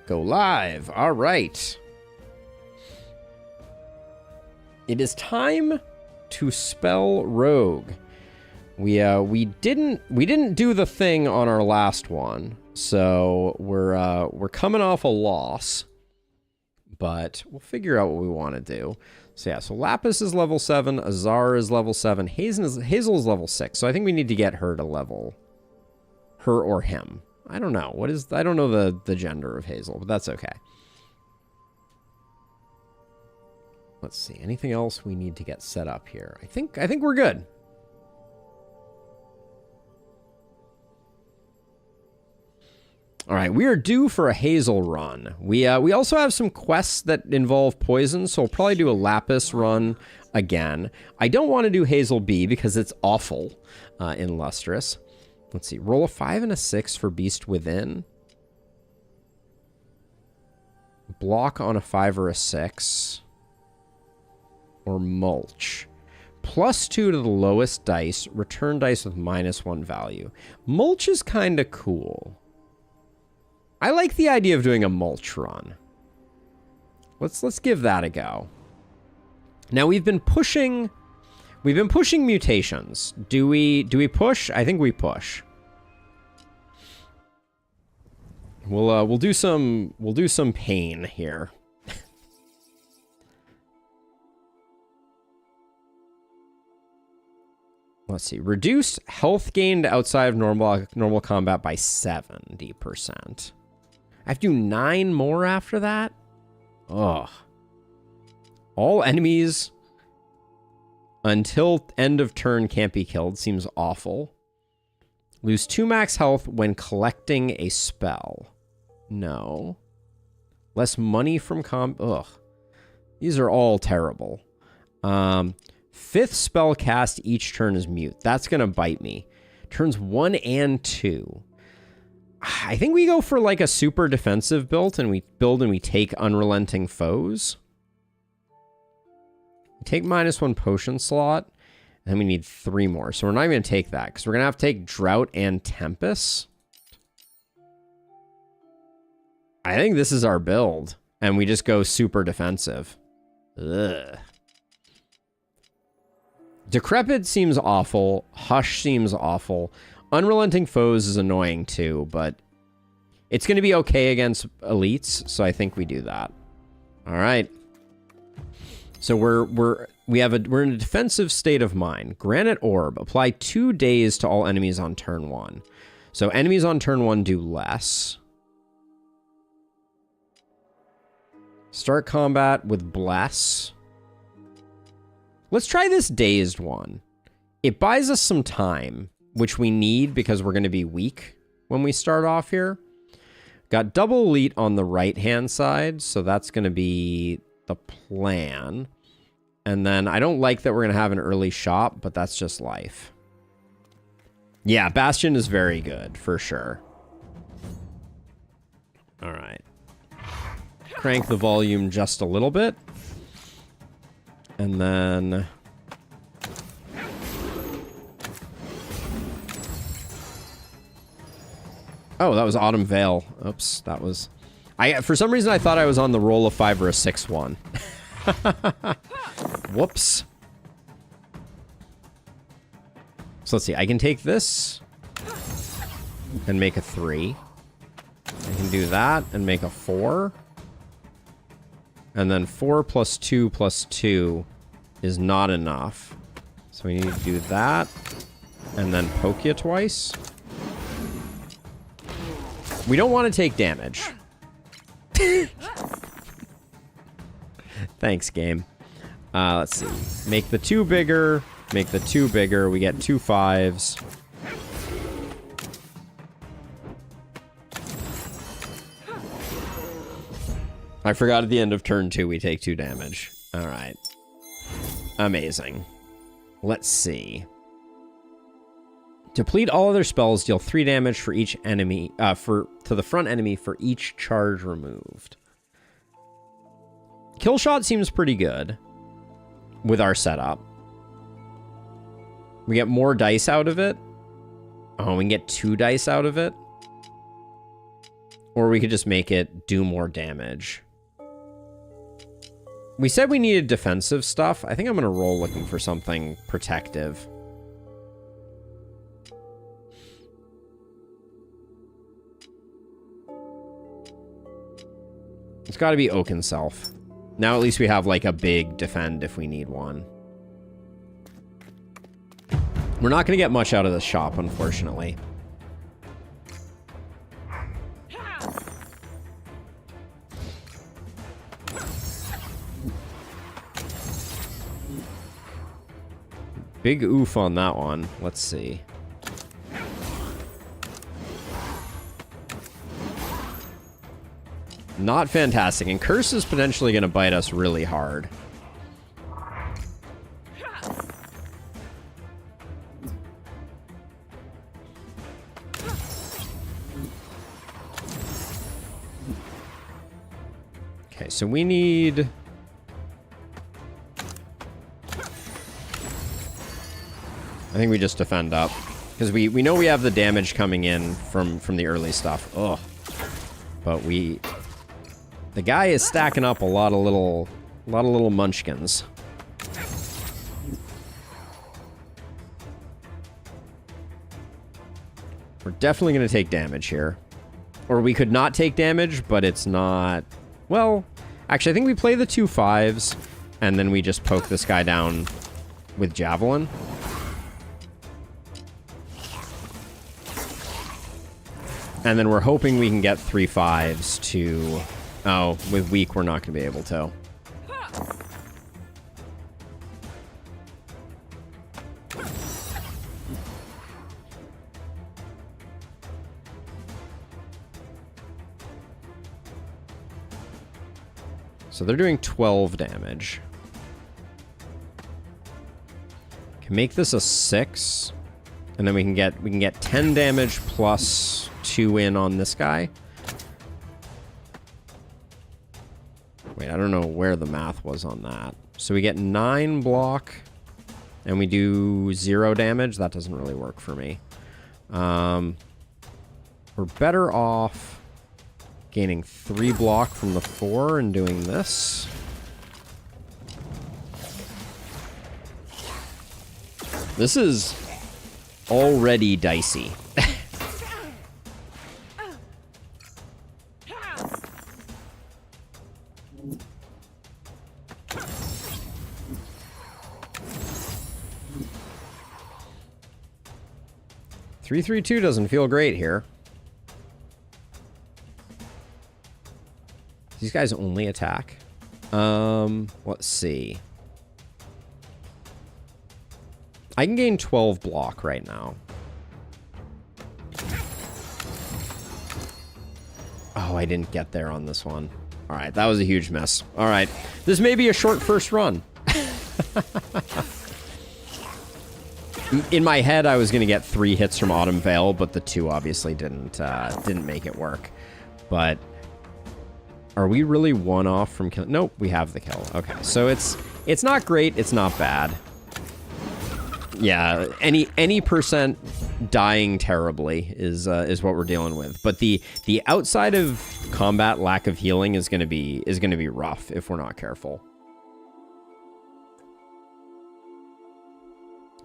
Go live. All right. It is time to spell Rogue. We didn't do the thing on our last one, so we're coming off a loss, but we'll figure out what we want to do. So yeah, so Lapis is level 7, Azar is level 7, Hazel is level 6. So I think we need to get her to level, her or him. I don't know. I don't know the gender of Hazel, but that's okay. Let's see. Anything else we need to get set up here? I think we're good. All right, we are due for a Hazel run. We also have some quests that involve poison, so we'll probably do a Lapis run again. I don't want to do Hazel B because it's awful in Lustrous. Let's see, roll a 5 and a 6 for Beast Within. Block on a 5 or a 6. Or Mulch. +2 to the lowest dice, return dice with -1 value. Mulch is kind of cool. I like the idea of doing a mulch run. Let's give that a go. Now we've been pushing mutations. Do we push? I think we push. We'll do some pain here. Let's see. Reduced health gained outside of normal combat by 70%. I have to do 9 more after that? Ugh. All enemies until end of turn can't be killed. Seems awful. Lose 2 max health when collecting a spell. No. Less money from Ugh. These are all terrible. 5th spell cast each turn is mute. That's going to bite me. Turns 1 and 2. I think we go for like a super defensive build and we take Unrelenting Foes. We take -1 potion slot. And then we need 3 more. So we're not even going to take that because we're going to have to take Drought and Tempest. I think this is our build. And we just go super defensive. Ugh. Decrepit seems awful. Hush seems awful. Unrelenting Foes is annoying too, but it's going to be okay against elites, so I think we do that. All right. So we're in a defensive state of mind. Granite Orb. Apply 2 days to all enemies on turn 1. So enemies on turn 1 do less. Start combat with Bless. Let's try this dazed one. It buys us some time, which we need because we're going to be weak when we start off here. Got double elite on the right-hand side, so that's going to be the plan. And then I don't like that we're going to have an early shop, but that's just life. Yeah, Bastion is very good, for sure. All right. Crank the volume just a little bit. And then... Oh, that was Autumn Veil. Oops, that was... For some reason, I thought I was on the roll of 5 or a 6 one. Whoops. So let's see. I can take this and make a 3. I can do that and make a 4. And then 4 + 2 + 2 is not enough. So we need to do that. And then poke you twice. We don't want to take damage. Thanks, game. Let's see. Make the 2 bigger. Make the 2 bigger. We get 2 5s. I forgot at the end of turn 2 we take 2 damage. All right. Amazing. Let's see. Deplete all other spells, deal 3 damage for each enemy, to the front enemy for each charge removed. Kill shot seems pretty good with our setup. We get more dice out of it. Oh, we can get 2 dice out of it. Or we could just make it do more damage. We said we needed defensive stuff. I think I'm going to roll looking for something protective. It's got to be Oaken Self. Now at least we have like a big defend if we need one. We're not going to get much out of this shop, unfortunately. Big oof on that one. Let's see. Not fantastic. And Curse is potentially going to bite us really hard. Okay, so we need... I think we just defend up. Because we know we have the damage coming in from the early stuff. Ugh. But we... The guy is stacking up a lot of little munchkins. We're definitely going to take damage here. Or we could not take damage, but it's not... Well, actually, I think we play the 2 5s, and then we just poke this guy down with Javelin. And then we're hoping we can get 3 5s to... Oh, with weak, we're not going to be able to. So they're doing 12 damage. Can make this a 6, and then we can get 10 damage plus 2 in on this guy. Wait, I don't know where the math was on that. So we get 9 block, and we do 0 damage. That doesn't really work for me. We're better off gaining 3 block from the 4 and doing this. This is already dicey. 3-3-2 doesn't feel great here. These guys only attack. Let's see. I can gain 12 block right now. Oh, I didn't get there on this one. All right, that was a huge miss. All right, this may be a short first run. In my head, I was going to get 3 hits from Autumn Veil, but the 2 obviously didn't make it work. But are we really 1 off from kill? Nope, we have the kill. Okay, so it's not great. It's not bad. Yeah, any percent dying terribly is what we're dealing with. But the outside of combat lack of healing is going to be rough if we're not careful.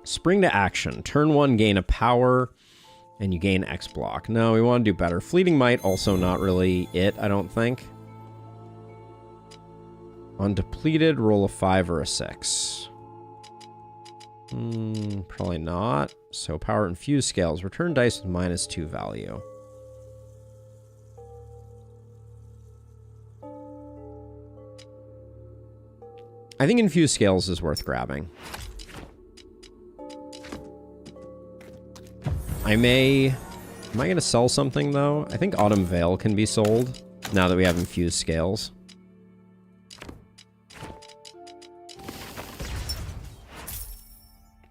Spring to action. Turn 1, gain a power, and you gain X block. No, we want to do better. Fleeting Might, also not really it, I don't think. On depleted, roll a 5 or a 6. Probably not. So power infused scales. Return dice with -2 value. I think infused scales is worth grabbing. Am I going to sell something, though? I think Autumn Veil can be sold now that we have infused scales.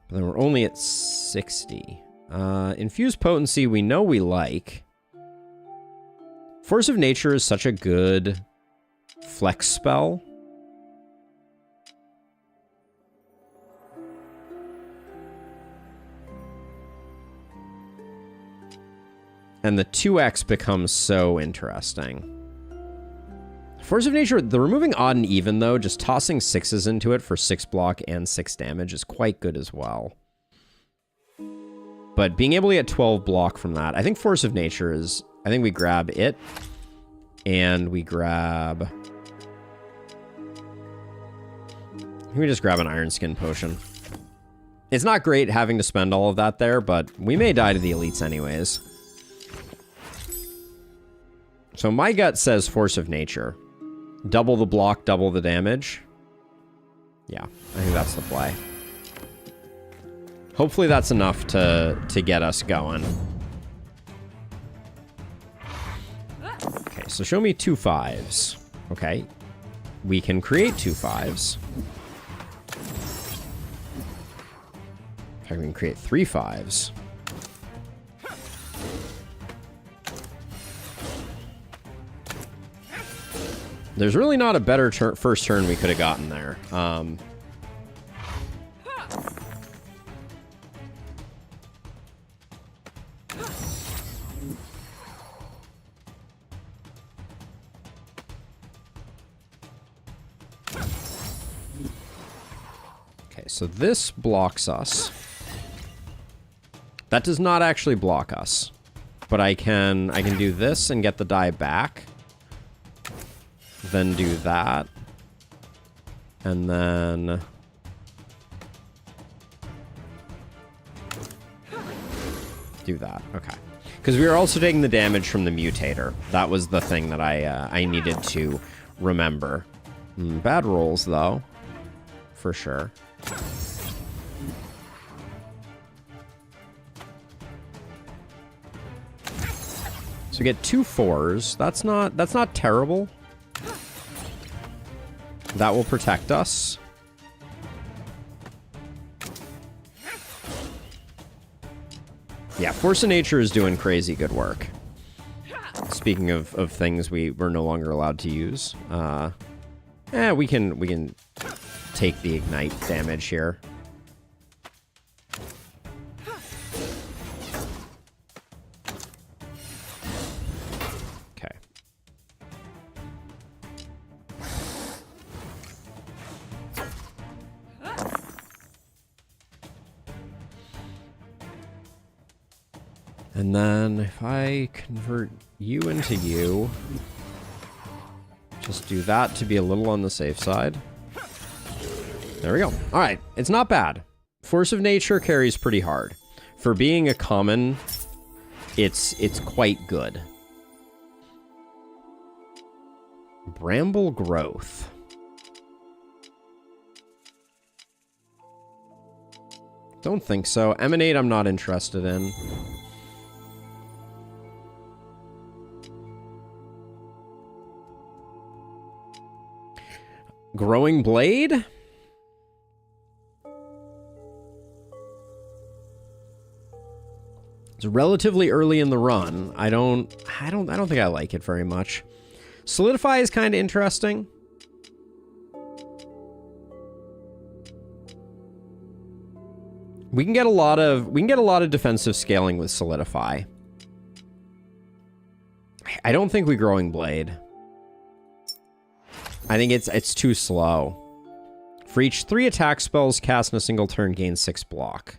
But then we're only at 60. Infused Potency we know we like. Force of Nature is such a good flex spell. And the 2x becomes so interesting. Force of Nature, the removing odd and even, though, just tossing 6s into it for 6 block and 6 damage is quite good as well. But being able to get 12 block from that, I think Force of Nature is... I think we grab it, and we grab... I think we just grab an Iron Skin Potion. It's not great having to spend all of that there, but we may die to the elites anyways. So my gut says Force of Nature. Double the block, double the damage. Yeah, I think that's the play. Hopefully that's enough to get us going. Okay, so show me 2 5s. Okay. We can create 2 5s. Okay, we can create 3 5s. There's really not a better first turn we could have gotten there. Okay, so this blocks us. That does not actually block us, but I can do this and get the die back. Then do that. And then... do that. Okay. Because we are also taking the damage from the mutator. That was the thing that I needed to remember. Bad rolls, though. For sure. So we get 2 4s. That's not terrible. That will protect us. Yeah, Force of Nature is doing crazy good work. Speaking of things we're no longer allowed to use. We can take the ignite damage here. And then if I convert you into you, just do that to be a little on the safe side. There we go. All right, it's not bad. Force of Nature carries pretty hard. For being a common, it's quite good. Bramble Growth. Don't think so. Emanate I'm not interested in. Growing Blade? It's relatively early in the run. I don't think I like it very much. Solidify is kind of interesting. We can get a lot of defensive scaling with Solidify. I don't think we Growing Blade. I think it's too slow. For each 3 attack spells cast in a single turn, gain 6 block.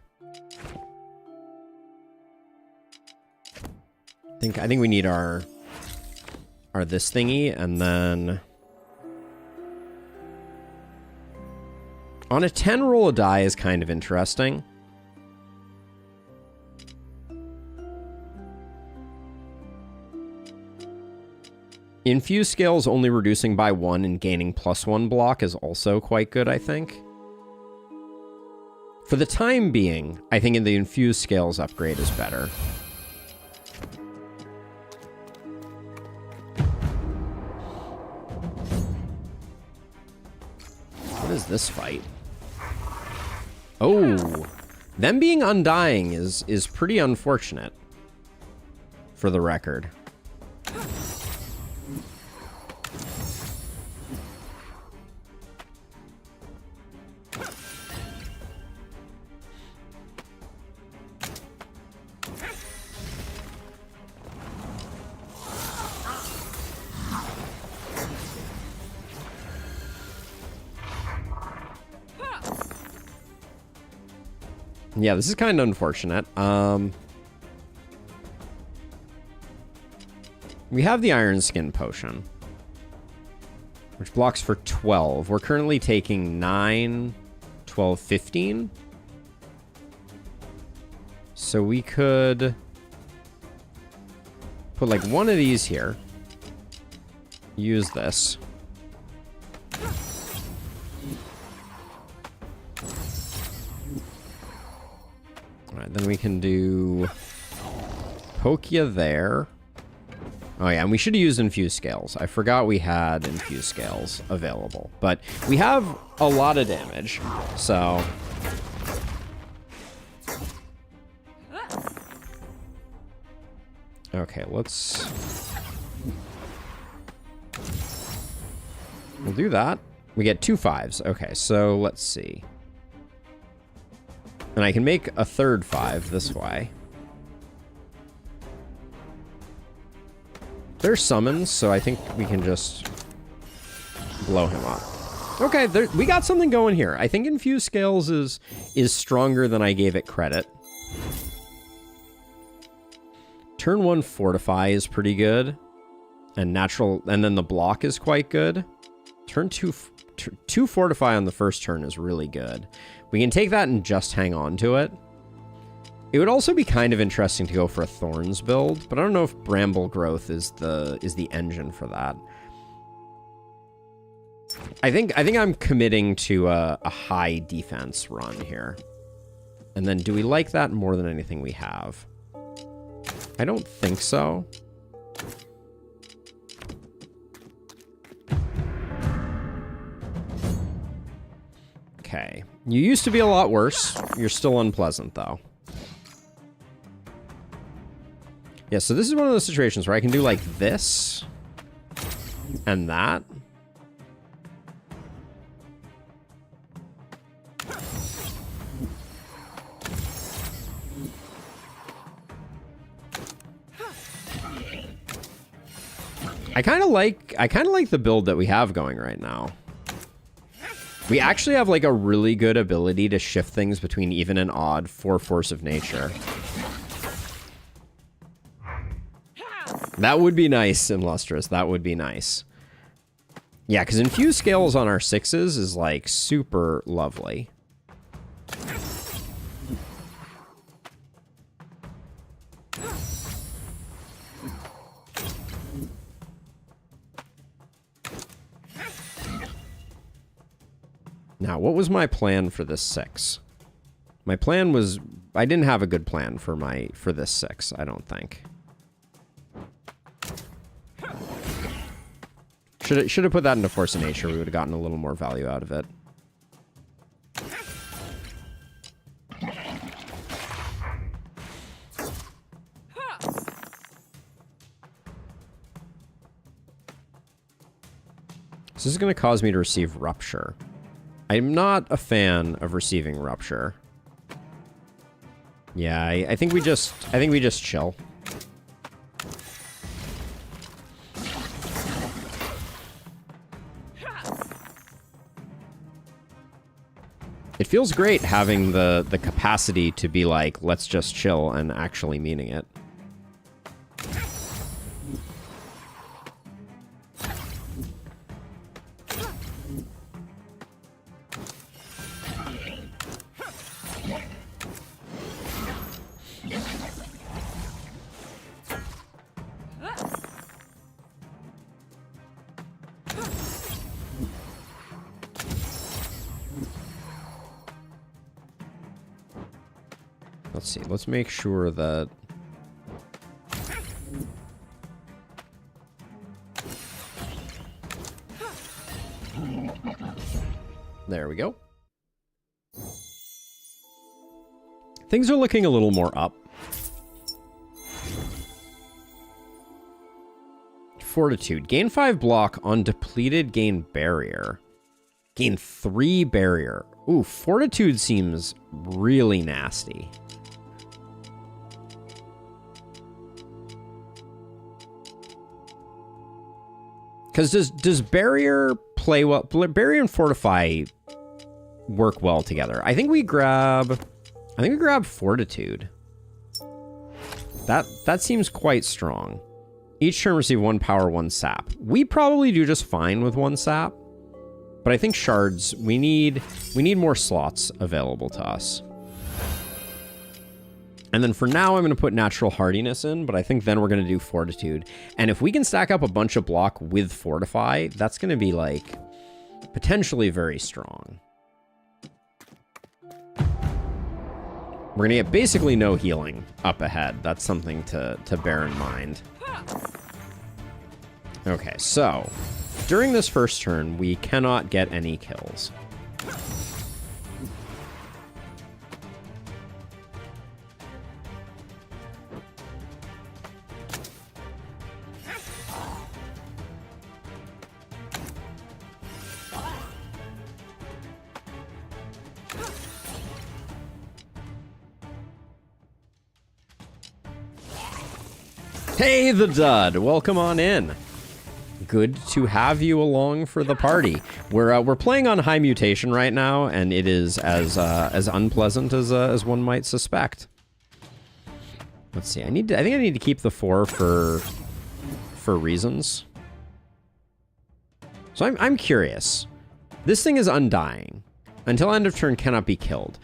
I think we need our this thingy, and then on a 10 roll a die is kind of interesting. Infuse scales only reducing by 1 and gaining +1 block is also quite good, I think. For the time being, I think the Infuse scales upgrade is better. What is this fight? Oh, them being undying is pretty unfortunate, for the record. Yeah, this is kind of unfortunate. We have the Iron Skin Potion, which blocks for 12. We're currently taking 9, 12, 15. So we could put like one of these here. Use this. Alright, then we can do Pokia there. Oh yeah, and we should have used Infused Scales. I forgot we had Infused Scales available. But we have a lot of damage, so... Okay, let's... We'll do that. We get 2 5s. Okay, so let's see. And I can make a third 5 this way. There's summons, so I think we can just blow him up. Okay, we got something going here. I think Infused Scales is stronger than I gave it credit. Turn 1 Fortify is pretty good. And natural, and then the block is quite good. Turn 2 Fortify on the first turn is really good. We can take that and just hang on to it. It would also be kind of interesting to go for a Thorns build, but I don't know if Bramble Growth is the engine for that. I think I'm committing to a high defense run here. And then do we like that more than anything we have? I don't think so. Okay. You used to be a lot worse. You're still unpleasant, though. Yeah, so this is one of those situations where I can do, like, this. And that. I kind of like the build that we have going right now. We actually have like a really good ability to shift things between even and odd for Force of Nature. That would be nice, Illustrious. That would be nice. Yeah, because Infused Scales on our 6s is like super lovely. Now, what was my plan for this 6? My plan was... I didn't have a good plan for this 6, I don't think. Should have put that into Force of Nature. We would have gotten a little more value out of it. So this is going to cause me to receive Rupture. I'm not a fan of receiving Rupture. Yeah, I think we just chill. It feels great having the capacity to be like, let's just chill, and actually meaning it. Let's see. Let's make sure that... There we go. Things are looking a little more up. Fortitude. Gain 5 block on depleted, gain barrier. Gain 3 barrier. Ooh, Fortitude seems really nasty. Because does barrier play well? Barrier and Fortify work well together. I think we grab I think we grab Fortitude. That seems quite strong. Each turn receive 1 power, 1 sap. We probably do just fine with 1 sap. But I think shards, we need more slots available to us. And then for now, I'm going to put natural hardiness in, but I think then we're going to do fortitude. And if we can stack up a bunch of block with fortify, that's going to be like potentially very strong. We're going to get basically no healing up ahead. That's something to bear in mind. Okay, so during this first turn, we cannot get any kills. Hey, the Dud! Welcome on in. Good to have you along for the party. We're playing on high mutation right now, and it is as unpleasant as one might suspect. Let's see. I think I need to keep the 4 for reasons. So I'm curious. This thing is undying. Until end of turn, cannot be killed.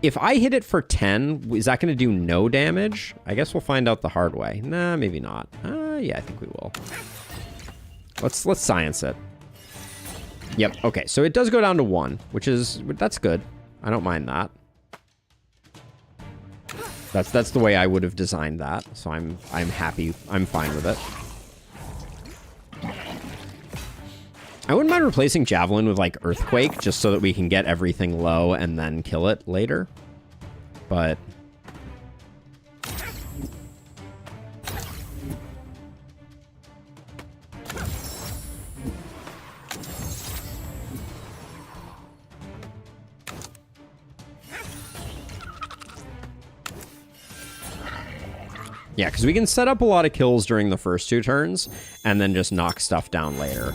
If I hit it for 10, is that going to do no damage? I guess we'll find out the hard way. Nah, maybe not. Yeah, I think we will. Let's science it. Yep, okay, so it does go down to 1, that's good. I don't mind that. That's the way I would have designed that, so I'm happy. I'm fine with it. I wouldn't mind replacing Javelin with, like, Earthquake, just so that we can get everything low and then kill it later. But... yeah, because we can set up a lot of kills during the first 2 turns, and then just knock stuff down later.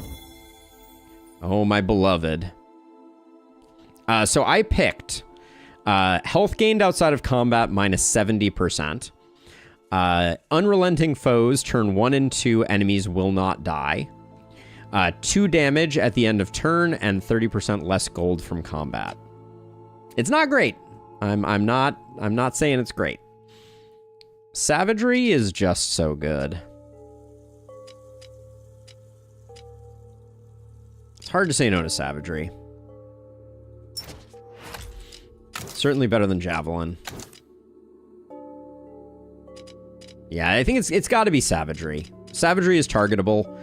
Oh, my beloved. So I picked health gained outside of combat minus 70%. Unrelenting foes, turn 1 and 2 enemies will not die. 2 damage at the end of turn, and 30% less gold from combat. It's not great. I'm not saying it's great. Savagery is just so good. It's hard to say no to Savagery. Certainly better than Javelin. Yeah, I think it's got to be Savagery. Savagery is targetable.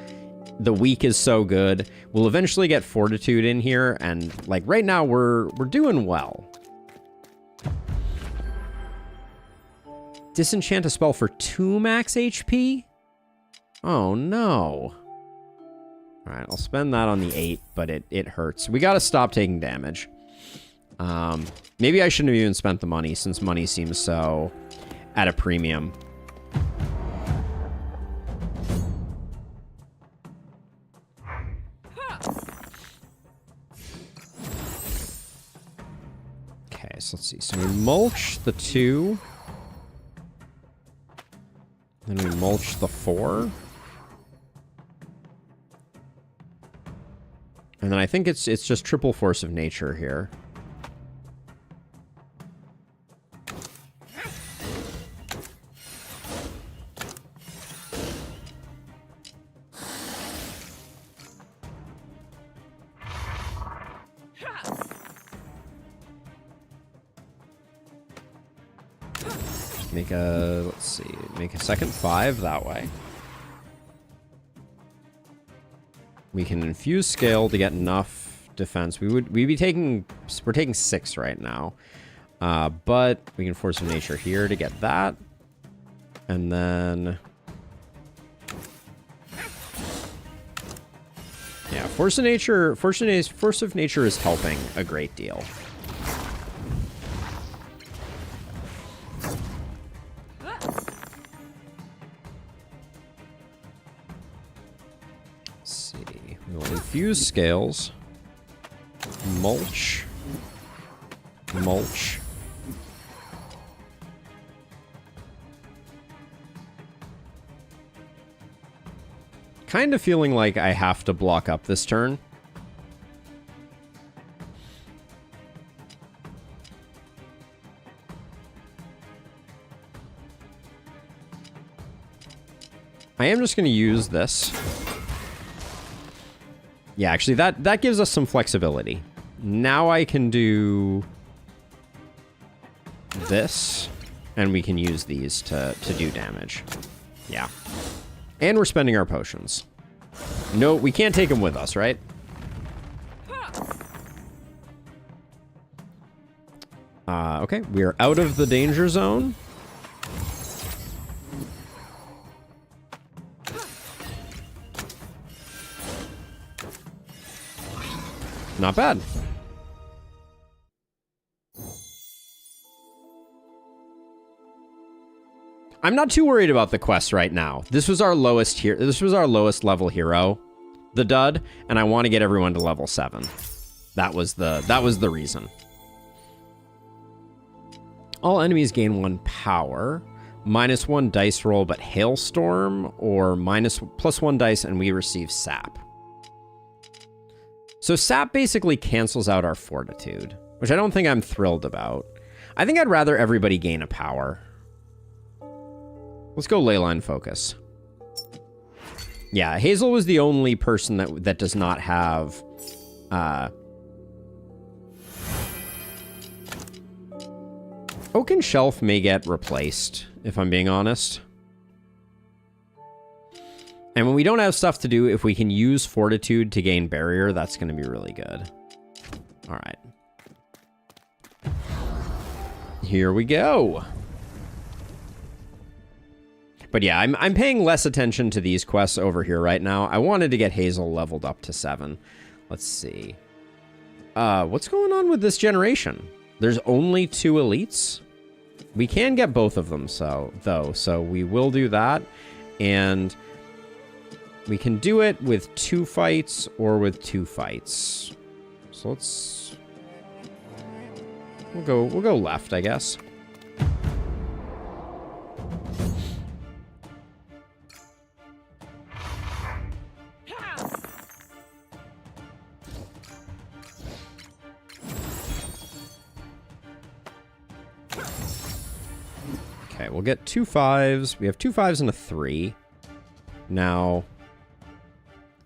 The weak is so good. We'll eventually get Fortitude in here, and like right now we're doing well. Disenchant a spell for 2 max HP? Oh no. Alright, I'll spend that on the 8, but it hurts. We gotta stop taking damage. Maybe I shouldn't have even spent the money, since money seems so at a premium. Okay, so let's see. So we mulch the 2. Then we mulch the 4. And then I think it's just triple force of nature here. Let's see, make a second 5 that way. We can infuse scale to get enough defense. We're taking 6 right now. But we can force of nature here to get that. And then yeah, force of nature is helping a great deal. Infuse scales, mulch, kind of feeling like I have to block up this turn. I am just going to use this. Yeah, actually, that gives us some flexibility. Now I can do this, and we can use these to do damage. Yeah. And we're spending our potions. No, we can't take them with us, right? Okay, we are out of the danger zone. Not bad. I'm not too worried about the quest right now. This was our lowest here. This was our lowest level hero, the dud, and I want to get everyone to level 7. That was the reason. All enemies gain 1 power, -1 dice roll, but hailstorm, or +1 dice, and we receive sap. So sap basically cancels out our fortitude, which I don't think I'm thrilled about. I think I'd rather everybody gain a power. Let's go leyline focus. Yeah, Hazel was the only person that does not have Oaken Shelf may get replaced, if I'm being honest. And when we don't have stuff to do, if we can use Fortitude to gain Barrier, that's going to be really good. All right. Here we go. But yeah, I'm paying less attention to these quests over here right now. I wanted to get Hazel leveled up to 7. Let's see. What's going on with this generation? There's only 2 elites. We can get both of them, though, so we will do that. And we can do it with 2 fights or with 2 fights. So we'll go left, I guess. Okay, we'll get 2 5s. We have 2 5s and a 3. Now,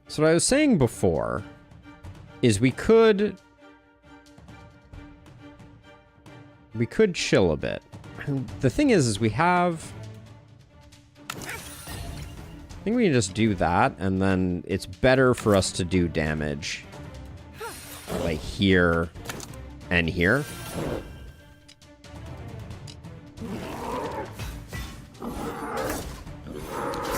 so what I was saying before is we could chill a bit. The thing is we have... I think we can just do that, and then it's better for us to do damage like here and here.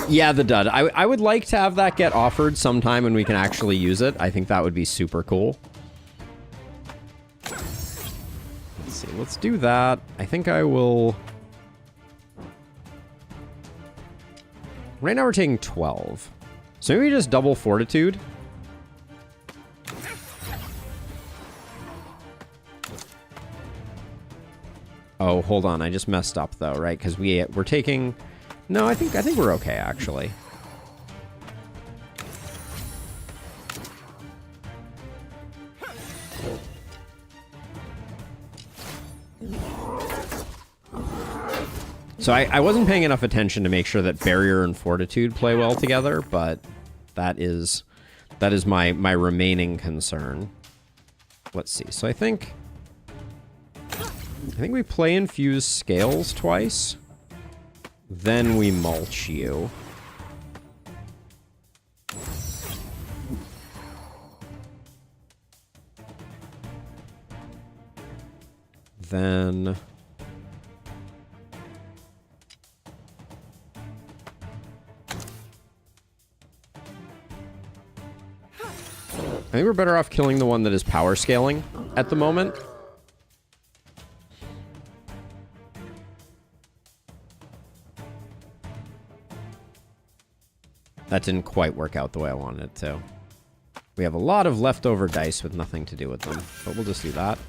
Yeah, the dud. I would like to have that get offered sometime when we can actually use it. I think that would be super cool. Let's see. Let's do that. I think I will... Right now we're taking 12. So maybe just double Fortitude. Oh, hold on. I just messed up though, right? Because we're taking... No, I think we're okay, actually. So I wasn't paying enough attention to make sure that Barrier and Fortitude play well together, but that is my remaining concern. Let's see. So I think we play Infuse Scales twice. Then we mulch you. Then... I think we're better off killing the one that is power scaling at the moment. That didn't quite work out the way I wanted it to. We have a lot of leftover dice with nothing to do with them, but we'll just do that.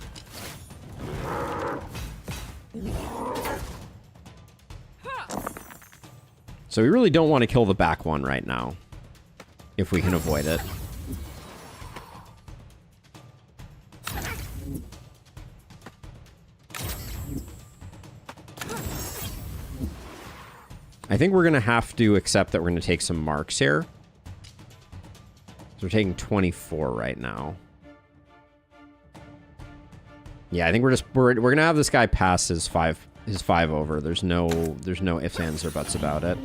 So we really don't want to kill the back one right now. if we can avoid it. I think we're going to have to accept that we're going to take some marks here. So we're taking 24 right now. Yeah, I think we're going to have this guy pass his 5 over. There's no ifs, ands, or buts about it.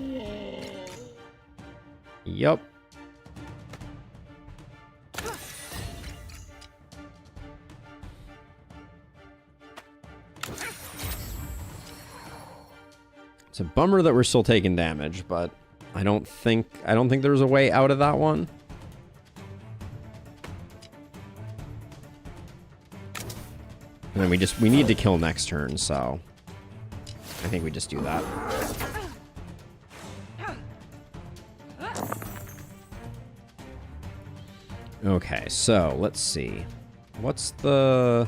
Yup. It's a bummer that we're still taking damage, but I don't think there's a way out of that one. And then we need to kill next turn, so I think we just do that. Okay, so let's see. What's the...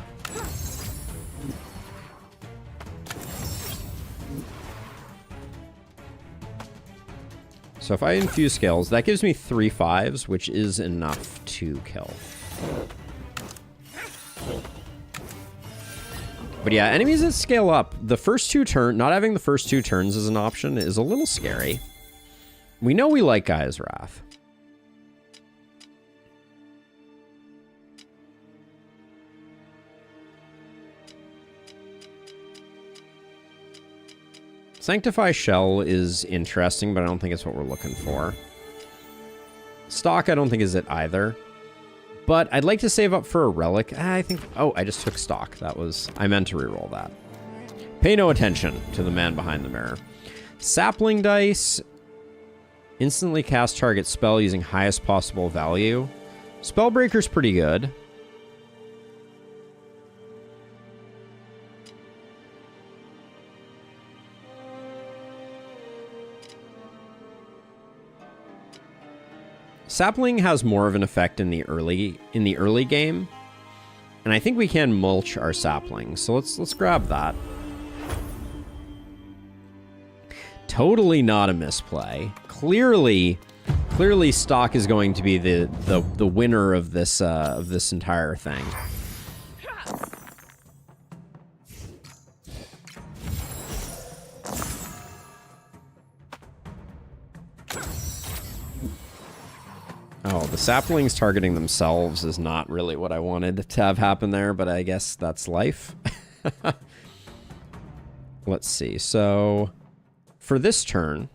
So if I infuse scales, that gives me 3 5s, which is enough to kill. But yeah, enemies that scale up, the first 2 turns, not having the first 2 turns as an option is a little scary. We know we like Gaia's Wrath. Sanctify Shell is interesting, but I don't think it's what we're looking for. Stock, I don't think is it either. But I'd like to save up for a relic. I think... Oh, I just took stock. That was... I meant to reroll that. Pay no attention to the man behind the mirror. Sapling dice. Instantly cast target spell using highest possible value. Spellbreaker's pretty good. Sapling has more of an effect in the early game, and I think we can mulch our sapling. So let's grab that. Totally not a misplay. Clearly stock is going to be the winner of this entire thing. Oh, the saplings targeting themselves is not really what I wanted to have happen there, but I guess that's life. Let's see. So, for this turn...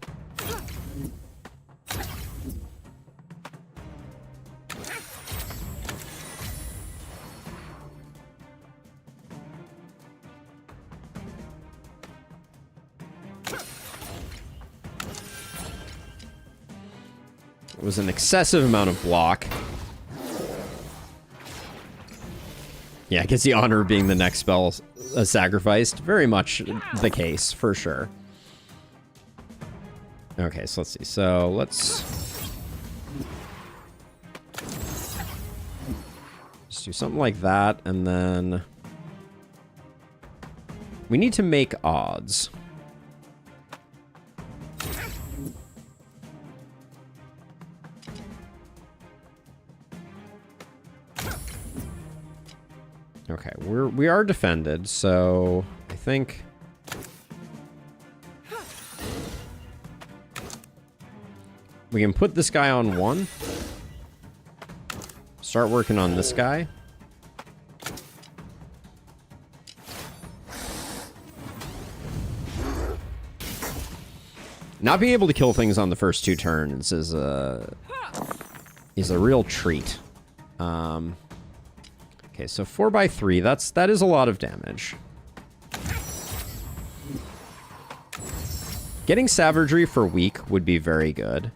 It was an excessive amount of block. Yeah, it gets the honor of being the next spell sacrificed. Very much the case, for sure. Okay, so let's see. So let's do something like that, and then we need to make odds. Okay, we are defended, so I think we can put this guy on 1. Start working on this guy. Not being able to kill things on the first 2 turns is a real treat. Okay, so 4x3, that is a lot of damage. Getting savagery for weak would be very good.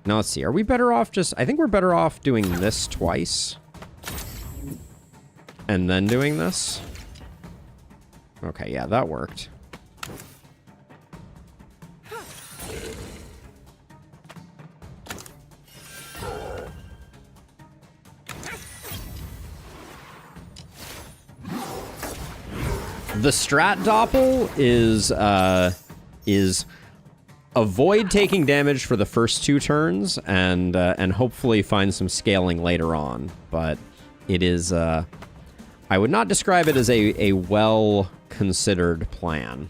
Now let's see, are we better off I think we're better off doing this twice. And then doing this. Okay, yeah, that worked. The strat doppel is avoid taking damage for the first 2 turns and hopefully find some scaling later on. But it is, I would not describe it as a well-considered plan.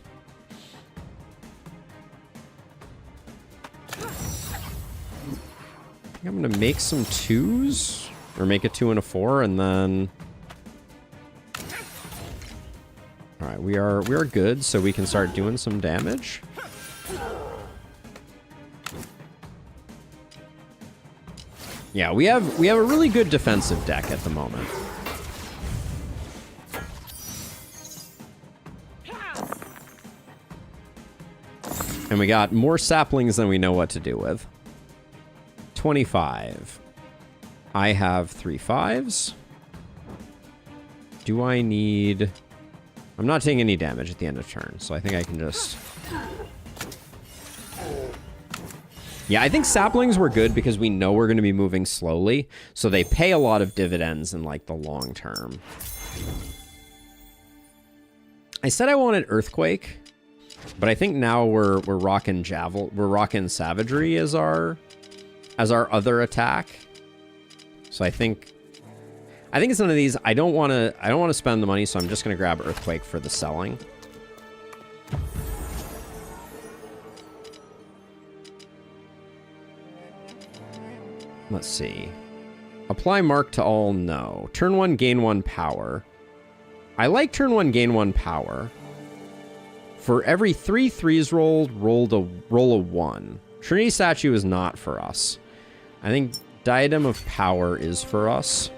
I'm going to make some 2s, or make a 2 and a 4, and then... Alright, we are good, so we can start doing some damage. Yeah, we have a really good defensive deck at the moment. And we got more saplings than we know what to do with. 25. I have 3 5s. Do I need... I'm not taking any damage at the end of turn, so I think I can just... Yeah, I think saplings were good because we know we're going to be moving slowly, so they pay a lot of dividends in, like, the long term. I said I wanted Earthquake, but I think now we're rocking we're rocking Savagery as our other attack. So I think it's one of these. I don't want to spend the money, so I'm just going to grab Earthquake for the selling. Let's see. Apply mark to all, no. Turn 1, gain 1 power. I like turn 1, gain 1 power. For every 3 3s rolled, roll a 1. Trinity Statue is not for us. I think Diadem of Power is for us.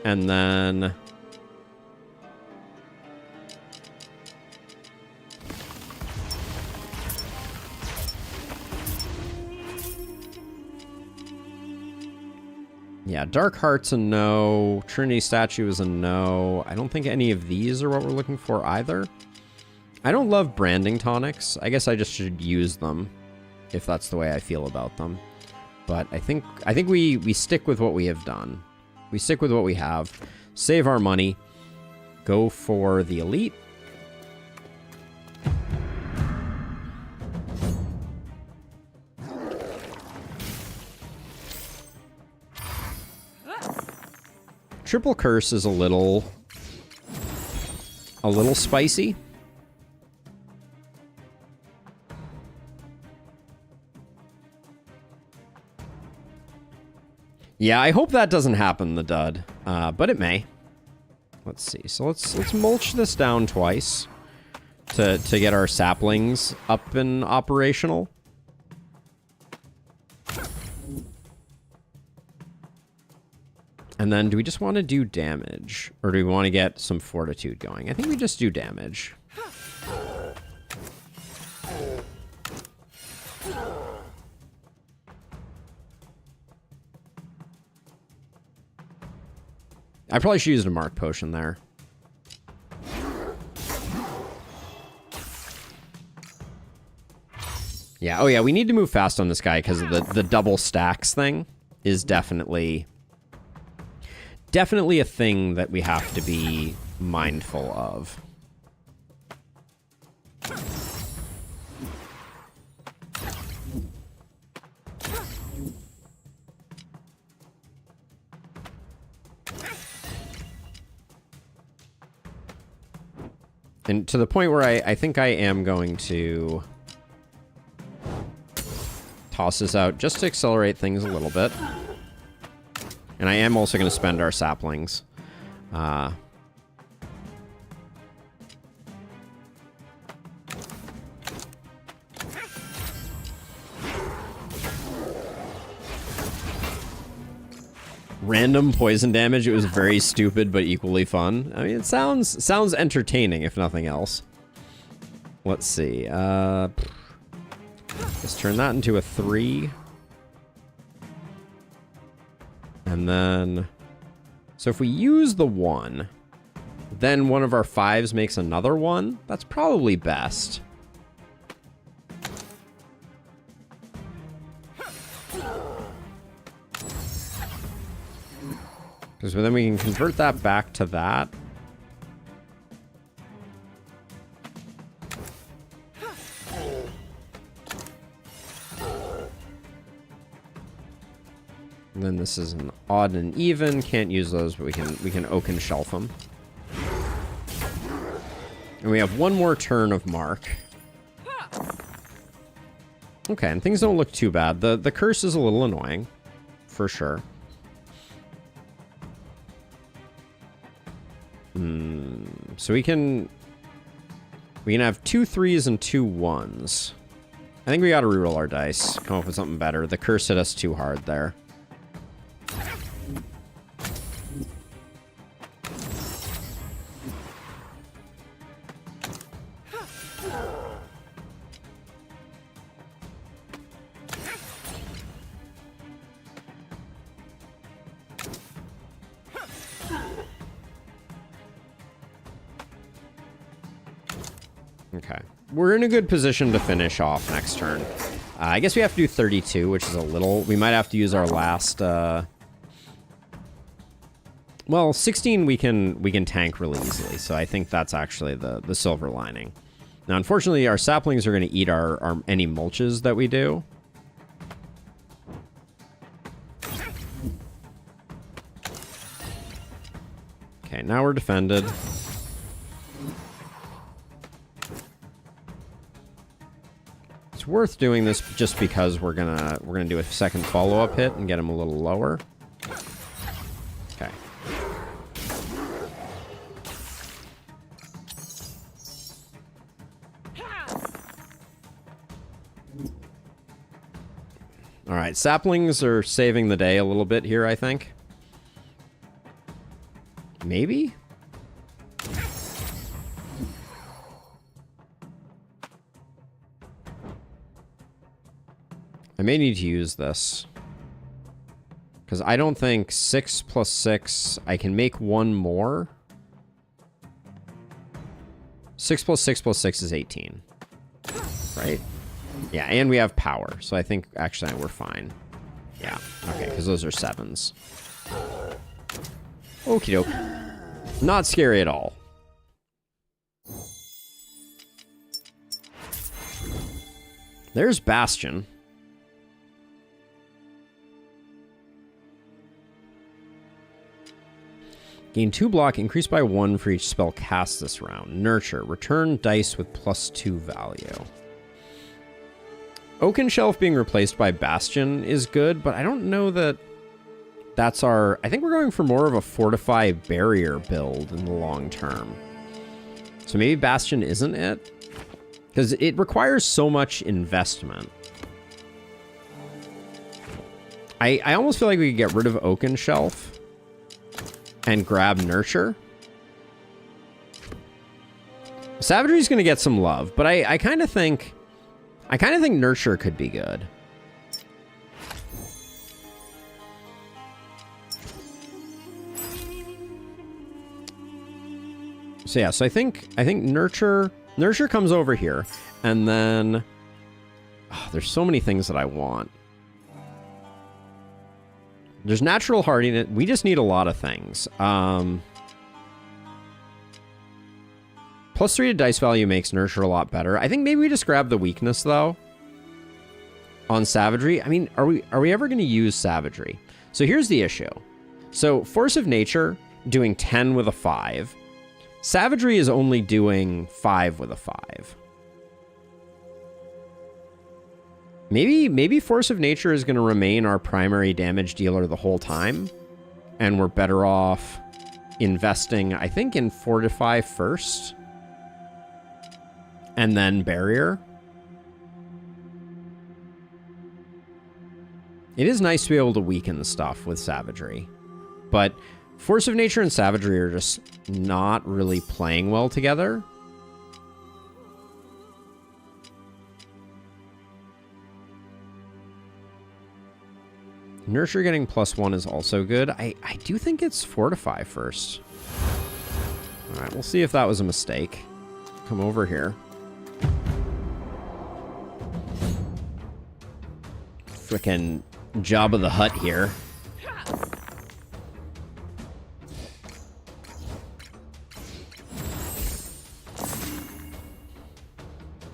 And then... Yeah, Dark Heart's a no. Trinity Statue is a no. I don't think any of these are what we're looking for either. I don't love branding tonics. I guess I just should use them if that's the way I feel about them. But I think we stick with what we have done. We stick with what we have. Save our money. Go for the elite. Triple Curse is a little spicy. Yeah, I hope that doesn't happen, the dud. But it may. Let's see. So let's mulch this down twice to get our saplings up and operational. And then do we just want to do damage? Or do we want to get some fortitude going? I think we just do damage. I probably should use a mark potion there. Yeah, oh yeah, we need to move fast on this guy because of the double stacks thing is definitely a thing that we have to be mindful of. And to the point where I think I am going to toss this out just to accelerate things a little bit. And I am also going to spend our saplings. Random poison damage. It was very stupid, but equally fun. I mean, it sounds entertaining, if nothing else. Let's see. Let's turn that into a 3. And then... So if we use the 1, then one of our 5s makes another 1. That's probably best. Because then we can convert that back to that. This is an odd and even. Can't use those, but we can oaken shelf them. And we have one more turn of mark. Okay, and things don't look too bad. The curse is a little annoying, for sure. So we can have 2 3s and 2 1s. I think we gotta reroll our dice, come up with something better. The curse hit us too hard there. Okay. We're in a good position to finish off next turn. I guess we have to do 32, which is a little... We might have to use our last... Well, 16 we can tank really easily, so I think that's actually the silver lining. Now, unfortunately, our saplings are going to eat our any mulches that we do. Okay, now we're defended. Worth doing this just because we're gonna do a second follow-up hit and get him a little lower. Okay. All right, saplings are saving the day a little bit here, I think. Maybe? I may need to use this. Because I don't think 6 plus 6... I can make one more. 6 plus 6 plus 6 is 18. Right? Yeah, and we have power. So I think, actually, we're fine. Yeah, okay, because those are 7s. Okie doke. Not scary at all. There's Bastion. Gain 2 block, increased by 1 for each spell cast this round. Nurture, return dice with +2 value. Oaken Shelf being replaced by Bastion is good, but I don't know that that's our... I think we're going for more of a Fortify Barrier build in the long term. So maybe Bastion isn't it? Because it requires so much investment. I almost feel like we could get rid of Oaken Shelf and grab Nurture. Savagery's gonna get some love, but I kind of think Nurture could be good. So yeah, so I think Nurture comes over here, and then there's so many things that I want. There's natural hardiness. We just need a lot of things. +3 to dice value makes Nurture a lot better. I think maybe we just grab the weakness, though, on Savagery. I mean, are we ever going to use Savagery? So here's the issue. So Force of Nature, doing 10 with a 5. Savagery is only doing 5 with a 5. Maybe Force of Nature is going to remain our primary damage dealer the whole time, and we're better off investing, I think, in Fortify first, and then Barrier. It is nice to be able to weaken the stuff with Savagery, but Force of Nature and Savagery are just not really playing well together. Nurture getting +1 is also good. I do think it's Fortify first. All right, we'll see if that was a mistake. Come over here. Frickin' Jabba the Hutt here.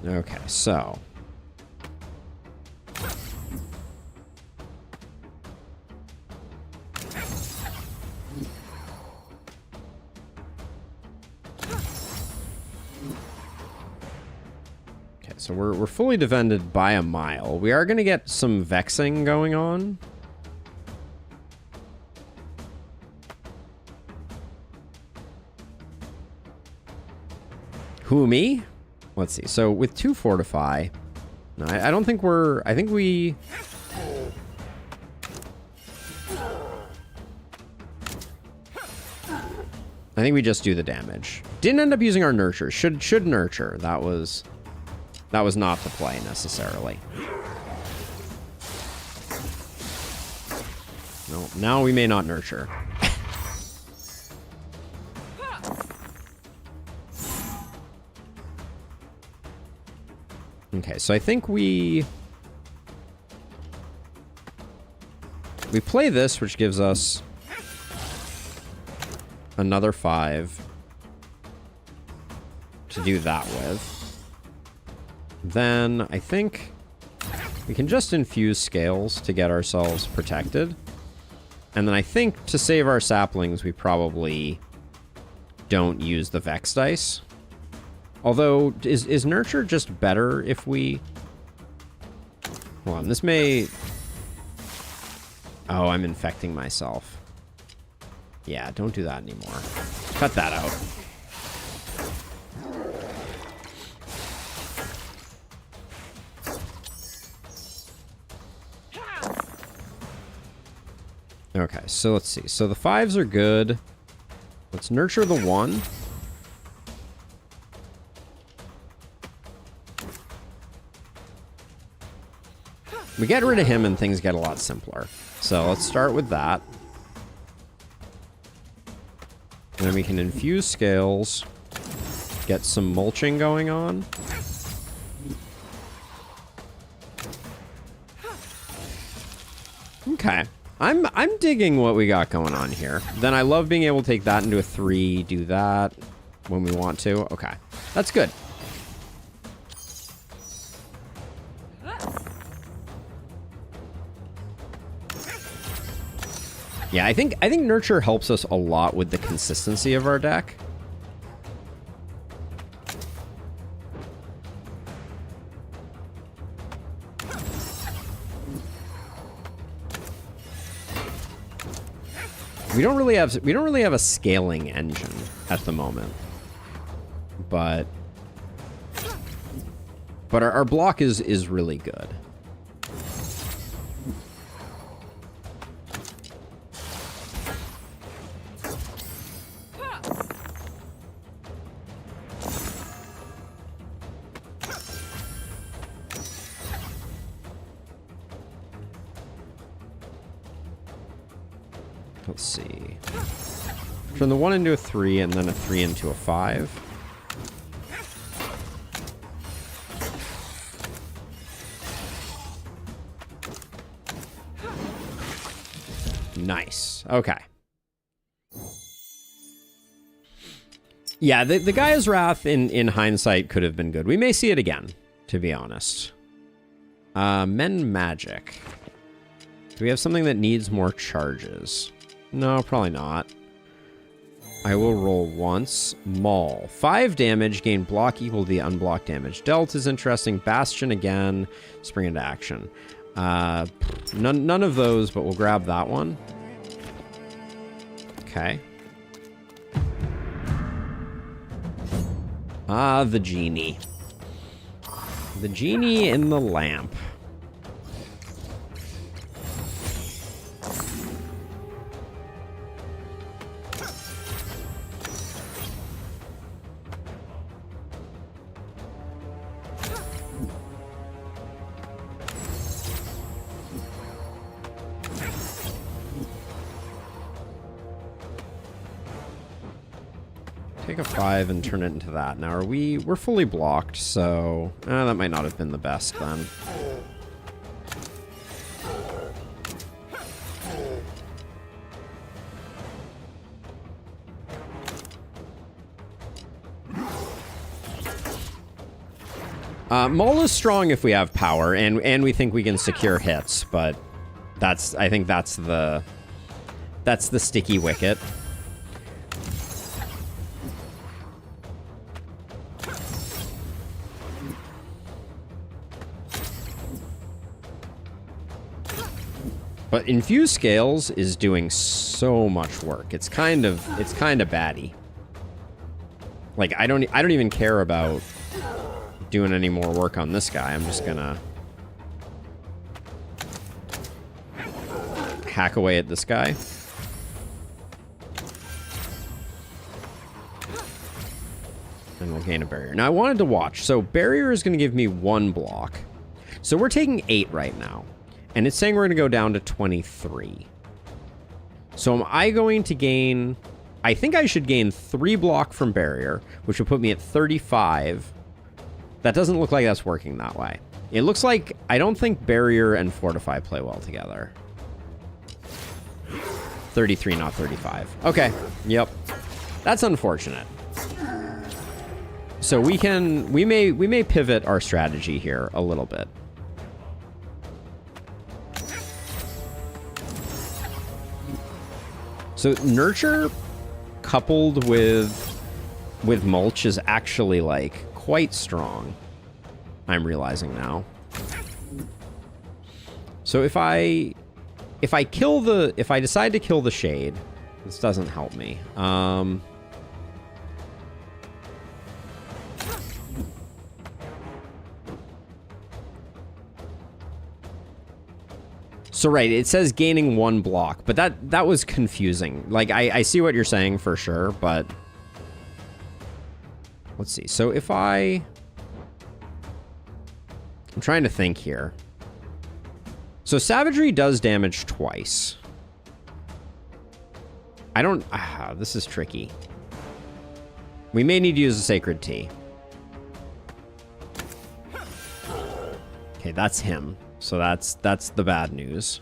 Okay, so... So we're fully defended by a mile. We are going to get some vexing going on. Who, me? Let's see. So with 2 fortify, no, I don't think we're... I think we... I think we just do the damage. Didn't end up using our nurture. Should nurture. That was not the play necessarily. No, now we may not nurture. Okay, so I think we play this, which gives us another 5 to do that with. Then I think we can just infuse scales to get ourselves protected. And then I think to save our saplings, we probably don't use the Vex dice. Although, is Nurture just better if we... Hold on, this may... Oh, I'm infecting myself. Yeah, don't do that anymore. Cut that out. Okay, so let's see. So the 5s are good. Let's nurture the 1. We get rid of him and things get a lot simpler. So let's start with that. And then we can infuse scales, get some mulching going on. Okay. I'm digging what we got going on here. Then I love being able to take that into a 3, do that when we want to. Okay. That's good. Yeah, I think Nurture helps us a lot with the consistency of our deck. We don't really have a scaling engine at the moment. But our block is really good. Let's see. Turn the 1 into a 3 and then a 3 into a 5. Nice. Okay. Yeah, the Gaia's Wrath in hindsight could have been good. We may see it again, to be honest. Men Magic. Do we have something that needs more charges? No, probably not. I will roll once. Maul. 5 damage. Gain block equal to the unblocked damage dealt is interesting. Bastion again. Spring into action. None of those, but we'll grab that one. Okay. Ah, the genie. The genie in the lamp. Take a 5 and turn it into that. Now, we're fully blocked, so that might not have been the best then. Maul is strong if we have power, and we think we can secure hits, but I think that's the sticky wicket. But Infuse Scales is doing so much work. It's kind of batty. Like, I don't even care about doing any more work on this guy. I'm just gonna hack away at this guy. And we'll gain a barrier. Now, I wanted to watch. So, barrier is going to give me 1 block. So, we're taking 8 right now. And it's saying we're going to go down to 23. So, am I going to gain... I think I should gain 3 block from barrier, which would put me at 35. That doesn't look like that's working that way. It looks like... I don't think barrier and fortify play well together. 33, not 35. Okay. Yep. That's unfortunate. So we may pivot our strategy here a little bit. So nurture coupled with mulch is actually like quite strong. I'm realizing now. So if I decide to kill the shade, this doesn't help me. So right, it says gaining 1 block, but that was confusing. Like, I see what you're saying for sure, but... Let's see. So if I'm trying to think here. So Savagery does damage twice. I don't... this is tricky. We may need to use a Sacred Tea. Okay, that's him. So that's the bad news.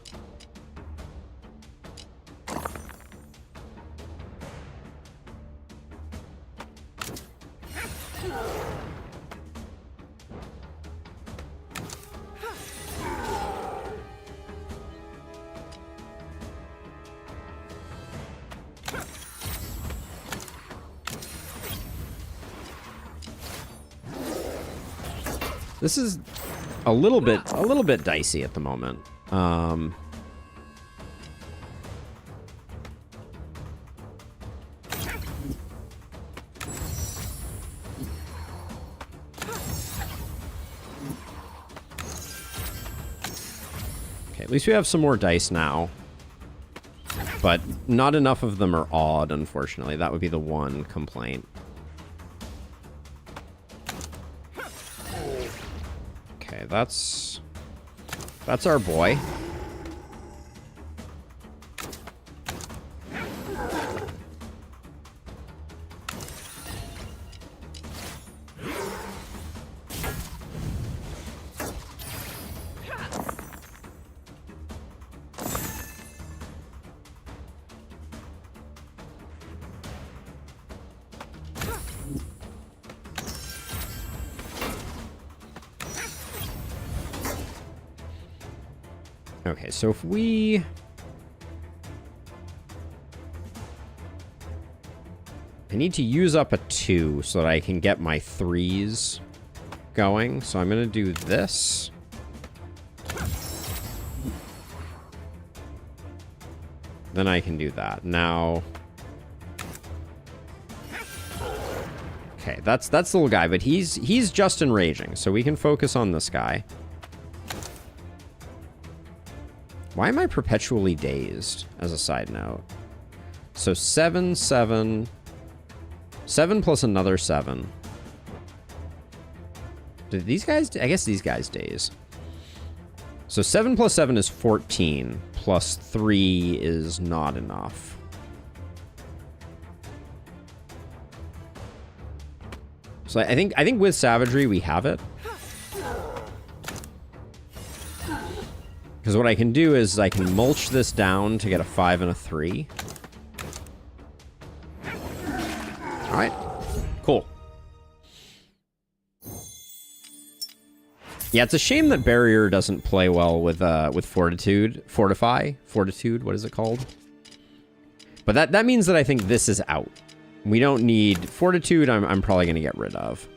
This is a little bit dicey at the moment. Okay, at least we have some more dice now. But not enough of them are odd, unfortunately. That would be the one complaint. Okay, that's our boy. Okay, so if we... I need to use up a 2 so that I can get my 3s going. So I'm going to do this. Then I can do that. Now... Okay, that's the little guy, but he's just enraging, so we can focus on this guy. Why am I perpetually dazed, as a side note? So 7, 7. 7 plus another 7. Did these guys... I guess these guys daze. So 7 plus 7 is 14. Plus 3 is not enough. So I think with Savagery we have it. Because what I can do is I can mulch this down to get a 5 and a 3. Alright. Cool. Yeah, it's a shame that Barrier doesn't play well with Fortitude. Fortitude, what is it called? But that means that I think this is out. We don't need... Fortitude, I'm probably going to get rid of.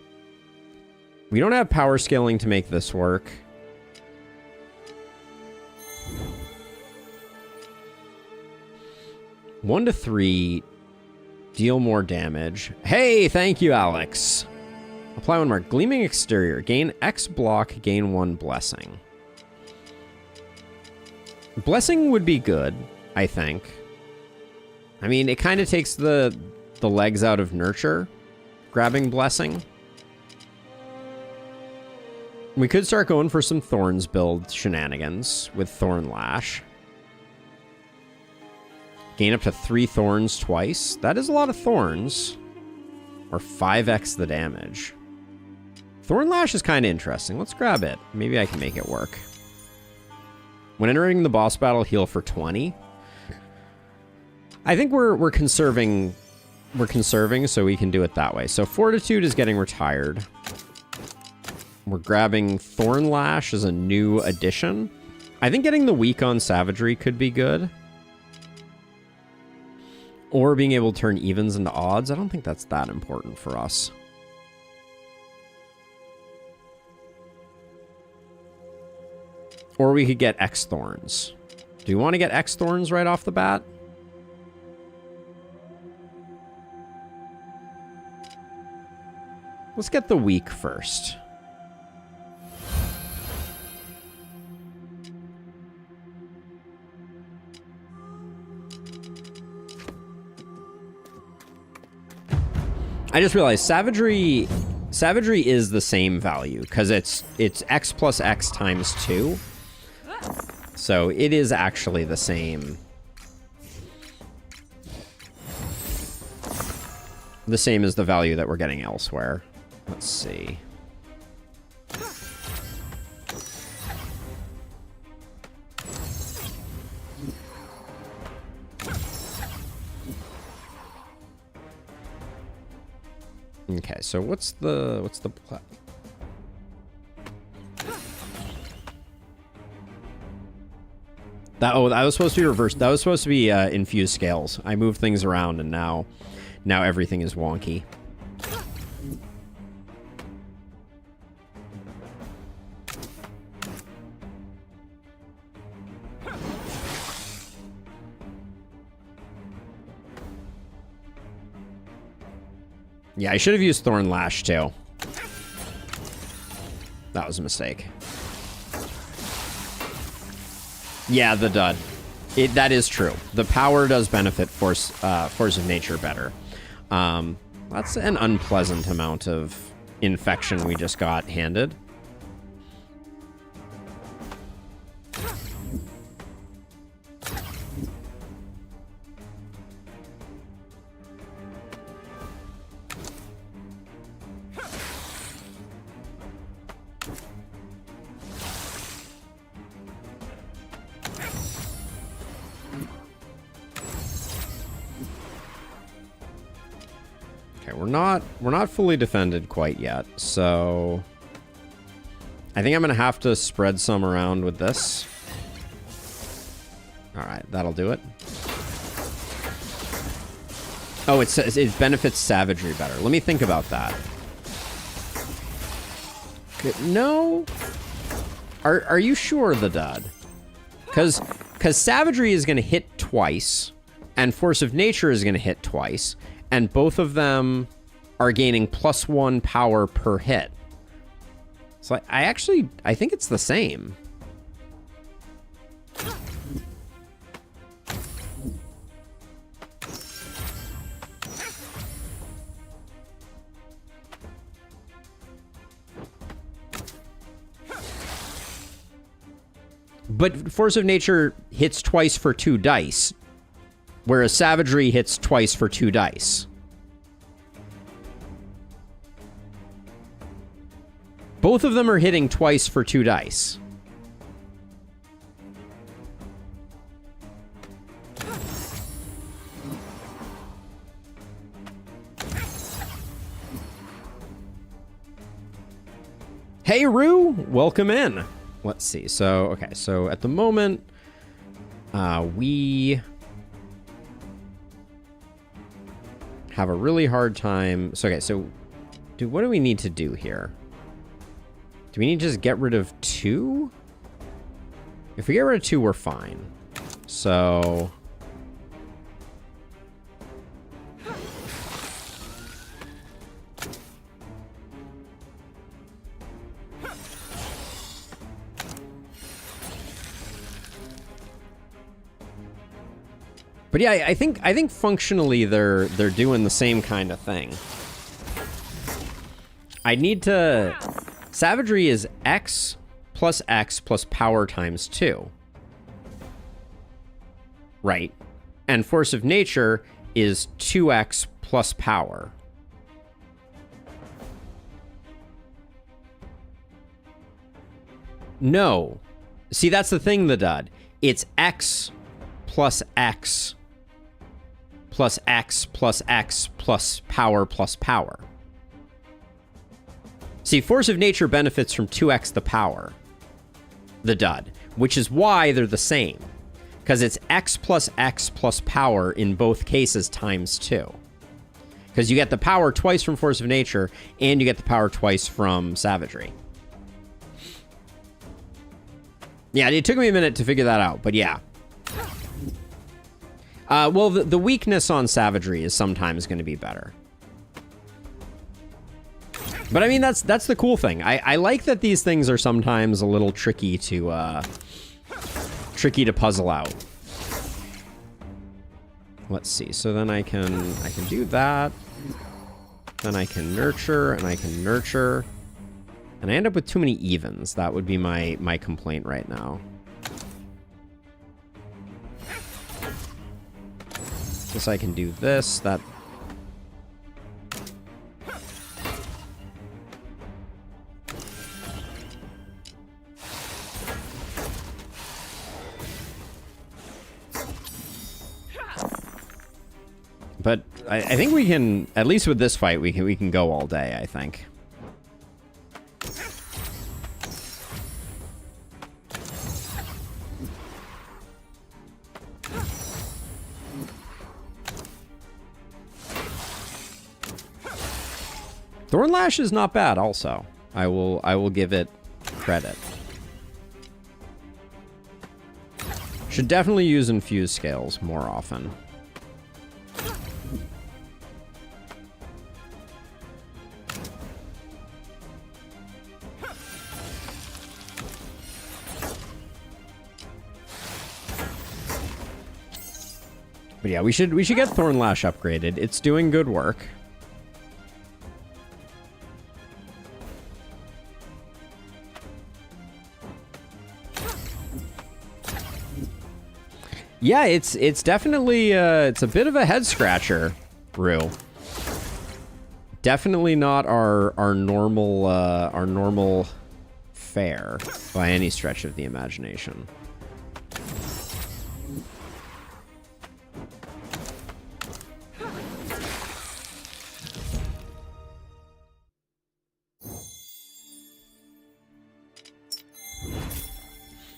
We don't have power scaling to make this work. 1 to 3. Deal more damage. Hey, thank you, Alex. Apply 1 mark. Gleaming exterior. Gain X block. Gain 1 blessing. Blessing would be good, I think. I mean, it kind of takes the legs out of nurture, grabbing blessing. We could start going for some thorns build shenanigans with Thorn Lash. Gain up to 3 thorns twice. That is a lot of thorns. Or 5x the damage. Thorn Lash is kind of interesting. Let's grab it. Maybe I can make it work. When entering the boss battle, heal for 20. I think we're conserving. We're conserving, so we can do it that way. So Fortitude is getting retired. We're grabbing Thorn Lash as a new addition. I think getting the weak on Savagery could be good. Or being able to turn evens into odds. I don't think that's that important for us. Or we could get X Thorns. Do you want to get X Thorns right off the bat? Let's get the weak first. I just realized Savagery is the same value because it's X plus X times 2. So it is actually the same. The same as the value that we're getting elsewhere. Let's see. Okay, so what's the that was supposed to be reversed. That was supposed to be infused scales. I moved things around and now everything is wonky. Yeah, I should have used Thorn Lash too. That was a mistake. Yeah, the dud. That is true. The power does benefit Force of Nature better. That's an unpleasant amount of infection we just got handed. We're not fully defended quite yet, so I think I'm gonna have to spread some around with this. All right, that'll do it. Oh, it says it benefits Savagery better. Let me think about that. No, are you sure, the dud? Because Savagery is gonna hit twice, and Force of Nature is gonna hit twice. And both of them are gaining +1 power per hit. So I think it's the same. But Force of Nature hits twice for 2 dice. Whereas Savagery hits twice for 2 dice. Both of them are hitting twice for 2 dice. Hey, Rue! Welcome in. Let's see. So, okay. So, at the moment, we have a really hard time. So, okay, so what do we need to do here? Do we need to just get rid of 2? If we get rid of 2, we're fine. So But yeah, I think functionally they're doing the same kind of thing. I need to... Savagery is X plus power times 2. Right. And Force of Nature is 2x plus power. No. See, that's the thing, the dud. It's X plus X plus X plus X plus power. See, Force of Nature benefits from 2x the power, the dud, which is why they're the same. Because it's X plus power in both cases times 2. Because you get the power twice from Force of Nature, and you get the power twice from Savagery. Yeah, it took me a minute to figure that out, but yeah. Well, the weakness on Savagery is sometimes going to be better. But I mean, that's the cool thing. I like that these things are sometimes a little tricky to puzzle out. Let's see. So then I can do that. Then I can nurture and I can nurture. And I end up with too many evens. That would be my complaint right now. Guess I can do this. That. But I think we can, at least with this fight, we can go all day, I think. Thornlash is not bad also. I will give it credit. Should definitely use infused scales more often. But yeah, we should get Thornlash upgraded. It's doing good work. Yeah, it's definitely it's a bit of a head scratcher, Rue. Definitely not our normal fare by any stretch of the imagination.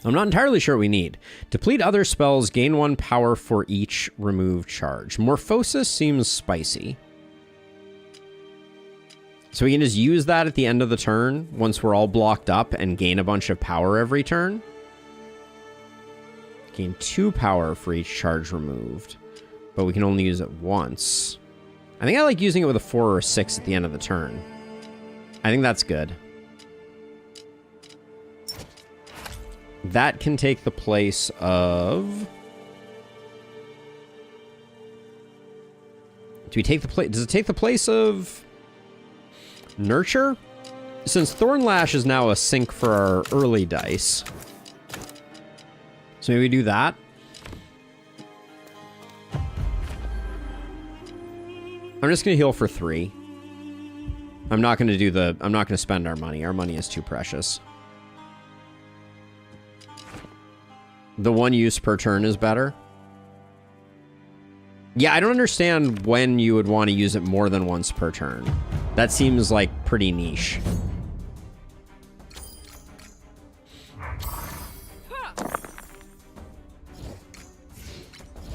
I'm not entirely sure what we need. Deplete other spells, gain 1 power for each removed charge. Morphosis seems spicy. So we can just use that at the end of the turn once we're all blocked up and gain a bunch of power every turn. Gain 2 power for each charge removed, but we can only use it once. I think I like using it with a 4 or a 6 at the end of the turn. I think that's good. That can take the place of... Do we take the place... Does it take the place of... Nurture? Since Thornlash is now a sink for our early dice. So maybe we do that. I'm just going to heal for 3. I'm not going to do the... I'm not going to spend our money. Our money is too precious. The 1 use per turn is better. Yeah, I don't understand when you would want to use it more than once per turn. That seems like pretty niche.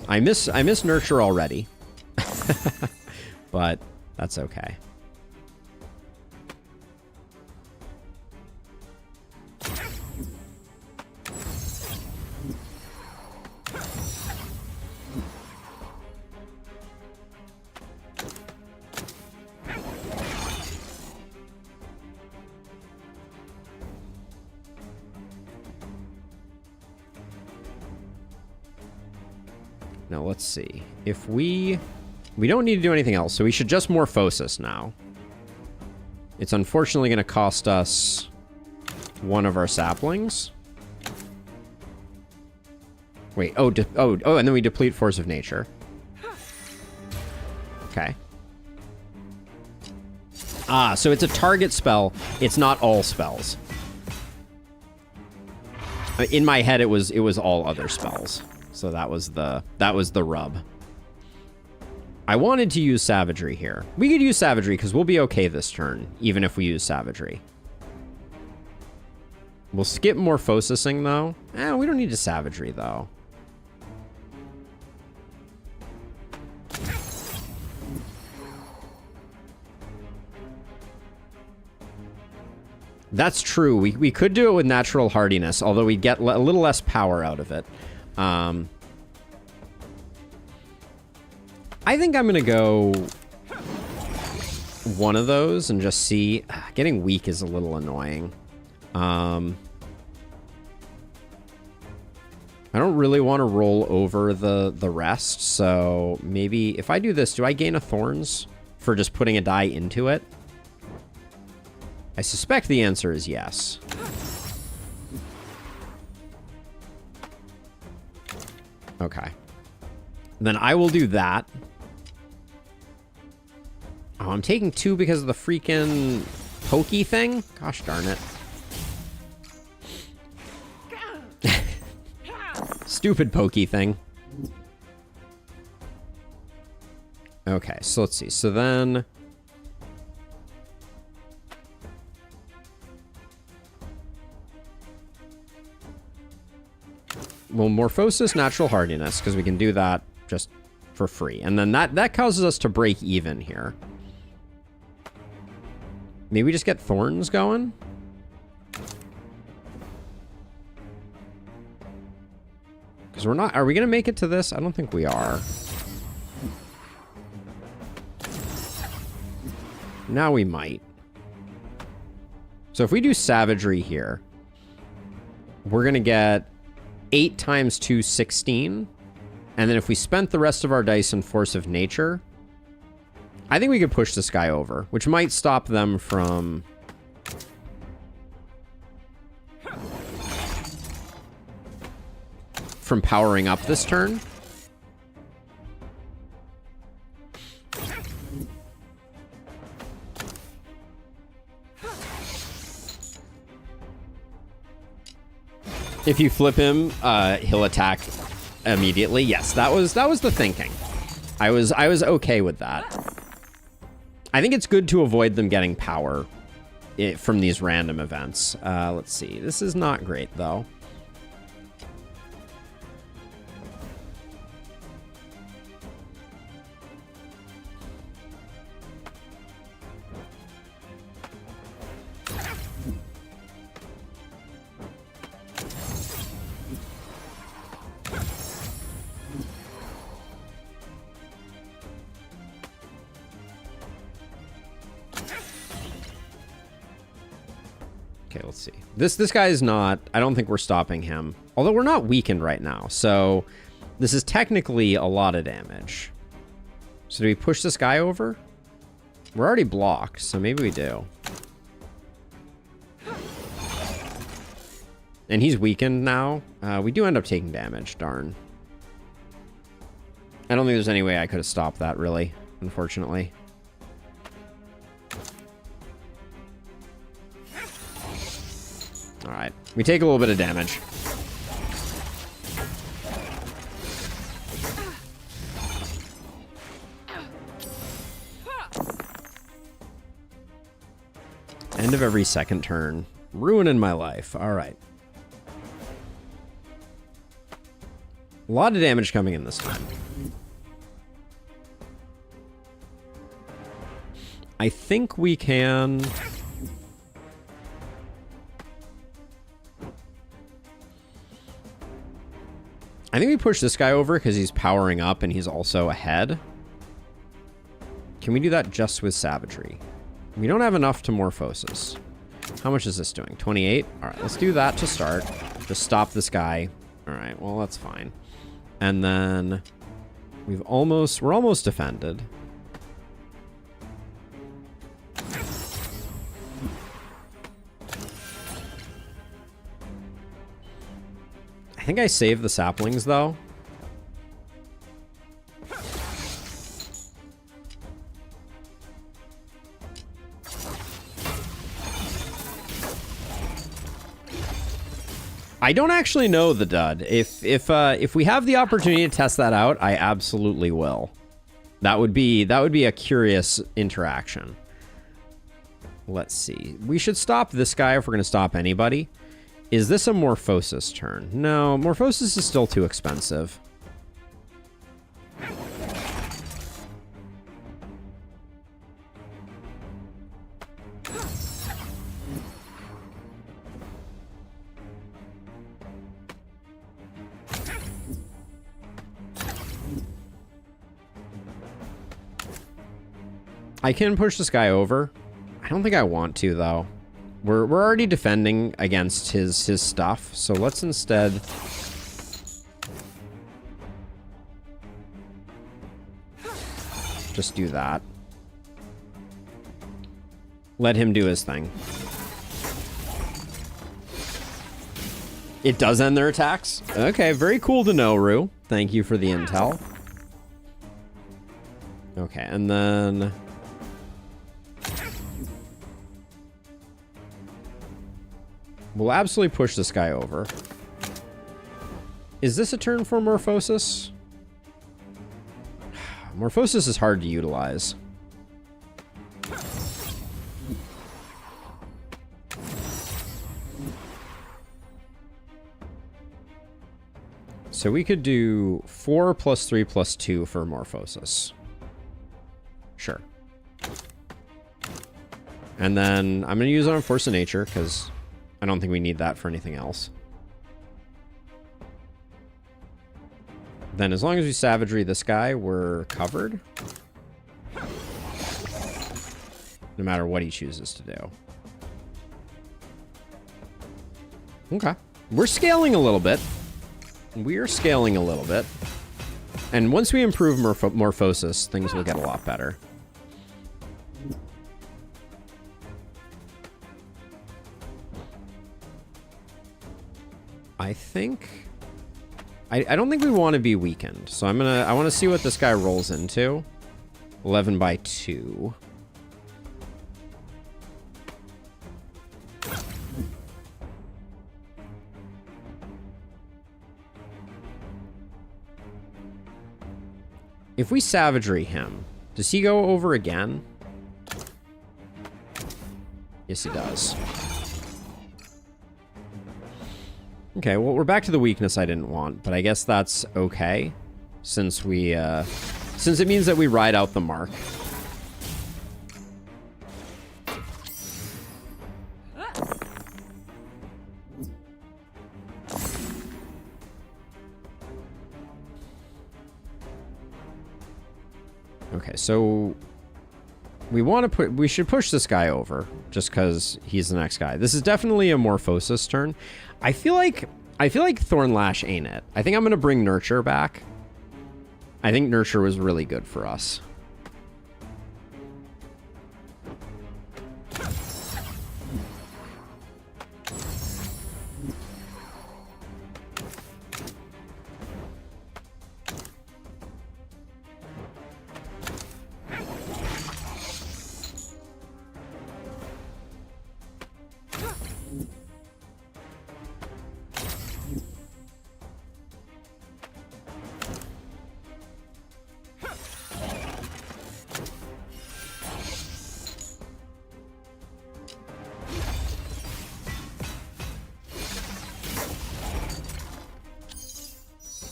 I miss Nurture already. But that's okay. Now, let's see. If we don't need to do anything else, so we should just Morphosis now. It's unfortunately going to cost us one of our saplings. Wait, and then we deplete Force of Nature. Okay. Ah, so it's a target spell. It's not all spells. In my head, it was all other spells. So that was the rub. I wanted to use Savagery here. We could use Savagery because we'll be okay this turn, even if we use Savagery. We'll skip Morphosising, though. We don't need a Savagery, though. That's true. We could do it with Natural Hardiness, although we get a little less power out of it. I think I'm going to go one of those and just see. Getting weak is a little annoying. I don't really want to roll over the rest, so maybe if I do this, do I gain a Thorns for just putting a die into it? I suspect the answer is yes. Okay. Then I will do that. Oh, I'm taking 2 because of the freaking pokey thing? Gosh darn it. Stupid pokey thing. Okay, so let's see. So then... Well, Morphosis, Natural Hardiness, because we can do that just for free. And then that causes us to break even here. Maybe we just get Thorns going? Because we're not... Are we going to make it to this? I don't think we are. Now we might. So if we do Savagery here, we're going to get 8 times 2, 16. And then if we spent the rest of our dice in Force of Nature, I think we could push this guy over, which might stop them from... powering up this turn. If you flip him, he'll attack immediately. Yes, that was the thinking. I was okay with that. I think it's good to avoid them getting power from these random events. Let's see. This is not great, though. Okay, let's see. This guy is not... I don't think we're stopping him. Although we're not weakened right now, so this is technically a lot of damage. So do we push this guy over? We're already blocked, so maybe we do. And he's weakened now. We do end up taking damage, darn. I don't think there's any way I could have stopped that, really, unfortunately. All right, we take a little bit of damage. End of every second turn. Ruining my life. All right. A lot of damage coming in this time. I think we can... I think we push this guy over because he's powering up and he's also ahead. Can we do that just with Savagery? We don't have enough to Morphosis. How much is this doing? 28? All right, let's do that to start. Just stop this guy. All right, well, that's fine. And then We're almost defended. I think I saved the saplings, though. I don't actually know the dud. If we have the opportunity to test that out, I absolutely will. That would be a curious interaction. Let's see. We should stop this guy if we're going to stop anybody. Is this a Morphosis turn? No, Morphosis is still too expensive. I can push this guy over. I don't think I want to, though. We're already defending against his stuff, so let's instead just do that. Let him do his thing. It does end their attacks? Okay, very cool to know, Rue. Thank you for the intel. Okay, and then... we'll absolutely push this guy over. Is this a turn for Morphosis? Morphosis is hard to utilize. So we could do 4 + 3 + 2 for Morphosis. Sure. And then I'm going to use it on Force of Nature because I don't think we need that for anything else. Then as long as we savagery this guy, we're covered. No matter what he chooses to do. Okay. We're scaling a little bit. We're scaling a little bit. And once we improve Morphosis, things will get a lot better. I think... I don't think we want to be weakened. So I want to see what this guy rolls into. 11 by 2. If we savagery him, does he go over again? Yes, he does. Okay, well, we're back to the weakness I didn't want, but I guess that's okay, since we, since it means that we ride out the mark. Okay, so we should push this guy over just because he's the next guy. This is definitely a Morphosis turn. I feel like Thornlash ain't it. I think I'm gonna bring Nurture back. I think Nurture was really good for us.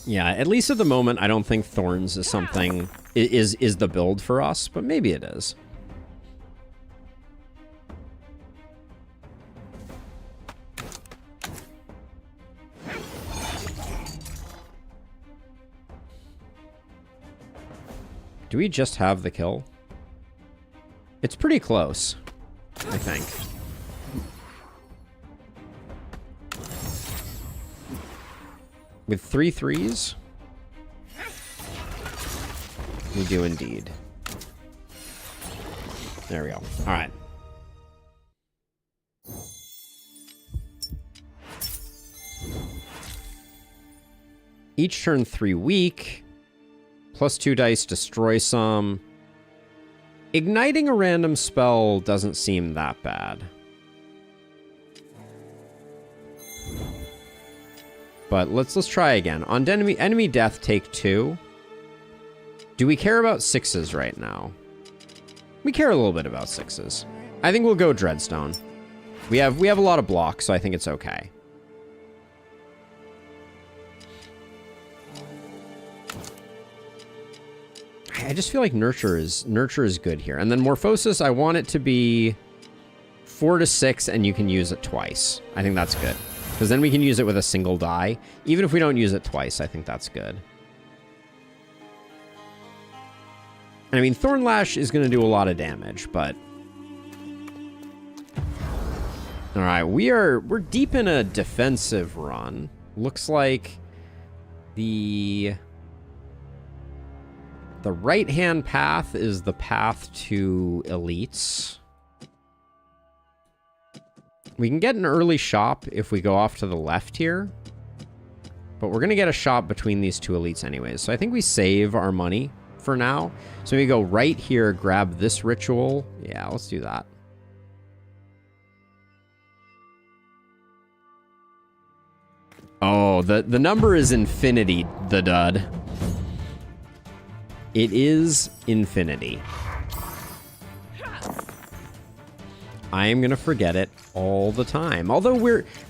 Yeah, at least at the moment, I don't think Thorns is something is the build for us, but maybe it is. Do we just have the kill? It's pretty close, I think. With 3 3s? We do indeed. There we go. All right. Each turn 3 weak. +2 dice, destroy some. Igniting a random spell doesn't seem that bad. But let's try again. On enemy death, take 2. Do we care about 6s right now? We care a little bit about 6s. I think we'll go Dreadstone. We have a lot of blocks, so I think it's okay. I just feel like Nurture is good here. And then Morphosis, I want it to be 4 to 6, and you can use it twice. I think that's good. Because then we can use it with a single die. Even if we don't use it twice, I think that's good. And I mean, Thornlash is going to do a lot of damage, but... Alright, we're deep in a defensive run. Looks like the right-hand path is the path to elites. We can get an early shop if we go off to the left here. But we're going to get a shop between these two elites anyways. So I think we save our money for now. So we go right here, grab this ritual. Yeah, let's do that. Oh, the number is infinity, the dud. It is infinity. I am going to forget it all the time. Although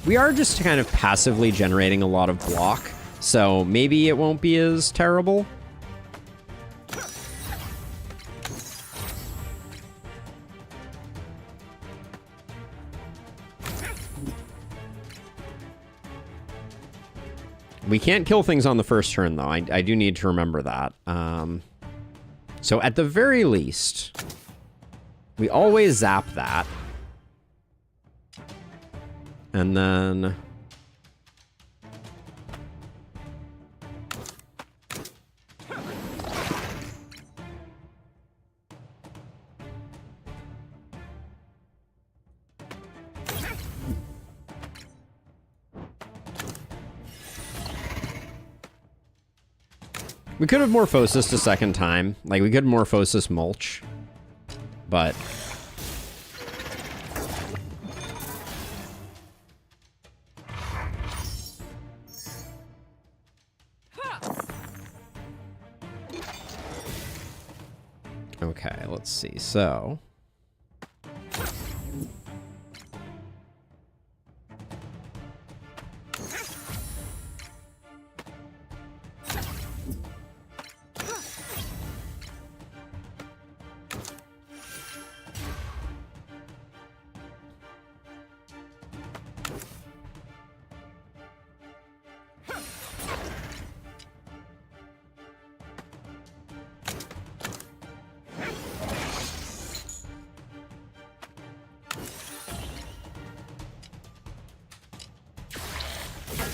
we are just kind of passively generating a lot of block, so maybe it won't be as terrible. We can't kill things on the first turn, though. I do need to remember that. So at the very least, we always zap that. And then... We could have Morphosis a second time. Like, we could Morphosis Mulch. But... Okay, let's see. So...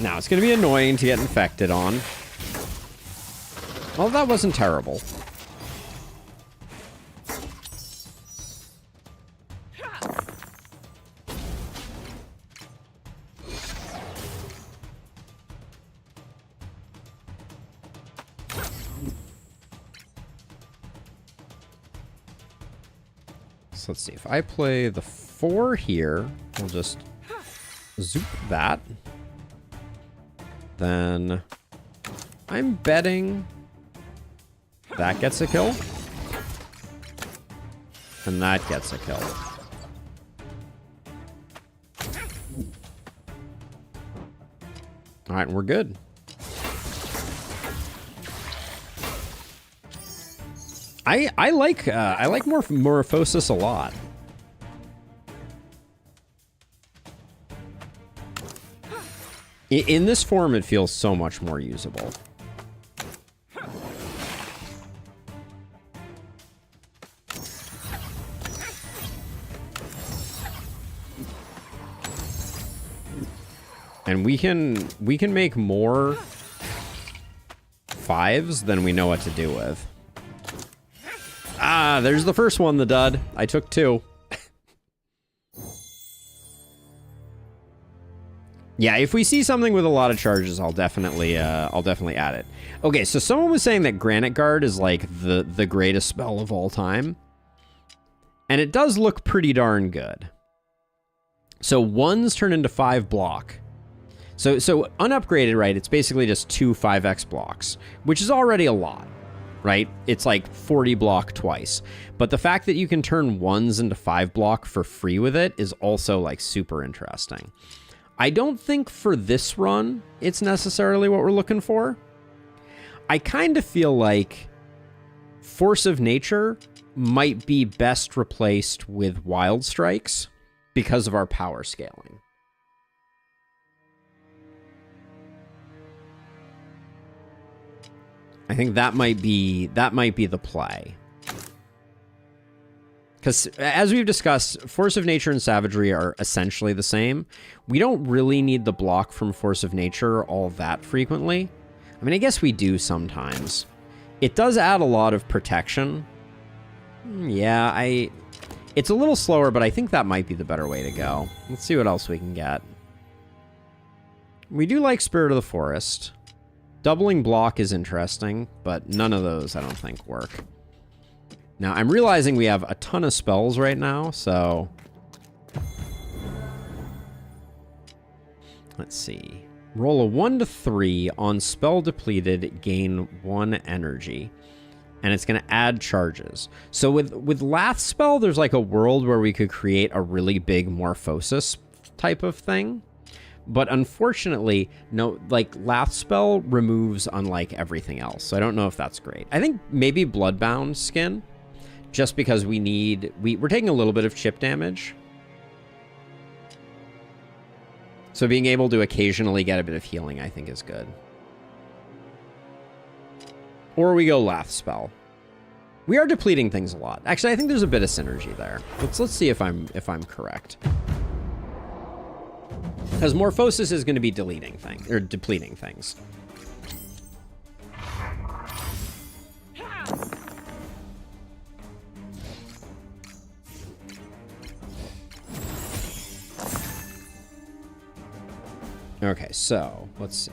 Now, it's going to be annoying to get infected on. Well, that wasn't terrible. So let's see. If I play the 4 here, we'll just zoop that. Then I'm betting that gets a kill. And that gets a kill. All right, we're good. I like Morphosis a lot. In this form, it feels so much more usable. And we can make more 5s than we know what to do with. Ah, there's the first one, the dud. I took 2. Yeah, if we see something with a lot of charges, I'll definitely add it. Okay, so someone was saying that Granite Guard is like the greatest spell of all time. And it does look pretty darn good. So 1s turn into 5 block. So unupgraded, right, it's basically just 2 5x blocks, which is already a lot, right? It's like 40 block twice. But the fact that you can turn 1s into 5 block for free with it is also like super interesting. I don't think for this run, it's necessarily what we're looking for. I kind of feel like Force of Nature might be best replaced with Wild Strikes because of our power scaling. I think that might be the play. Because, as we've discussed, Force of Nature and Savagery are essentially the same. We don't really need the block from Force of Nature all that frequently. I mean, I guess we do sometimes. It does add a lot of protection. Yeah, it's a little slower, but I think that might be the better way to go. Let's see what else we can get. We do like Spirit of the Forest. Doubling block is interesting, but none of those I don't think work. Now, I'm realizing we have a ton of spells right now, so... Let's see. Roll a 1 to 3 on spell depleted, gain 1 energy. And it's going to add charges. So with Lath spell, there's like a world where we could create a really big Morphosis type of thing. But unfortunately, no, like Lath spell removes unlike everything else. So I don't know if that's great. I think maybe Bloodbound skin. Just because we're taking a little bit of chip damage. So being able to occasionally get a bit of healing, I think, is good. Or we go Lath spell. We are depleting things a lot. Actually, I think there's a bit of synergy there. Let's see if I'm correct. Because Morphosis is going to be depleting things. Okay, so let's see.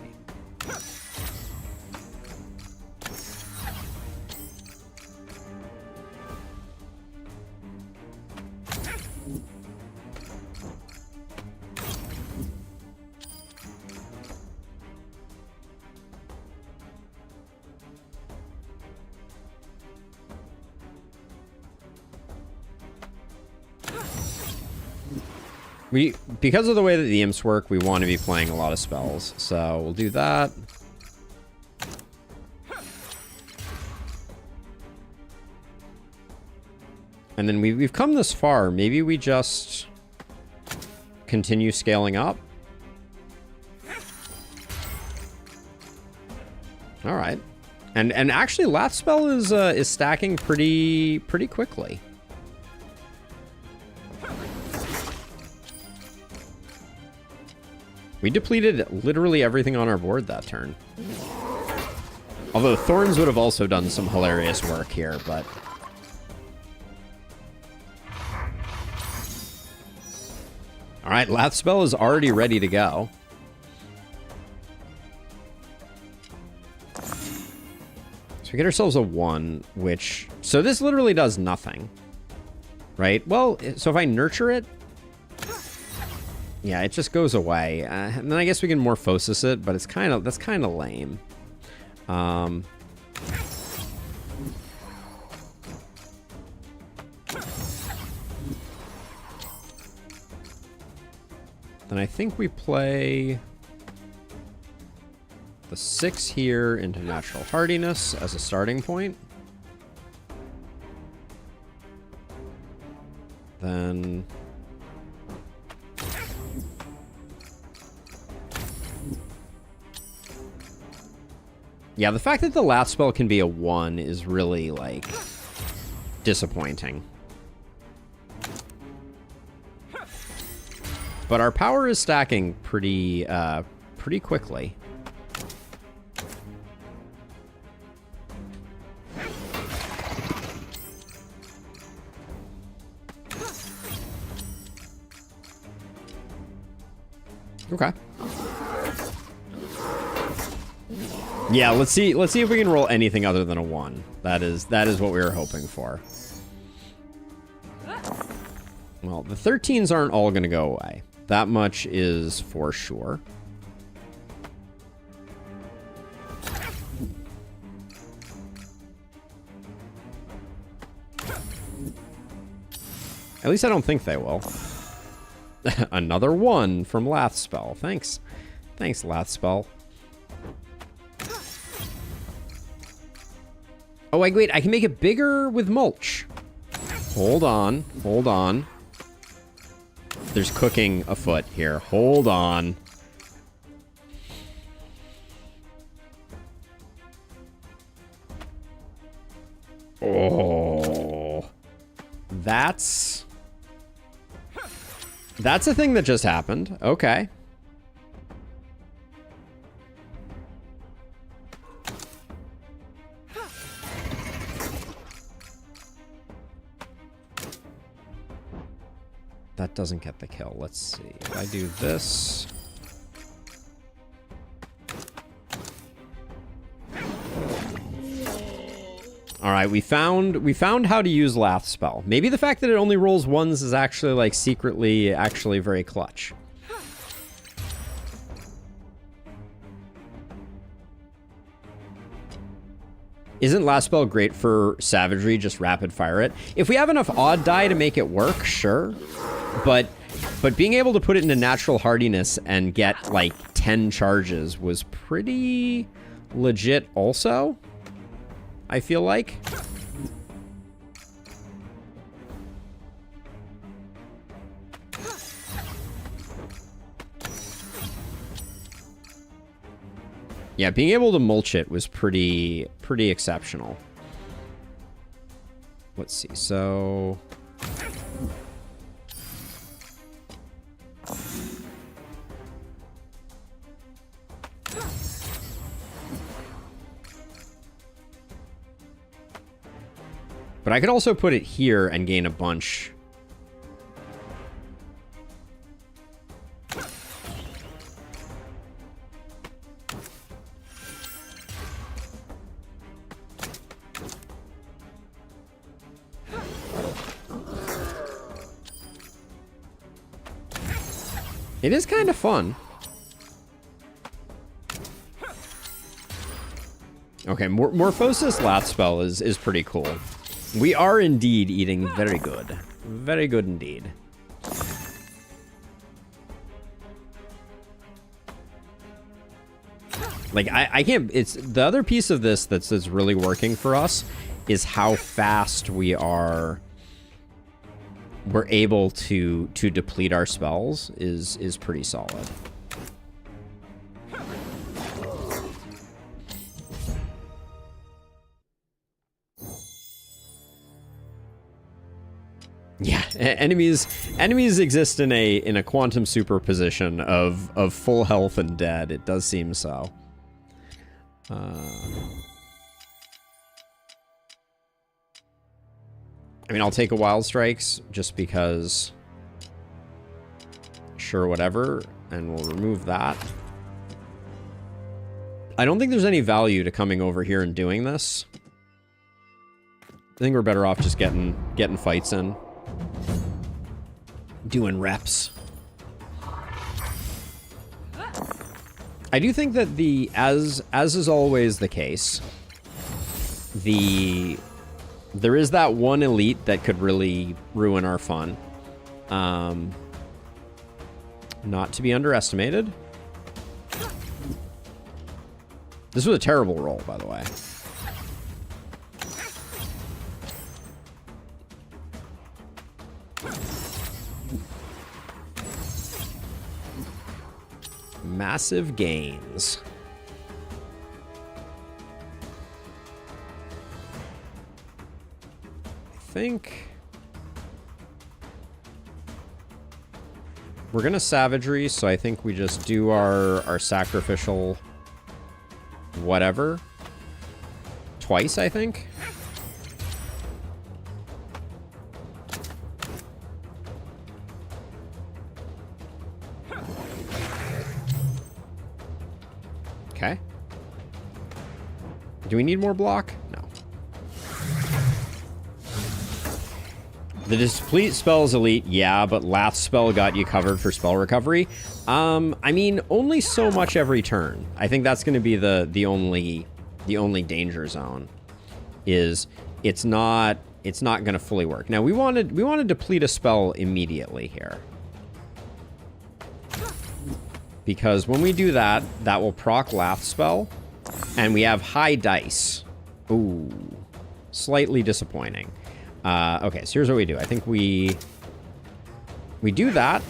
Because of the way that the imps work, we want to be playing a lot of spells. So we'll do that. And then we've come this far. Maybe we just continue scaling up. All right. And actually, Lath spell is stacking pretty quickly. We depleted literally everything on our board that turn. Although Thorns would have also done some hilarious work here, but... Alright, Lath spell is already ready to go. So we get ourselves a 1, which... So this literally does nothing. Right? Well, so if I nurture it... Yeah, it just goes away. And then I guess we can Morphosis it, but that's kind of lame. Then I think we play the 6 here into Natural Hardiness as a starting point. Then... Yeah, the fact that the Lath spell can be a 1 is really, like, disappointing. But our power is stacking pretty quickly. Okay. Yeah, let's see if we can roll anything other than a 1. That is what we were hoping for. Well, the 13s aren't all going to go away. That much is for sure. At least I don't think they will. Another 1 from Lathspell. Thanks. Thanks, Lathspell. Oh, wait, I can make it bigger with mulch. Hold on, hold on. There's cooking afoot here. Hold on. Oh. That's a thing that just happened. Okay. That doesn't get the kill. Let's see. If I do this. All right, we found how to use Lathspell. Maybe the fact that it only rolls 1s is actually like secretly actually very clutch. Isn't Lathspell great for savagery? Just rapid fire it. If we have enough odd die to make it work, sure. But being able to put it into natural hardiness and get like 10 charges was pretty legit also, I feel like. Yeah, being able to mulch it was pretty exceptional. Let's see, so... But I could also put it here and gain a bunch. It is kind of fun. Okay, Morphosis Lathspell is pretty cool. We are indeed eating very good. Very good indeed. Like, I can't... It's... The other piece of this that's really working for us is how fast we're able to deplete our spells is pretty solid. Yeah, enemies exist in a quantum superposition of full health and dead. It does seem so. I mean, I'll take a Wild Strikes just because. Sure, whatever, and we'll remove that. I don't think there's any value to coming over here and doing this. I think we're better off just getting fights in. Doing reps. I do think that as is always the case, there is that one elite that could really ruin our fun. Not to be underestimated. This was a terrible roll, by the way. Massive gains. I think we're gonna savagery, so I think we just do our sacrificial whatever twice, I think. Okay. Do we need more block? No. The Deplete spell is elite, yeah, but Lath spell got you covered for spell recovery. I mean, only so much every turn. I think that's going to be the only danger zone. Is it's not going to fully work. Now we want to deplete a spell immediately here. Because when we do that, that will proc Lath spell, and we have high dice. Ooh, slightly disappointing. Okay, so here's what we do. I think we do that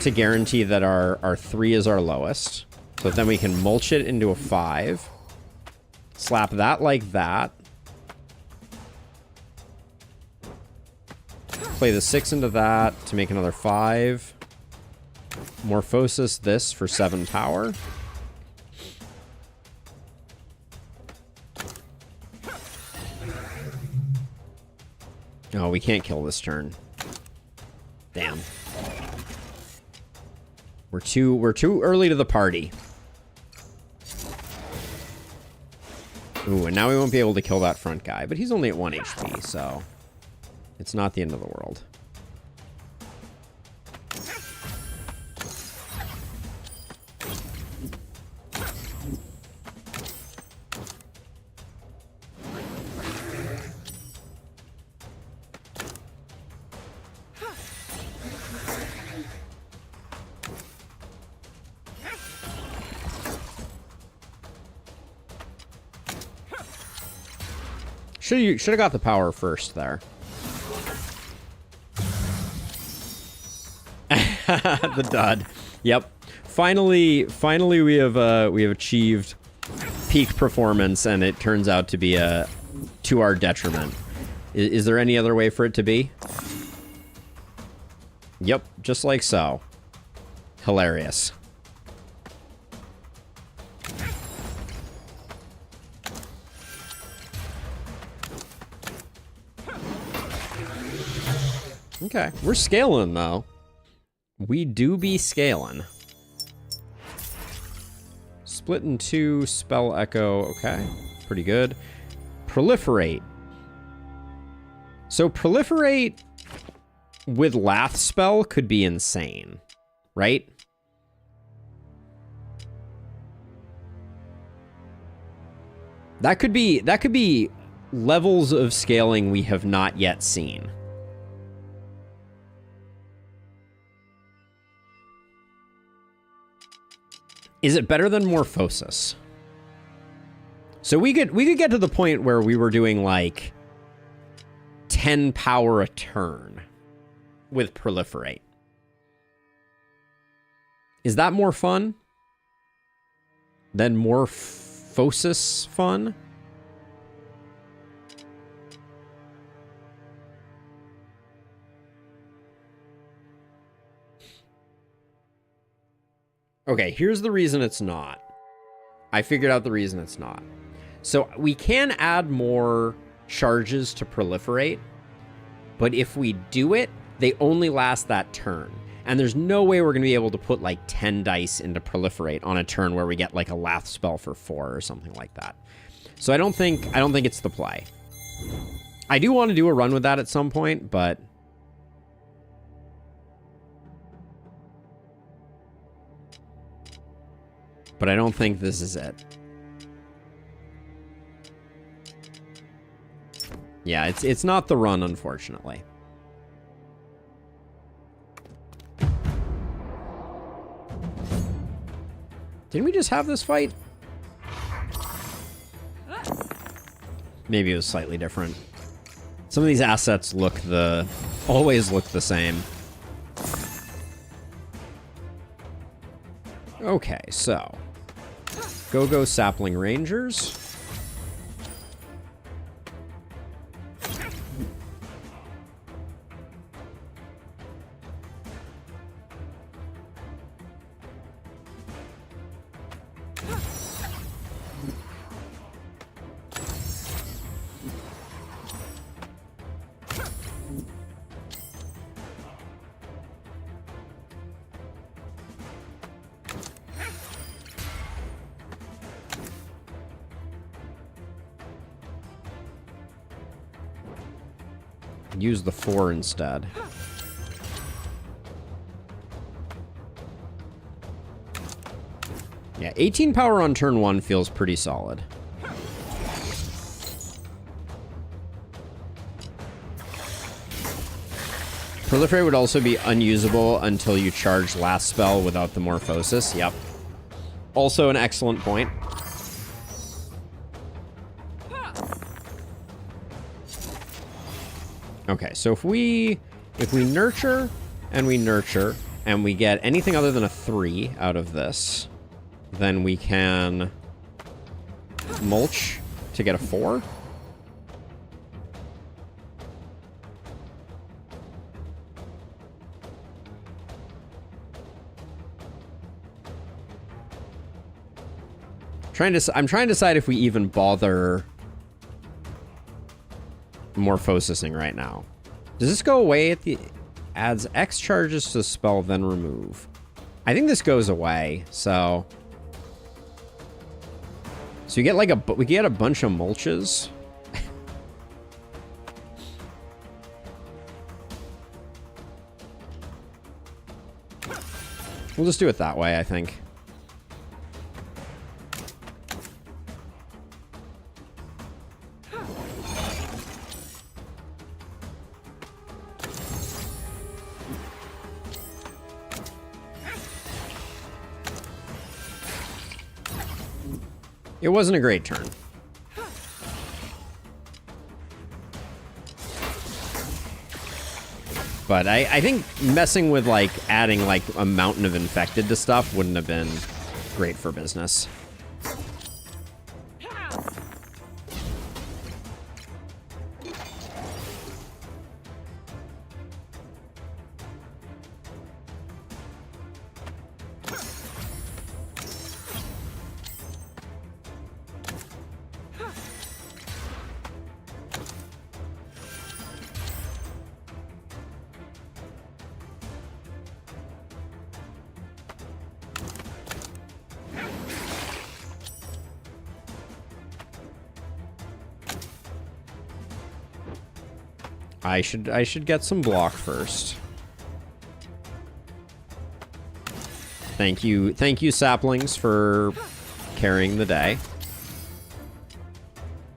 to guarantee that our 3 is our lowest. So then we can mulch it into a 5. Slap that like that. Play the 6 into that to make another 5. Morphosis this for 7 power. Oh, we can't kill this turn. Damn. We're too early to the party. Ooh, and now we won't be able to kill that front guy, but he's only at 1 HP, so it's not the end of the world. Should have got the power first there. The dud. Yep. Finally we have achieved peak performance, and it turns out to be to our detriment. Is there any other way for it to be? Yep, just like so. Hilarious. Okay, we're scaling, though. We do be scaling. Split in 2, Spell Echo. Okay, pretty good. Proliferate. So Proliferate with Lath spell could be insane, right? That could be levels of scaling we have not yet seen. Is it better than Morphosis? So we could get to the point where we were doing like 10 power a turn with Proliferate. Is that more fun than Morphosis fun? Okay, here's the reason it's not. I figured out the reason it's not. So we can add more charges to Proliferate, but if we do it, they only last that turn. And there's no way we're going to be able to put like 10 dice into Proliferate on a turn where we get like a Lath spell for 4 or something like that. So I don't think it's the play. I do want to do a run with that at some point, but I don't think this is it. Yeah, it's not the run, unfortunately. Didn't we just have this fight? Maybe it was slightly different. Some of these assets always look the same. Okay, so Go Sapling Rangers. use the 4 instead. Yeah, 18 power on turn 1 feels pretty solid. Proliferate would also be unusable until you charge last spell without the Morphosis. Yep. Also an excellent point. Okay, so if we nurture and we nurture and we get anything other than a 3 out of this, then we can mulch to get a 4. I'm trying to decide if we even bother Morphosising right now. Does this go away at the... Adds X charges to the spell, then remove. I think this goes away, so... So you get like we get a bunch of mulches. We'll just do it that way, I think. It wasn't a great turn. But I think messing with, like, adding, like, a mountain of infected to stuff wouldn't have been great for business. I should get some block first. Thank you, saplings, for carrying the day.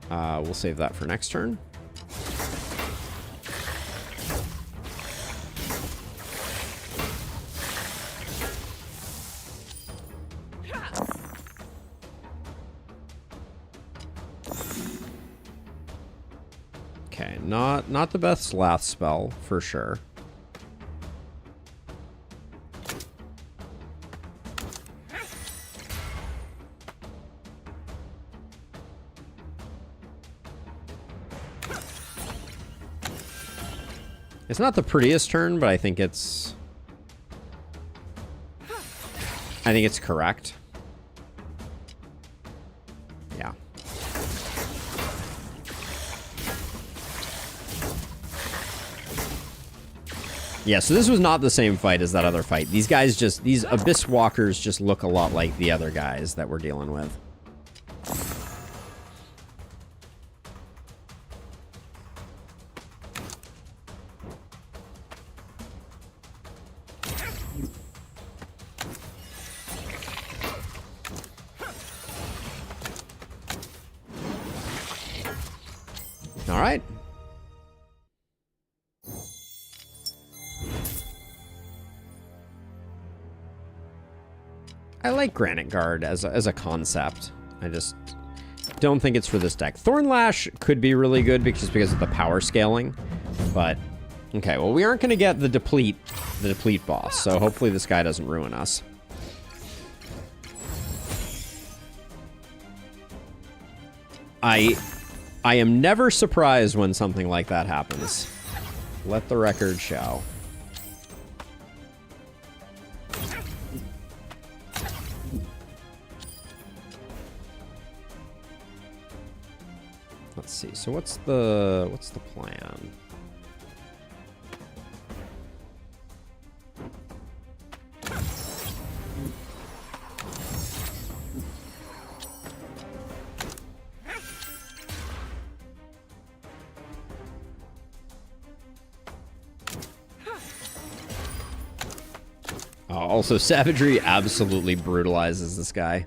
We'll save that for next turn. Okay, not the best last spell, for sure. It's not the prettiest turn, but I think it's correct. Yeah. Yeah, so this was not the same fight as that other fight. These guys these Abyss Walkers just look a lot like the other guys that we're dealing with. All right. I like Granite Guard as a concept. I just don't think it's for this deck. Thornlash could be really good because of the power scaling, but okay. Well, we aren't going to get the deplete boss, so hopefully this guy doesn't ruin us. I am never surprised when something like that happens. Let the record show. Let's see. So what's the plan? Also, Savagery absolutely brutalizes this guy.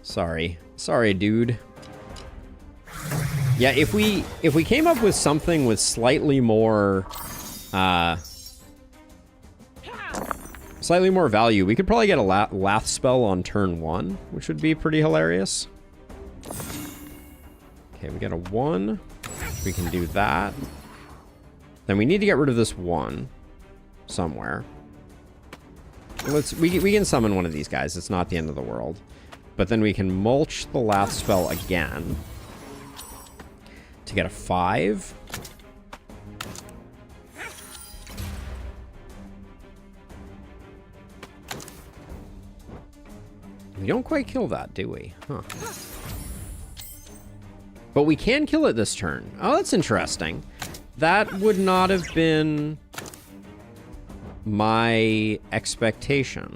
Sorry. Sorry, dude. Yeah, if we came up with something with slightly more value, we could probably get a Lath spell on turn 1, which would be pretty hilarious. Okay, we got a 1. We can do that. Then we need to get rid of this 1 somewhere. We can summon one of these guys. It's not the end of the world. But then we can mulch the Lath spell again to get a 5. We don't quite kill that, do we? Huh. But we can kill it this turn. Oh, that's interesting. That would not have been my expectation.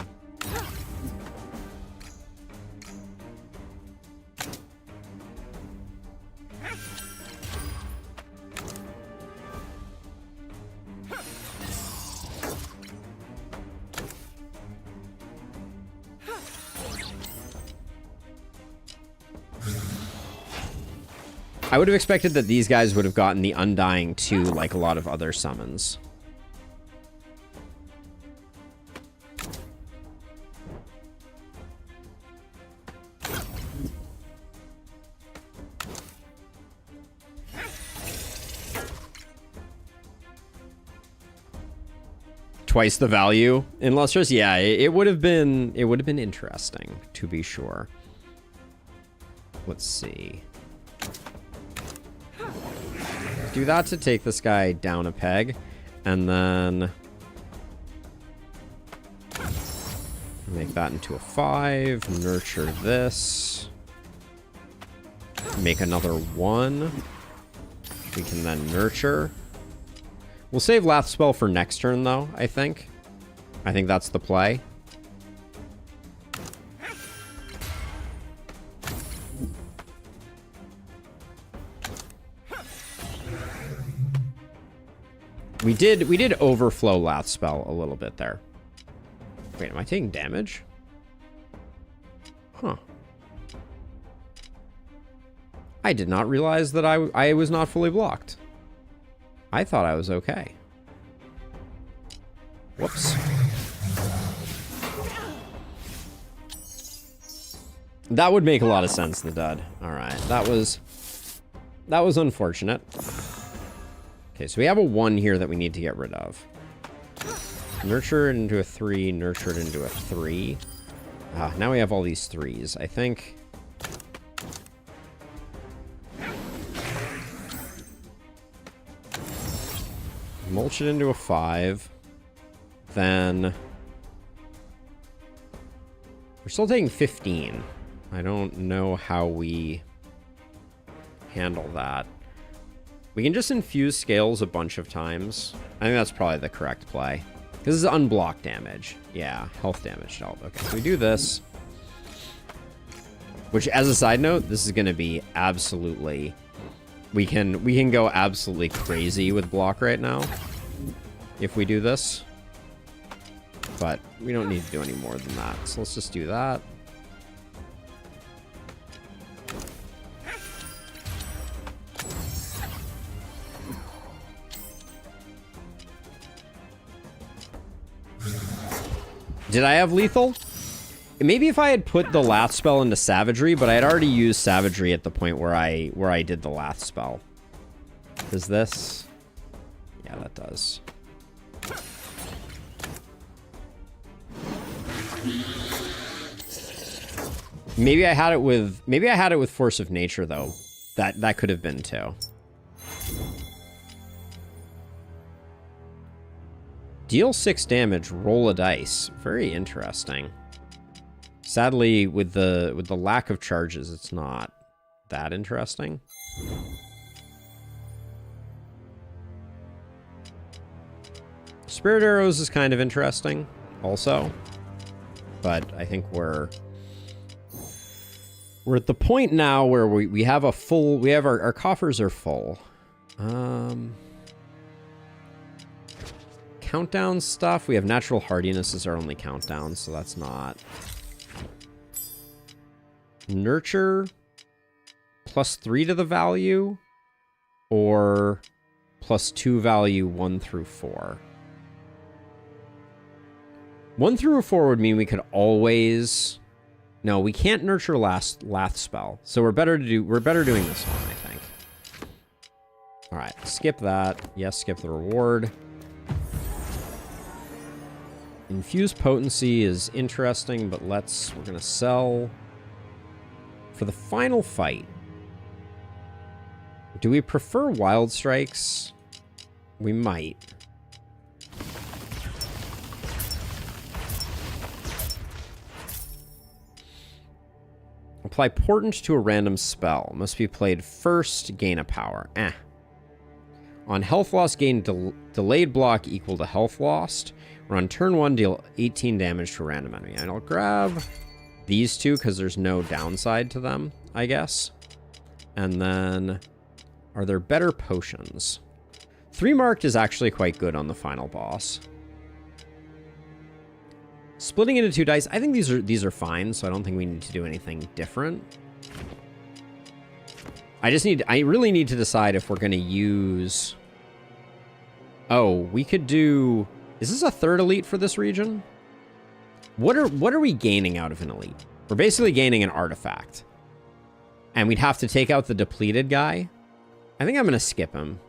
I would have expected that these guys would have gotten the Undying too, like a lot of other summons. Twice the value in Lustrous? Yeah, it would have been interesting, to be sure. Let's see. Do that to take this guy down a peg, and then make that into a 5, nurture this, make another 1, we can then nurture. We'll save Lath spell for next turn though, I think that's the play. We did overflow Lath spell a little bit there. Wait, am I taking damage? Huh. I did not realize that I was not fully blocked. I thought I was okay. Whoops. That would make a lot of sense, the dud. All right, that was unfortunate. Okay, so we have a 1 here that we need to get rid of. Nurture it into a 3, nurture it into a 3. Now we have all these 3s. I think... mulch it into a 5. Then... we're still taking 15. I don't know how we handle that. We can just infuse scales a bunch of times. I think that's probably the correct play. This is unblocked damage. Yeah, health damage dealt. Okay, so we do this. Which, as a side note, this is going to be absolutely... We can go absolutely crazy with block right now. If we do this. But we don't need to do any more than that. So let's just do that. Did I have lethal? Maybe if I had put the Lath spell into Savagery, but I had already used Savagery at the point where I did the Lath spell. Does this? Yeah, that does. Maybe I had it with Force of Nature though. That could have been too. Deal 6 damage, roll a dice. Very interesting. Sadly, with the lack of charges, it's not that interesting. Spirit Arrows is kind of interesting, also. But I think we're at the point now where we have a full... our coffers are full. countdown stuff. We have natural hardiness as our only countdown, so that's not. Nurture +3 to the value, or +2 value 1 through 4. 1 through 4 would mean we could always. No, we can't nurture Lath spell, so we're better doing this one, I think. All right, skip that. Yes, skip the reward. Infused potency is interesting, but we're gonna sell for the final fight. Do we prefer wild strikes? We might. Apply portent to a random spell. Must be played first, gain a power. On health loss, gain delayed block equal to health lost. Or on turn 1, deal 18 damage to a random enemy. And I'll grab these two because there's no downside to them, I guess. And then, are there better potions? 3 marked is actually quite good on the final boss. Splitting into 2 dice, I think these are fine, so I don't think we need to do anything different. I really need to decide if we're going to use. Oh, we could do. Is this a 3rd elite for this region? What are we gaining out of an elite? We're basically gaining an artifact. And we'd have to take out the depleted guy. I think I'm going to skip him.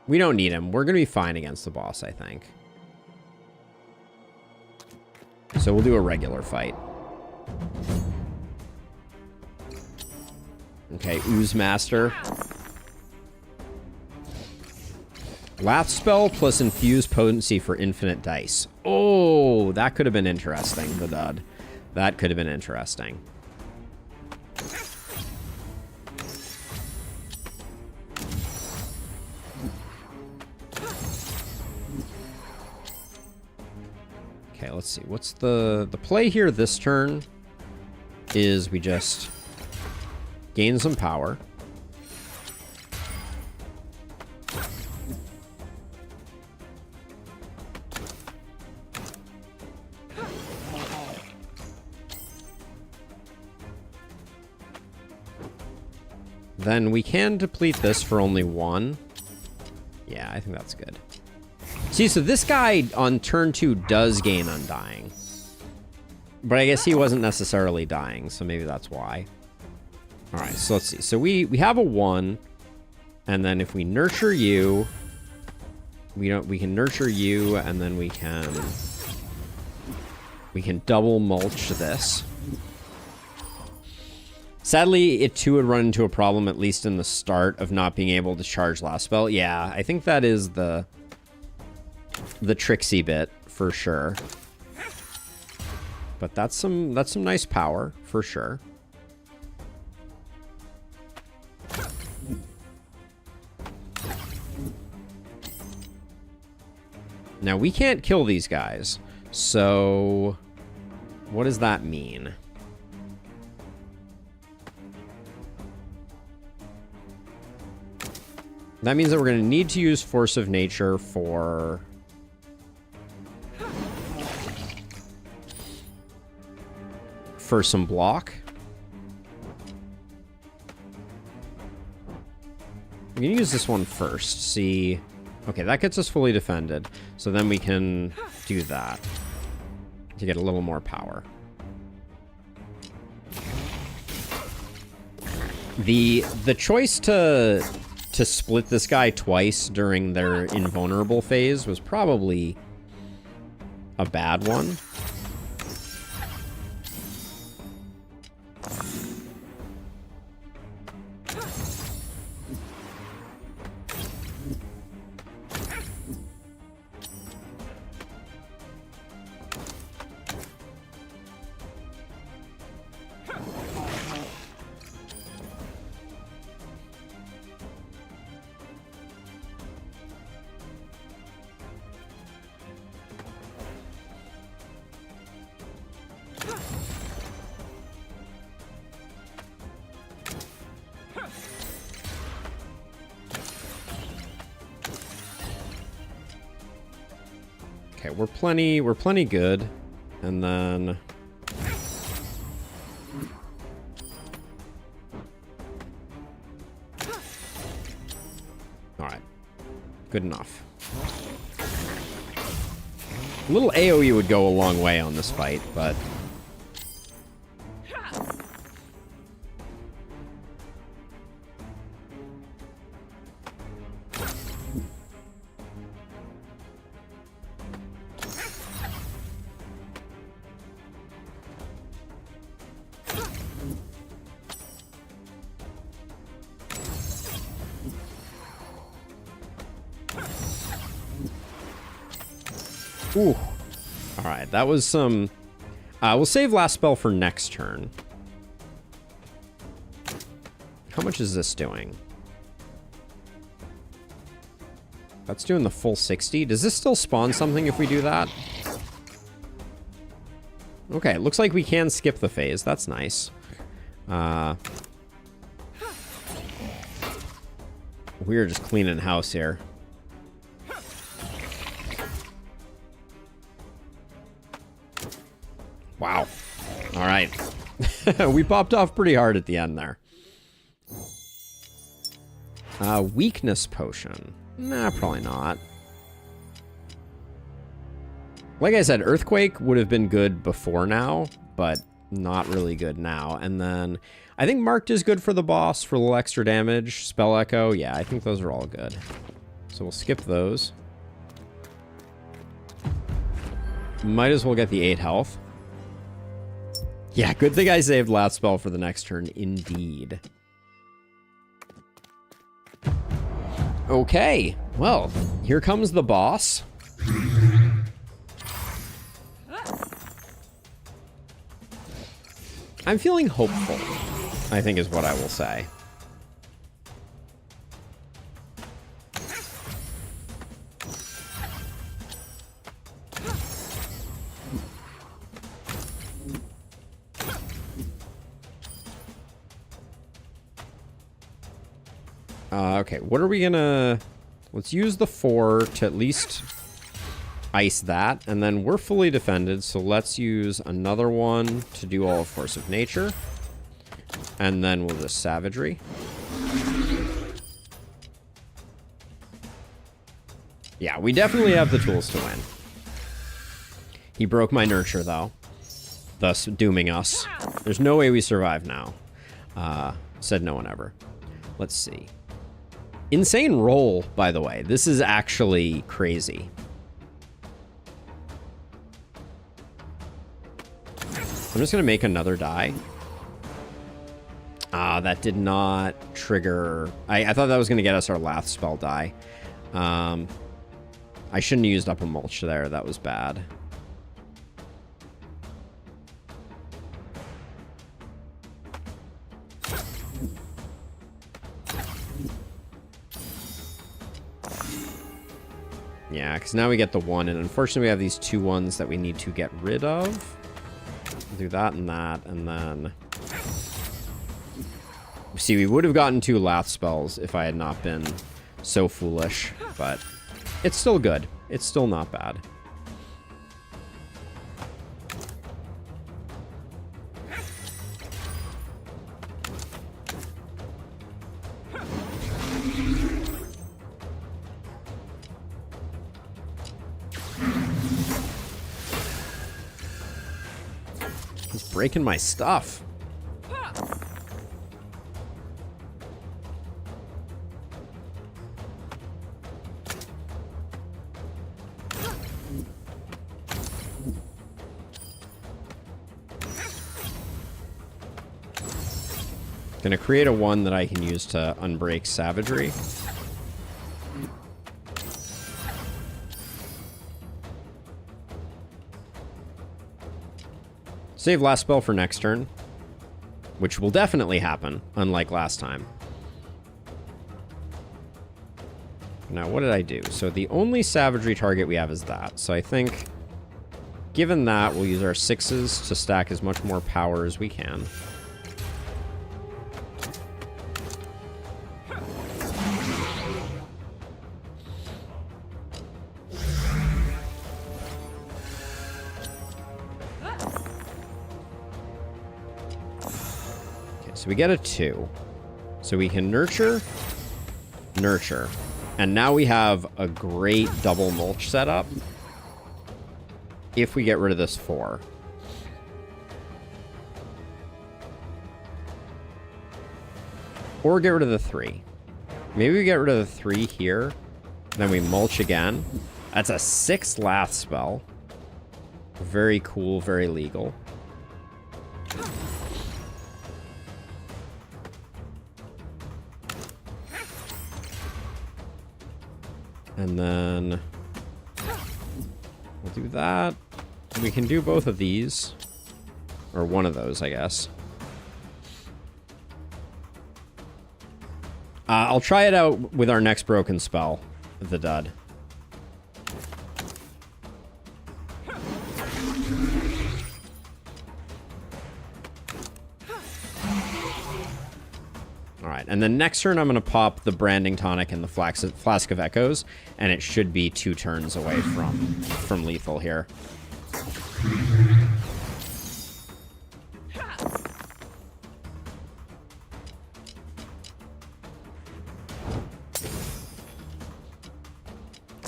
We don't need him. We're going to be fine against the boss, I think. So we'll do a regular fight. Okay, Ooze Master. Lath spell plus infused potency for infinite dice. Oh, that could have been interesting, the dud. That could have been interesting. Okay, let's see. What's the play here this turn is we just gain some power. Then we can deplete this for only 1. Yeah, I think that's good. See, so this guy on turn 2 does gain Undying. But I guess he wasn't necessarily dying, so maybe that's why. Alright, so let's see. So we have a 1. And then if we nurture you, we can nurture you, and then we can double mulch this. Sadly, it too would run into a problem, at least in the start, of not being able to charge last spell. Yeah, I think that is the tricksy bit for sure. But that's some nice power for sure. Now we can't kill these guys. So what does that mean? That means that we're going to need to use Force of Nature for some block. We can use this one first. See, okay, that gets us fully defended. So then we can do that to get a little more power. The choice to split this guy twice during their invulnerable phase was probably a bad one. Okay, we're plenty good. And then... Alright. Good enough. A little AoE would go a long way on this fight, but... Ooh. Alright, that was some... we'll save last spell for next turn. How much is this doing? That's doing the full 60. Does this still spawn something if we do that? Okay, it looks like we can skip the phase. That's nice. We're just cleaning house here. Wow. All right. We popped off pretty hard at the end there. Weakness potion. Nah, probably not. Like I said, Earthquake would have been good before now, but not really good now. And then I think Marked is good for the boss for a little extra damage. Spell Echo, yeah, I think those are all good. So we'll skip those. Might as well get the 8 health. Yeah, good thing I saved last spell for the next turn, indeed. Okay, well, here comes the boss. I'm feeling hopeful, I think is what I will say. Okay, what are we gonna... Let's use the 4 to at least ice that, and then we're fully defended, so let's use another one to do all of Force of Nature. And then we'll just Savagery. Yeah, we definitely have the tools to win. He broke my Nurture, though, thus dooming us. There's no way we survive now. Said no one ever. Let's see. Insane roll, by the way. This is actually crazy. I'm just going to make another die. That did not trigger... I thought that was going to get us our last spell die. I shouldn't have used up a mulch there. That was bad. Yeah, because now we get the 1, and unfortunately we have these 2 ones that we need to get rid of. We'll do that, and then... See, we would have gotten 2 Lath spells if I had not been so foolish, but it's still good. It's still not bad. He's breaking my stuff. Gonna create a 1 that I can use to unbreak Savagery. Save last spell for next turn, which will definitely happen, unlike last time. Now, what did I do? So the only Savagery target we have is that. So I think, given that, we'll use our 6s to stack as much more power as we can. so we get a 2. So we can nurture, nurture. And now we have a great double mulch setup if we get rid of this 4. Or get rid of the 3. Maybe we get rid of the 3 here. Then we mulch again. That's a 6 lath spell. Very cool, very legal. And then we'll do that. We can do both of these. Or one of those, I guess. I'll try it out with our next broken spell, the dud. Alright, and then next turn I'm going to pop the Branding Tonic and the Flask of Echoes, and it should be 2 turns away from lethal here.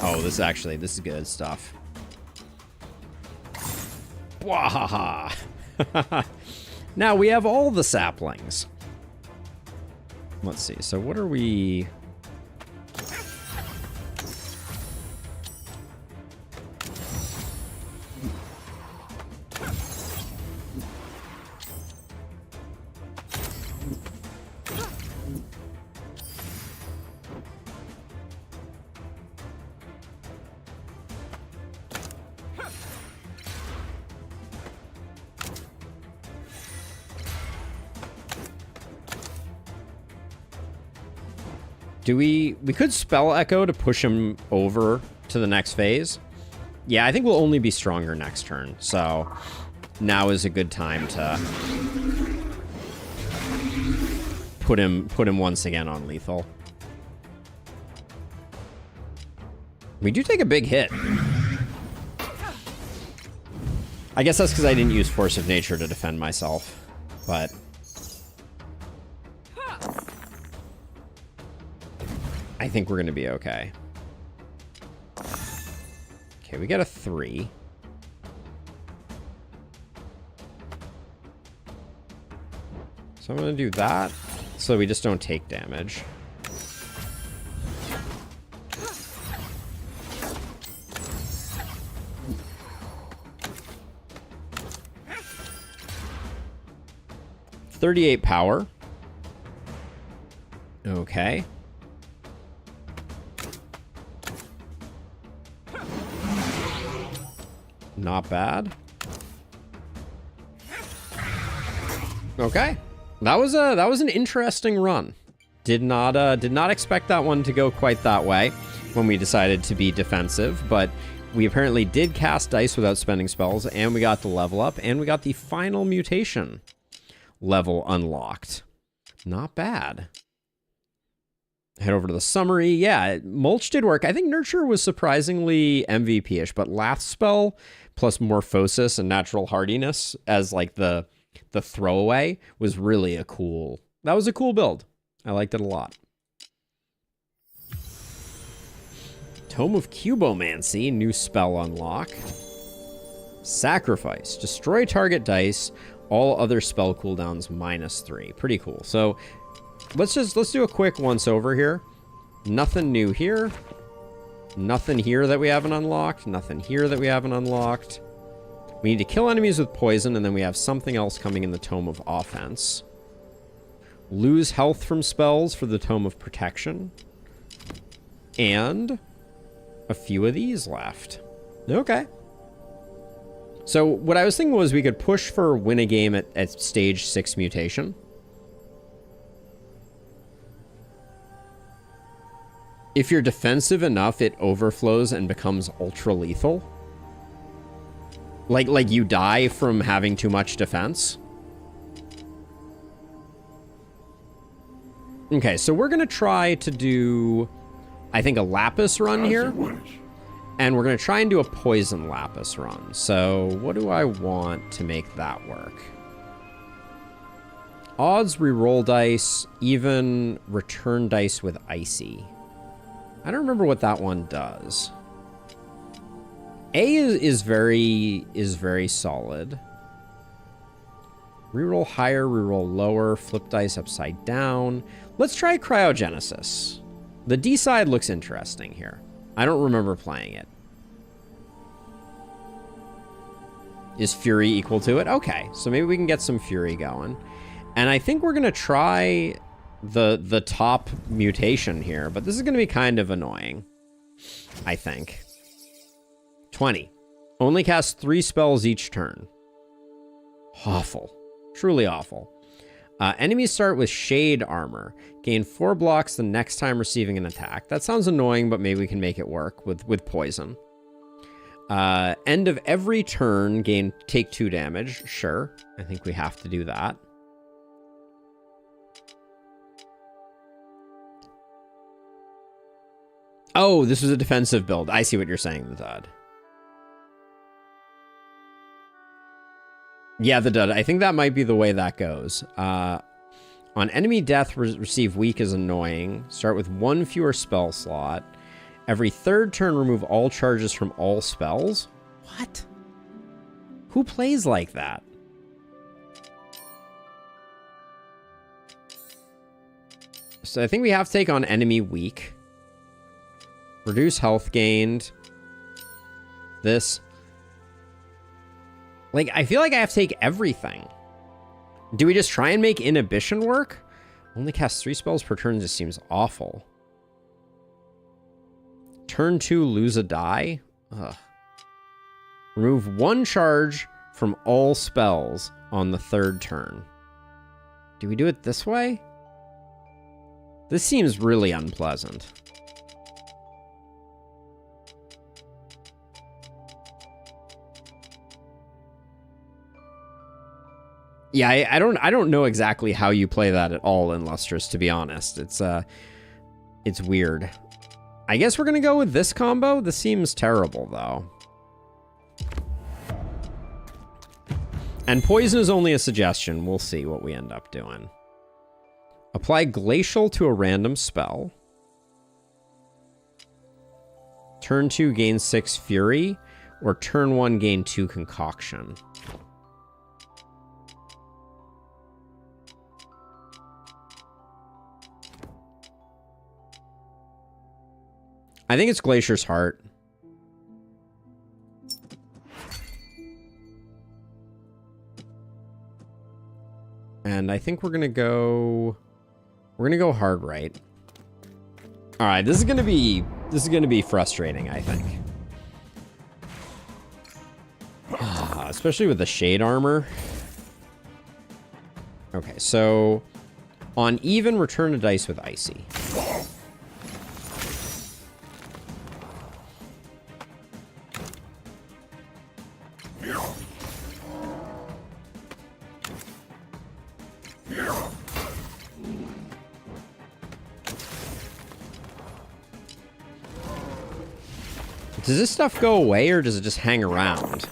Oh, this is good stuff. Wahaha! Now we have all the saplings. Let's see, so what are we... We could Spell Echo to push him over to the next phase. Yeah, I think we'll only be stronger next turn, so now is a good time to put him once again on lethal. We do take a big hit. I guess that's because I didn't use Force of Nature to defend myself, but... I think we're going to be okay. Okay, we got a 3. So I'm going to do that so we just don't take damage. .38 power. Okay. Not bad. Okay. That was an interesting run. Did not expect that one to go quite that way when we decided to be defensive, but we apparently did cast dice without spending spells, and we got the level up, and we got the final mutation level unlocked. Not bad. Head over to the summary. Yeah, mulch did work. I think nurture was surprisingly MVP-ish, but lath spell plus morphosis and natural hardiness as like the throwaway was really a cool. That was a cool build. I liked it a lot. Tome of Cubomancy, new spell unlock. Sacrifice, destroy target dice, all other spell cooldowns -3. Pretty cool. So let's do a quick once over here. Nothing new here. Nothing here that we haven't unlocked. Nothing here that we haven't unlocked. We need to kill enemies with poison, and then we have something else coming in the Tome of Offense. Lose health from spells for the Tome of Protection. And a few of these left. Okay. So what I was thinking was we could push for win a game at stage 6 mutation. If you're defensive enough, it overflows and becomes ultra lethal. Like you die from having too much defense. Okay, so we're going to try to do, I think, a Lapis run here. And we're going to try and do a Poison Lapis run. So what do I want to make that work? Odds reroll dice, even return dice with icy. I don't remember what that one does. A is very solid. Reroll higher, reroll lower, flip dice upside down. Let's try cryogenesis. The D side looks interesting here. I don't remember playing it. Is Fury equal to it? Okay, so maybe we can get some Fury going. And I think we're gonna try the top mutation here, but this is gonna be kind of annoying, I think. 20. Only cast 3 spells each turn. Awful. Truly awful. Enemies start with Shade Armor. Gain 4 blocks the next time receiving an attack. That sounds annoying, but maybe we can make it work with poison. End of every turn, take 2 damage. Sure. I think we have to do that. Oh, this was a defensive build. I see what you're saying, the Dud. Yeah, the Dud. I think that might be the way that goes. On enemy death, receive weak is annoying. Start with 1 fewer spell slot. Every 3rd turn, remove all charges from all spells. What? Who plays like that? So I think we have to take on enemy weak. Reduce health gained. This. Like, I feel like I have to take everything. Do we just try and make inhibition work? Only cast 3 spells per turn just seems awful. Turn 2, lose a die. Ugh. Remove 1 charge from all spells on the 3rd turn. Do we do it this way? This seems really unpleasant. Yeah, I don't know exactly how you play that at all in Lustrous, to be honest. It's weird. I guess we're gonna go with this combo. This seems terrible, though. And poison is only a suggestion. We'll see what we end up doing. Apply Glacial to a random spell. Turn 2, gain 6 Fury, or turn 1, gain 2 Concoction. I think it's Glacier's Heart. And I think we're gonna go hard right. All right, this is gonna be frustrating, I think. Especially with the Shade Armor. Okay, so on even, return a dice with Icy. Does this stuff go away, or does it just hang around?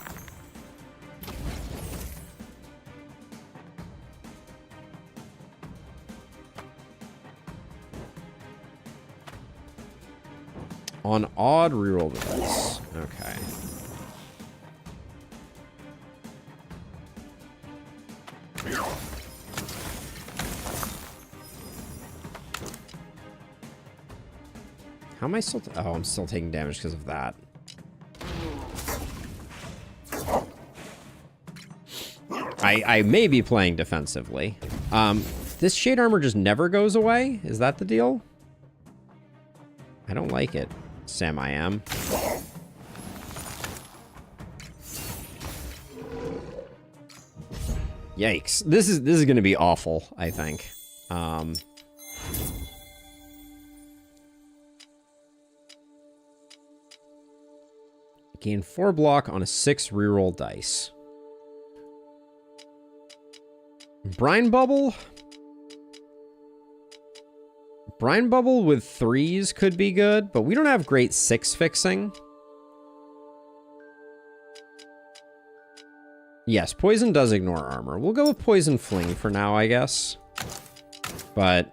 On odd, reroll the dice. Okay. How am I still... Oh, I'm still taking damage because of that. I may be playing defensively. This Shade Armor just never goes away? Is that the deal? I don't like it, Sam I am. Yikes. This is gonna be awful, I think. Gain 4 block on a 6 reroll dice. Brine Bubble? Brine Bubble with 3s could be good, but we don't have great 6 fixing. Yes, poison does ignore armor. We'll go with poison fling for now, I guess. But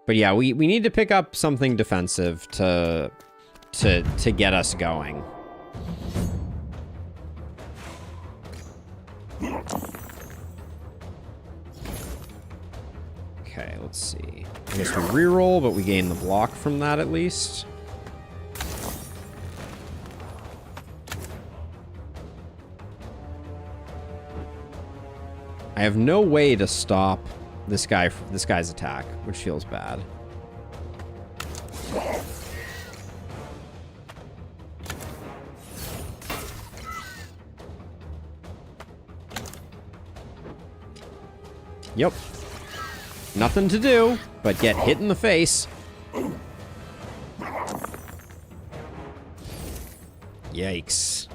yeah, we need to pick up something defensive to get us going. Okay, let's see. I guess we reroll, but we gain the block from that at least. I have no way to stop this guy's attack, which feels bad. Yep. Nothing to do but get hit in the face. Yikes.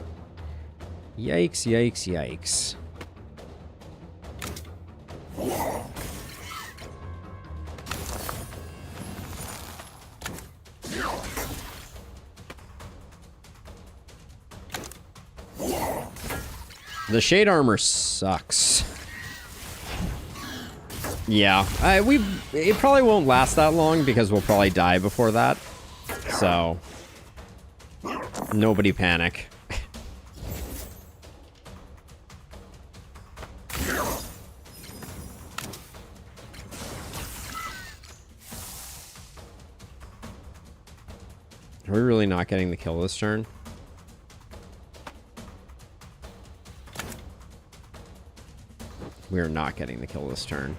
Yikes, yikes, yikes. The shade armor sucks. Yeah, it probably won't last that long because we'll probably die before that. So, nobody panic. Are we really not getting the kill this turn? We are not getting the kill this turn.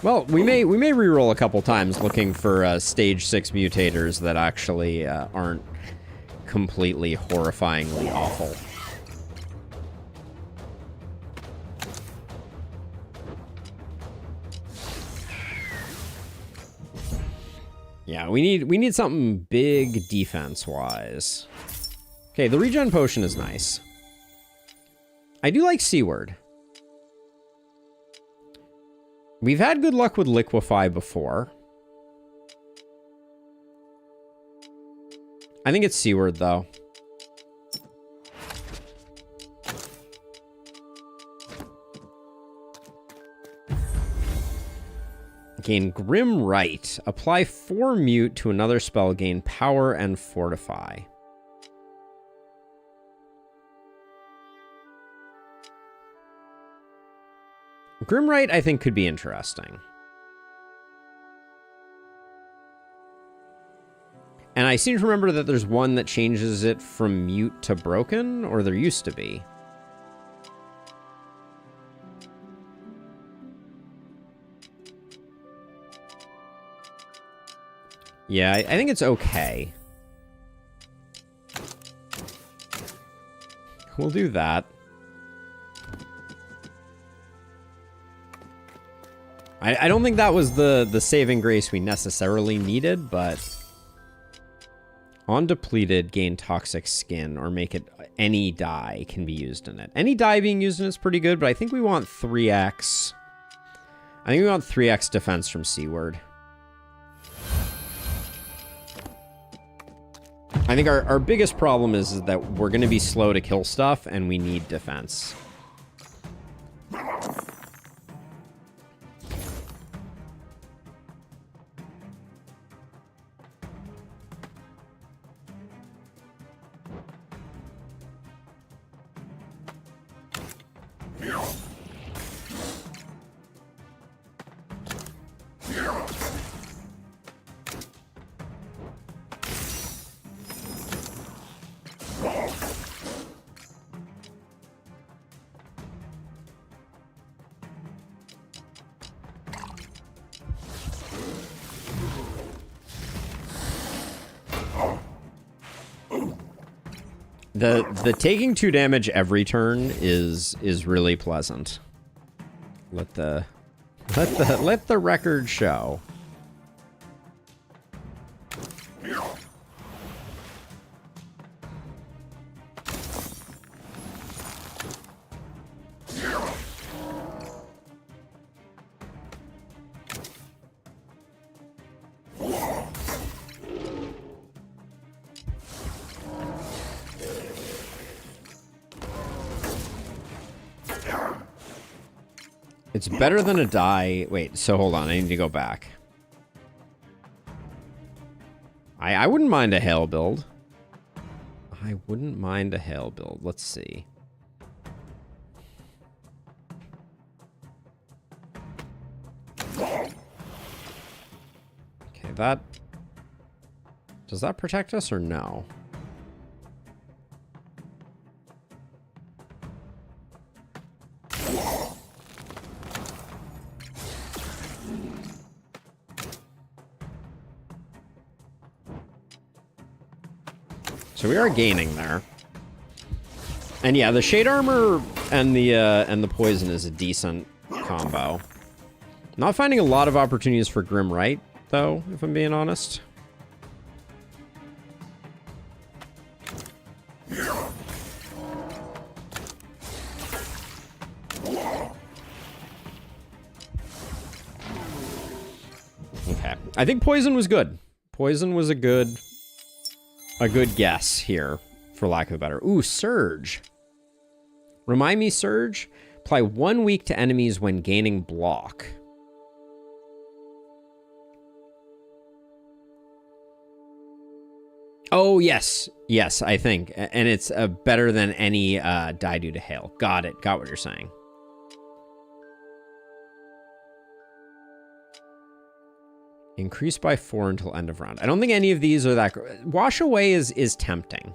Well, we may reroll a couple times looking for stage 6 mutators that actually aren't completely horrifyingly awful. Yeah, we need something big defense-wise. Okay, the regen potion is nice. I do like Seaward. We've had good luck with Liquefy before. I think it's Seaward, though. Gain Grim Right. Apply 4 mute to another spell. Gain power and fortify. Grim Right, I think, could be interesting. And I seem to remember that there's one that changes it from mute to broken, or there used to be. Yeah, I think it's okay. We'll do that. I don't think that was the saving grace we necessarily needed, but... On depleted, gain toxic skin, or make it... Any die can be used in it. Any die being used in it is pretty good, but I think we want 3x... I think we want 3x defense from Seaward. I think our biggest problem is that we're going to be slow to kill stuff, and we need defense. The taking 2 damage every turn is really pleasant. Let the record show. It's better than a die. Wait, so hold on. I need to go back. I wouldn't mind a hail build. I wouldn't mind a hail build. Let's see. Okay, that... Does that protect us or no? So we are gaining there. And yeah, the Shade Armor and the Poison is a decent combo. Not finding a lot of opportunities for Grim Right, though, if I'm being honest. Okay. I think Poison was good. Poison was a good guess here, for lack of a better. Ooh, Surge. Remind me, Surge. Apply 1 week to enemies when gaining block. Oh, yes. Yes, I think. And it's better than any die due to hail. Got it. Got what you're saying. Increase by 4 until end of round. I don't think any of these are that... Wash Away is tempting.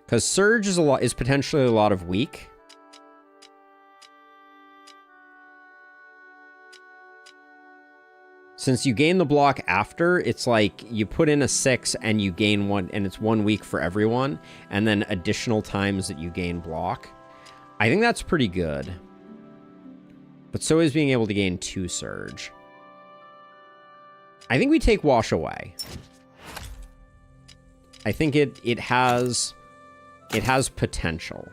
Because Surge is potentially a lot of weak. Since you gain the block after, it's like you put in a 6 and you gain 1, and it's 1 week for everyone, and then additional times that you gain block. I think that's pretty good. But so is being able to gain 2 Surge. I think we take Wash Away. I think it has potential.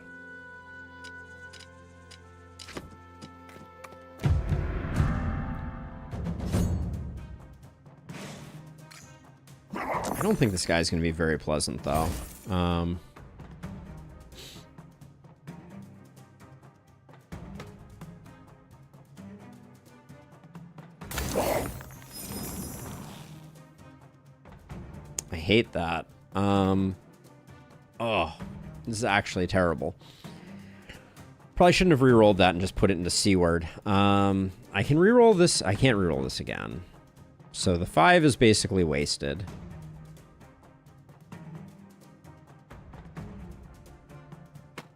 I don't think this guy's going to be very pleasant, though. I hate that. Oh, this is actually terrible. Probably shouldn't have rerolled that and just put it into C-word. I can reroll this. I can't reroll this again. So the 5 is basically wasted.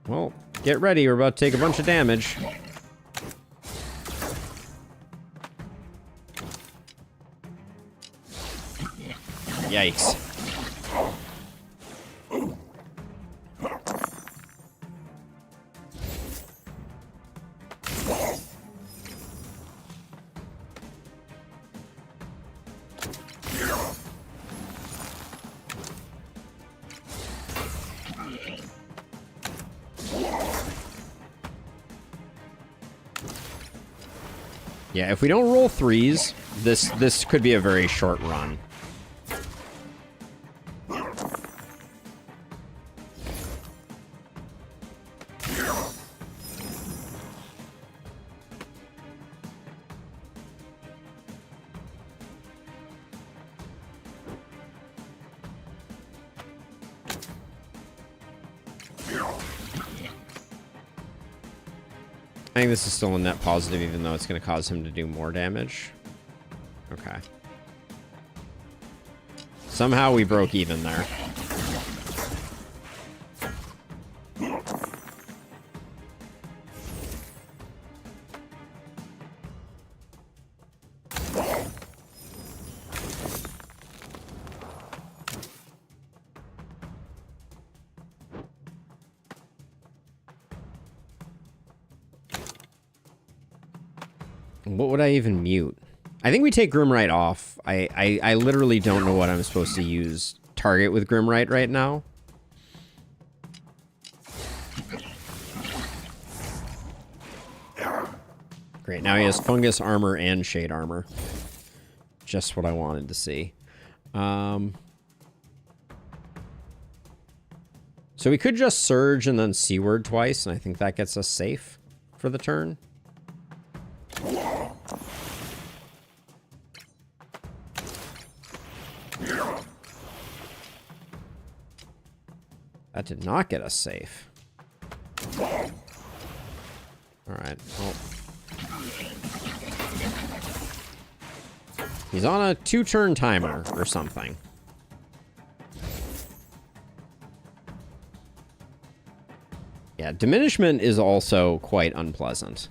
Well, get ready. We're about to take a bunch of damage. Yikes. Yeah, if we don't roll 3s, this could be a very short run. I think this is still a net positive, even though it's going to cause him to do more damage. Okay. Somehow we broke even there. What would I even mute? I think we take Grimright off. I literally don't know what I'm supposed to use target with Grimright right now. Great, now he has Fungus Armor and Shade Armor. Just what I wanted to see. So we could just Surge and then C-word twice, and I think that gets us safe for the turn. That did not get us safe. Alright, well. He's on a 2-turn timer or something. Yeah, diminishment is also quite unpleasant.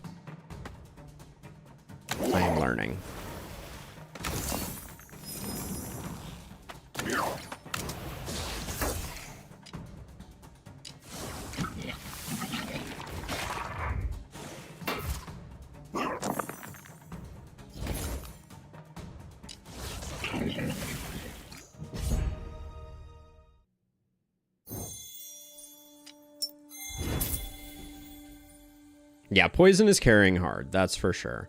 I am learning. Yeah, poison is carrying hard, that's for sure.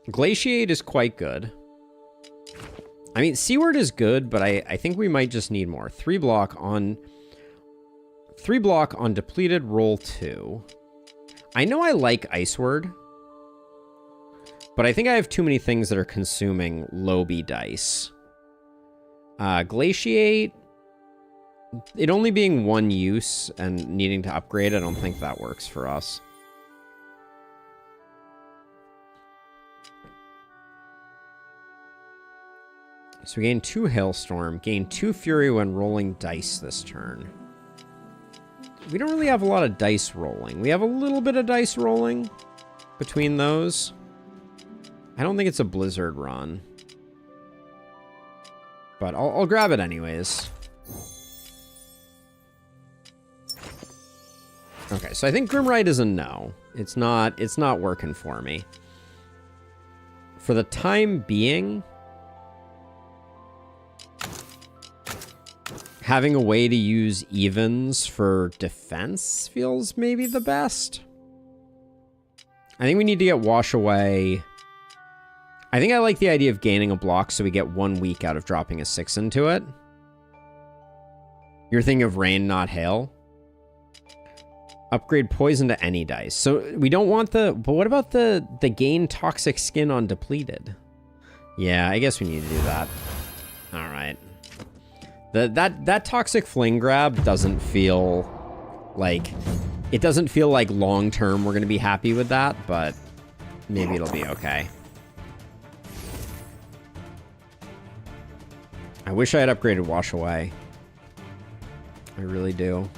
Glaciate is quite good. I mean, Seaward is good, but I think we might just need more. 3 block on depleted, roll 2. I know I like Iceward, but I think I have too many things that are consuming Lobi dice. Glaciate, it only being 1 use and needing to upgrade, I don't think that works for us. So we gain 2 Hailstorm, gain 2 Fury when rolling dice this turn. We don't really have a lot of dice rolling. We have a little bit of dice rolling between those. I don't think it's a Blizzard run. But I'll grab it anyways. Okay, so I think Grimrite is a no. It's not working for me. For the time being, having a way to use evens for defense feels maybe the best. I think we need to get Wash Away. I think I like the idea of gaining a block so we get 1 week out of dropping a 6 into it. You're thinking of Rain, not Hail? Upgrade Poison to any dice. So we don't want the... But what about the gain Toxic Skin on depleted? Yeah, I guess we need to do that. All right. That Toxic Fling grab doesn't feel like... It doesn't feel like long-term we're going to be happy with that, but maybe it'll be okay. I wish I had upgraded Wash Away. I really do.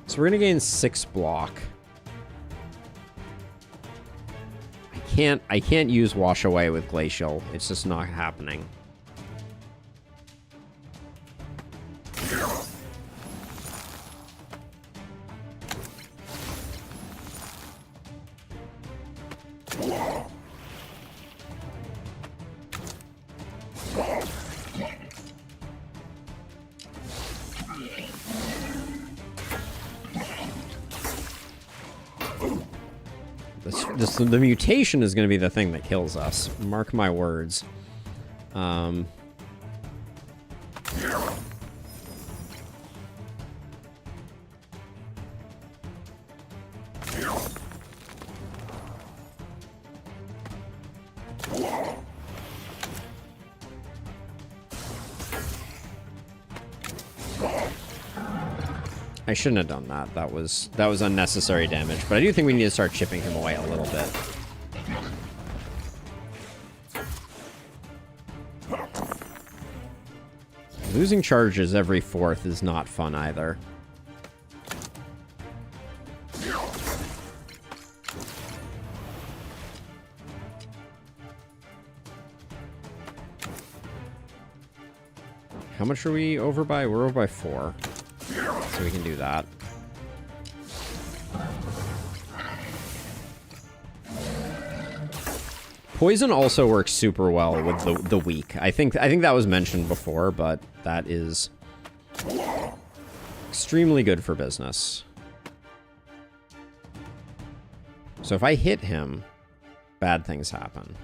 So we're going to gain 6 block. I can't use Wash Away with Glacial. It's just not happening. The mutation is going to be the thing that kills us. Mark my words. I shouldn't have done that. That was unnecessary damage, but I do think we need to start chipping him away a little bit. Losing charges every 4th is not fun either. How much are we over by? We're over by 4. So we can do that. Poison also works super well with the weak. I think that was mentioned before, but that is extremely good for business. So if I hit him, bad things happen.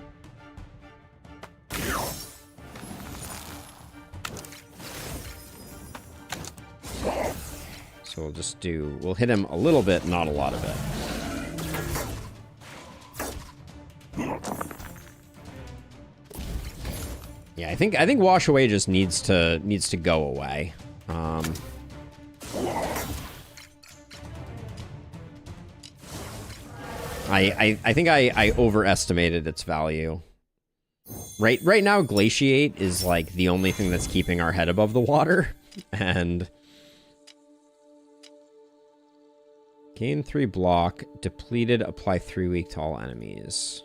So we'll just we'll hit him a little bit, not a lot of it. Yeah, I think Wash Away just needs to go away. I think I overestimated its value. Right now, Glaciate is like the only thing that's keeping our head above the water, and gain 3 block, depleted, apply 3 weak to all enemies.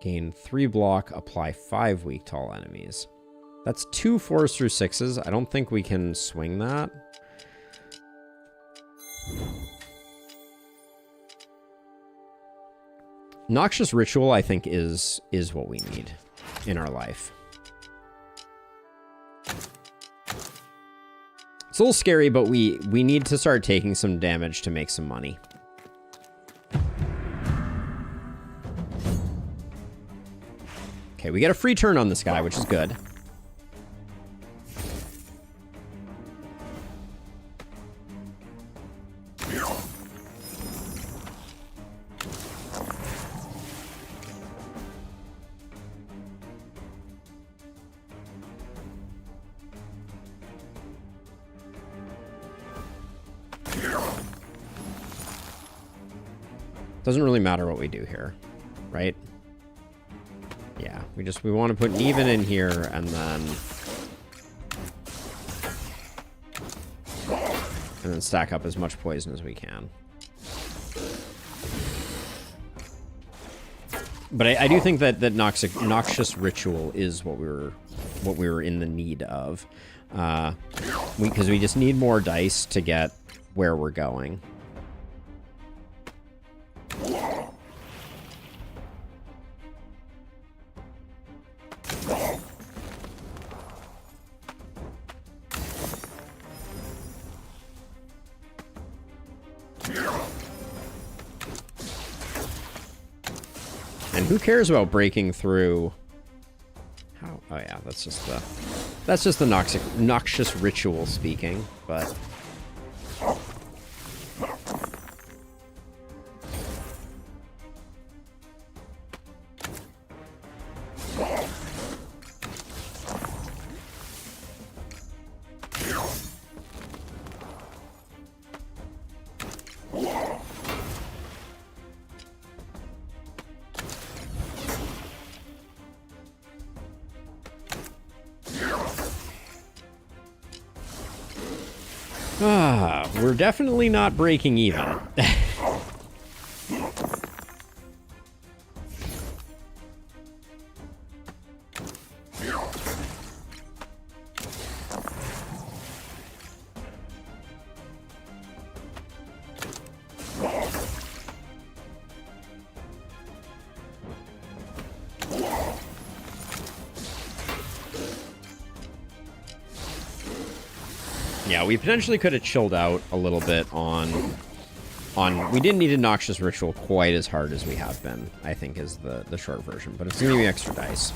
Gain 3 block, apply 5 weak to all enemies. That's 2 4s through 6s. I don't think we can swing that. Noxious Ritual, I think, is what we need in our life. It's a little scary, but we need to start taking some damage to make some money. Okay, we get a free turn on this guy, which is good. Doesn't really matter what we do here, right? Yeah, we want to put an even in here and then stack up as much poison as we can. But I do think that Noxious Ritual is what we were in the need of, because we just need more dice to get where we're going. And who cares about breaking through? How? Oh yeah, that's just the noxious ritual speaking, but. We're definitely not breaking even. Yeah, we potentially could have chilled out a little bit on we didn't need a Noxious Ritual quite as hard as we have been, I think is the short version, but it's gonna give me extra dice.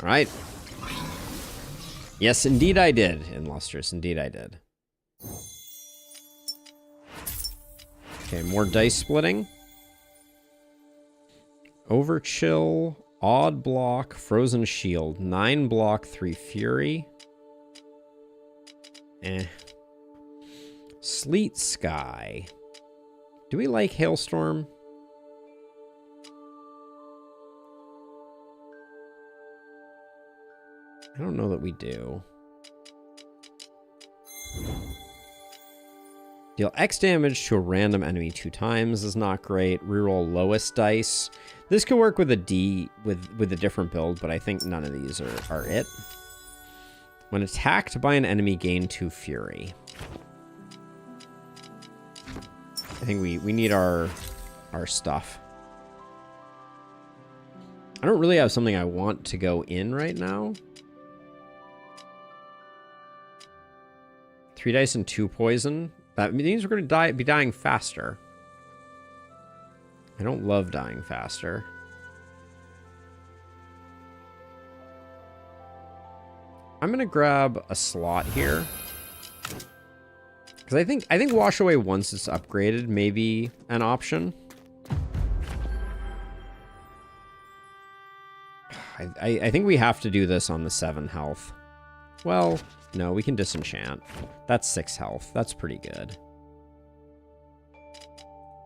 All right. Yes, indeed I did, Illustrious. Indeed I did. Okay, more dice splitting. Overchill, Odd Block, Frozen Shield. 9 block, 3 Fury. Sleet Sky. Do we like Hailstorm? I don't know that we do. Deal X damage to a random enemy 2 times is not great. Reroll lowest dice. This could work with a D with a different build, but I think none of these are it. When attacked by an enemy, gain 2 fury. I think we need our stuff. I don't really have something I want to go in right now. 3 dice and 2 poison. That means we're going to be dying faster. I don't love dying faster. I'm going to grab a slot here. Because I think Wash Away once it's upgraded may be an option. I think we have to do this on the 7 health. Well, no, we can disenchant. That's 6 health. That's pretty good.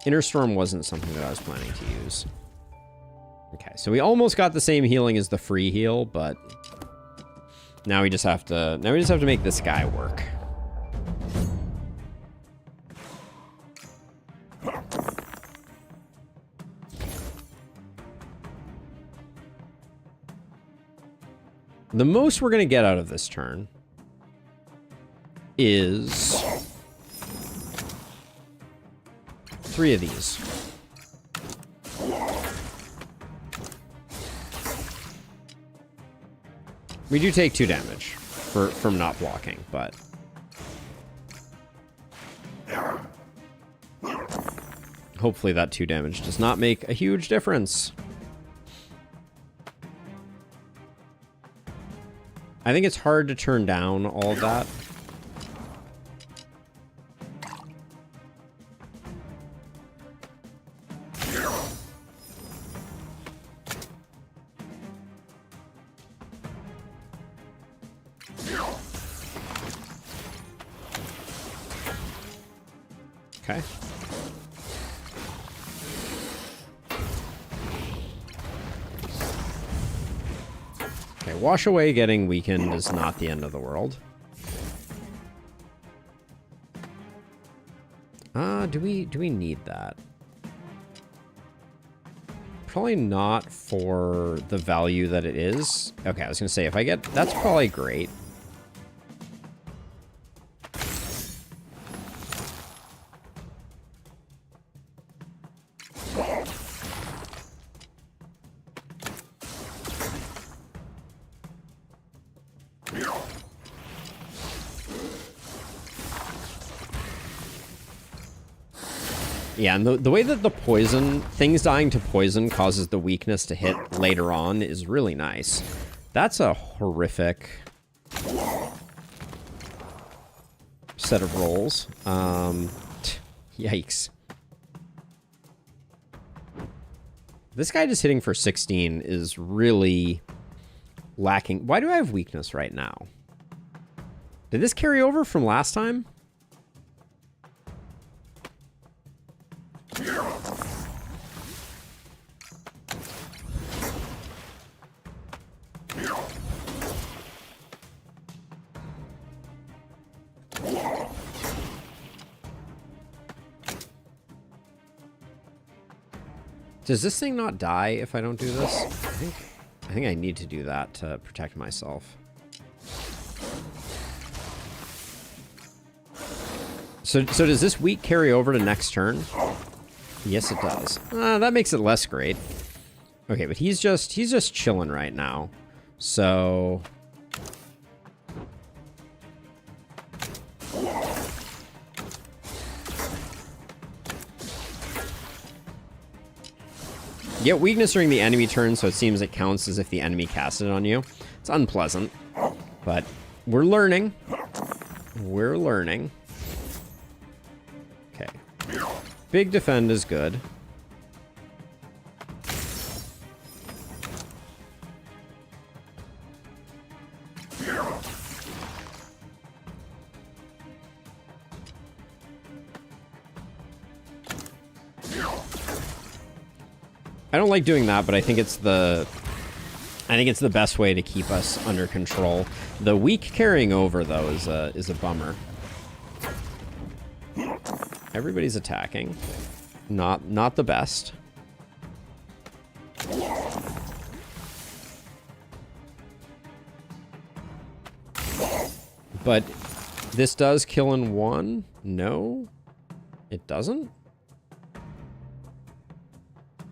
Inner Storm wasn't something that I was planning to use. Okay, so we almost got the same healing as the free heal, but now we just have to make this guy work. The most we're going to get out of this turn is 3 of these. We do take 2 damage from not blocking, but hopefully that 2 damage does not make a huge difference. I think it's hard to turn down all of that. Okay. Okay, Wash Away getting weakened is not the end of the world. Do we need that? Probably not for the value that it is. Okay, I was gonna say if I get that's probably great. Yeah, and the way that the poison, things dying to poison causes the weakness to hit later on is really nice. That's a horrific set of rolls. Yikes. This guy just hitting for 16 is really lacking. Why do I have weakness right now? Did this carry over from last time? Does this thing not die if I don't do this? I think I need to do that to protect myself. So does this weak carry over to next turn? Yes, it does. That makes it less great. Okay, but he's just chilling right now. So get weakness during the enemy turn, so it seems it counts as if the enemy cast it on you. It's unpleasant, but we're learning. We're learning. Okay. Big defend is good. I don't like doing that, but I think it's the best way to keep us under control. The weak carrying over though is a bummer. Everybody's attacking. Not the best. But this does kill in 1? No? It doesn't?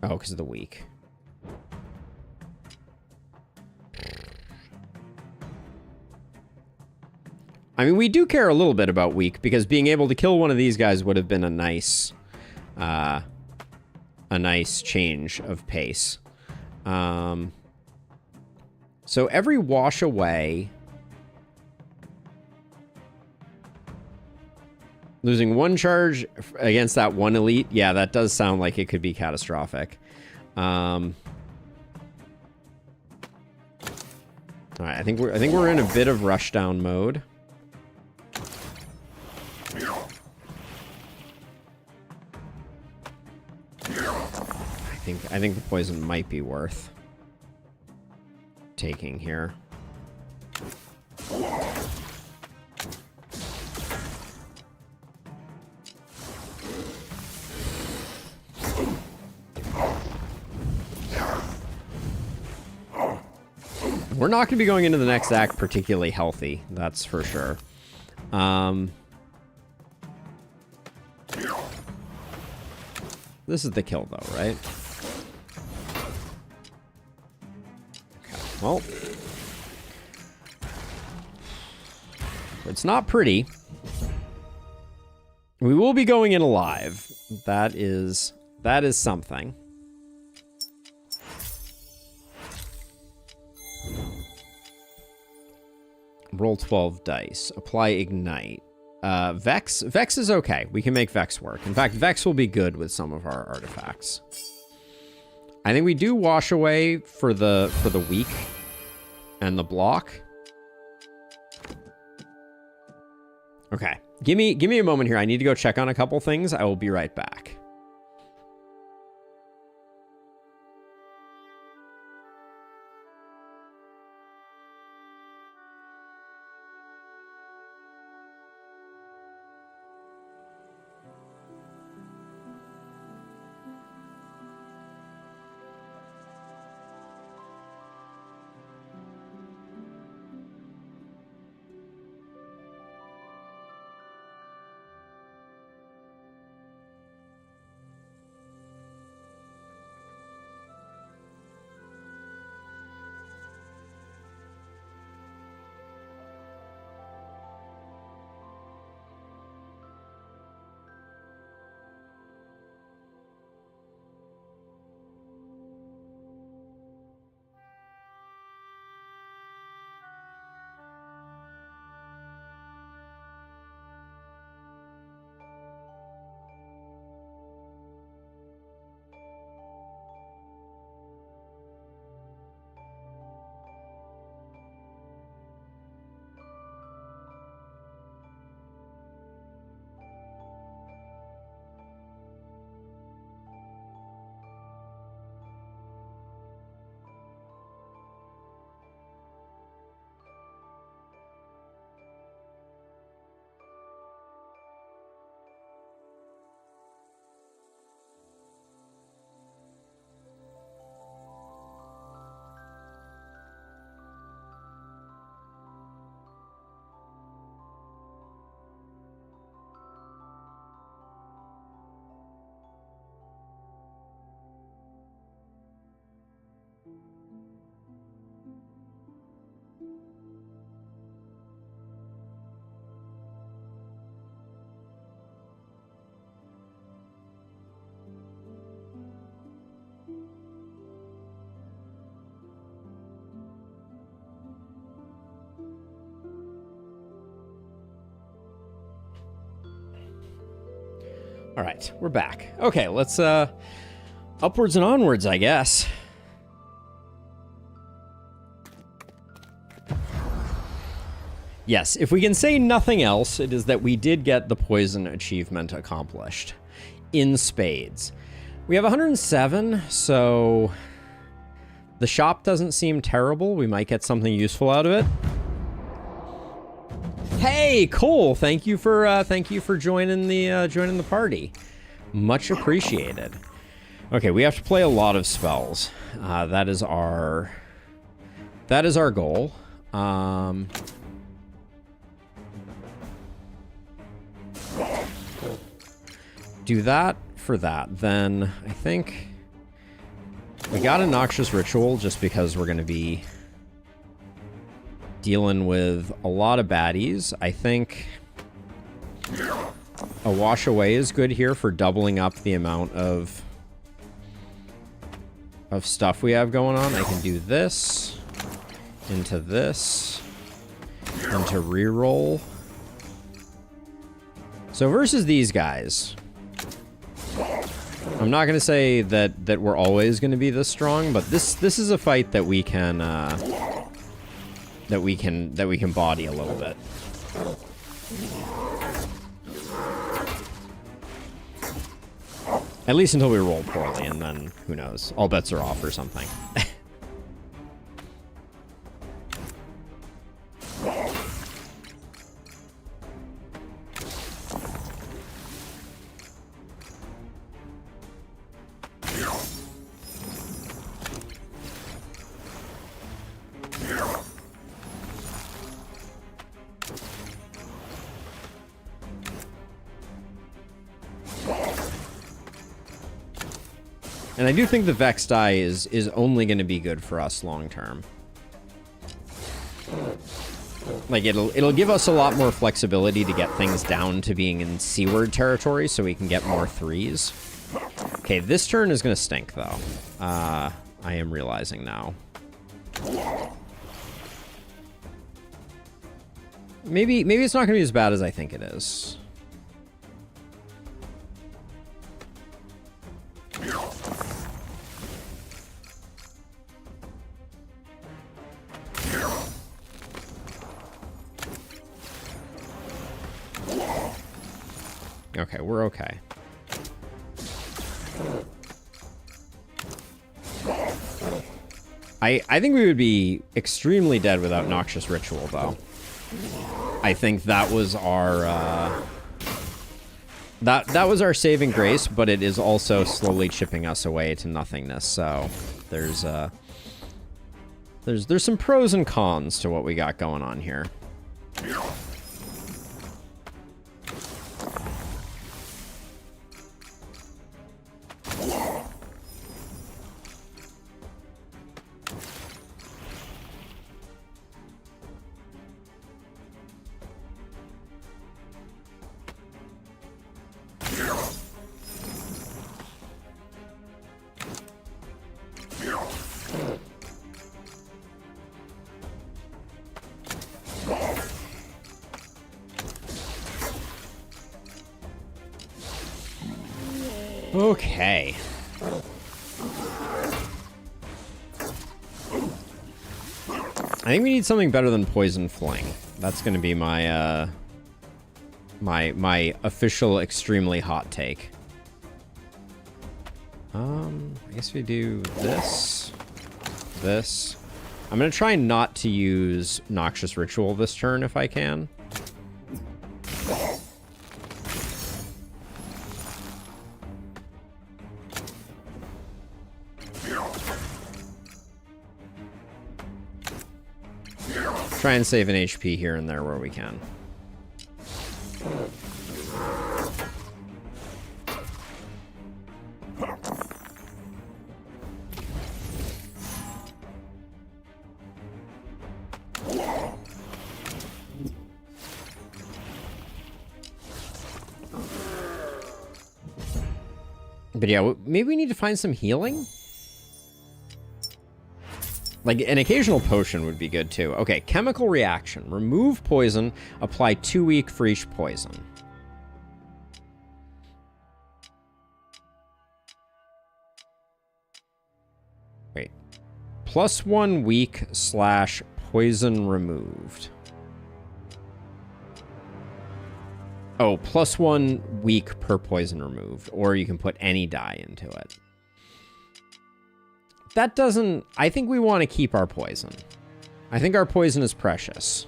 Oh, because of the weak. I mean, we do care a little bit about weak, because being able to kill one of these guys would have been a nice change of pace. So every wash away... Losing one charge against that one elite, yeah, that does sound like it could be catastrophic. All right, I think we're in a bit of rushdown mode. I think the poison might be worth taking here. We're not going to be going into the next act particularly healthy, that's for sure. This is the kill, though, right? Okay, well. It's not pretty. We will be going in alive. That is something. Roll 12 dice. Apply Ignite. Vex is okay. We can make Vex work. In fact, Vex will be good with some of our artifacts. I think we do Wash Away for the weak and the block. Okay. Give me a moment here. I need to go check on a couple things. I will be right back. All right, we're back. Okay, let's upwards and onwards, I guess. Yes, if we can say nothing else, it is that we did get the poison achievement accomplished in spades. We have 107, so the shop doesn't seem terrible. We might get something useful out of it. Hey, Cole! Thank you for joining the party. Much appreciated. Okay, we have to play a lot of spells. That is our goal. do that for that. Then I think we got a Noxious Ritual just because we're going to be dealing with a lot of baddies. I think a Wash Away is good here for doubling up the amount of stuff we have going on. I can do this into this into reroll. So versus these guys, I'm not going to say that we're always going to be this strong, but this is a fight that we can body a little bit. At least until we roll poorly, and then who knows? All bets are off or something. And I do think the Vex die is only going to be good for us long term. Like it'll give us a lot more flexibility to get things down to being in Seaward territory, so we can get more threes. Okay, this turn is going to stink though. I am realizing now. Maybe it's not going to be as bad as I think it is. Okay, we're okay. I think we would be extremely dead without Noxious Ritual, though. I think that was our that was our saving grace, but it is also slowly chipping us away to nothingness. So there's some pros and cons to what we got going on here. Okay. I think we need something better than Poison Fling. That's going to be my my official extremely hot take. I guess we do this. I'm going to try not to use Noxious Ritual this turn if I can. Try and save an HP here and there where we can. But yeah, maybe we need to find some healing? Like, an occasional potion would be good, too. Okay, chemical reaction. Remove poison. Apply 2 weak for each poison. Wait. +1 weak / poison removed. Oh, +1 weak per poison removed. Or you can put any die into it. That doesn't... I think we want to keep our poison. I think our poison is precious.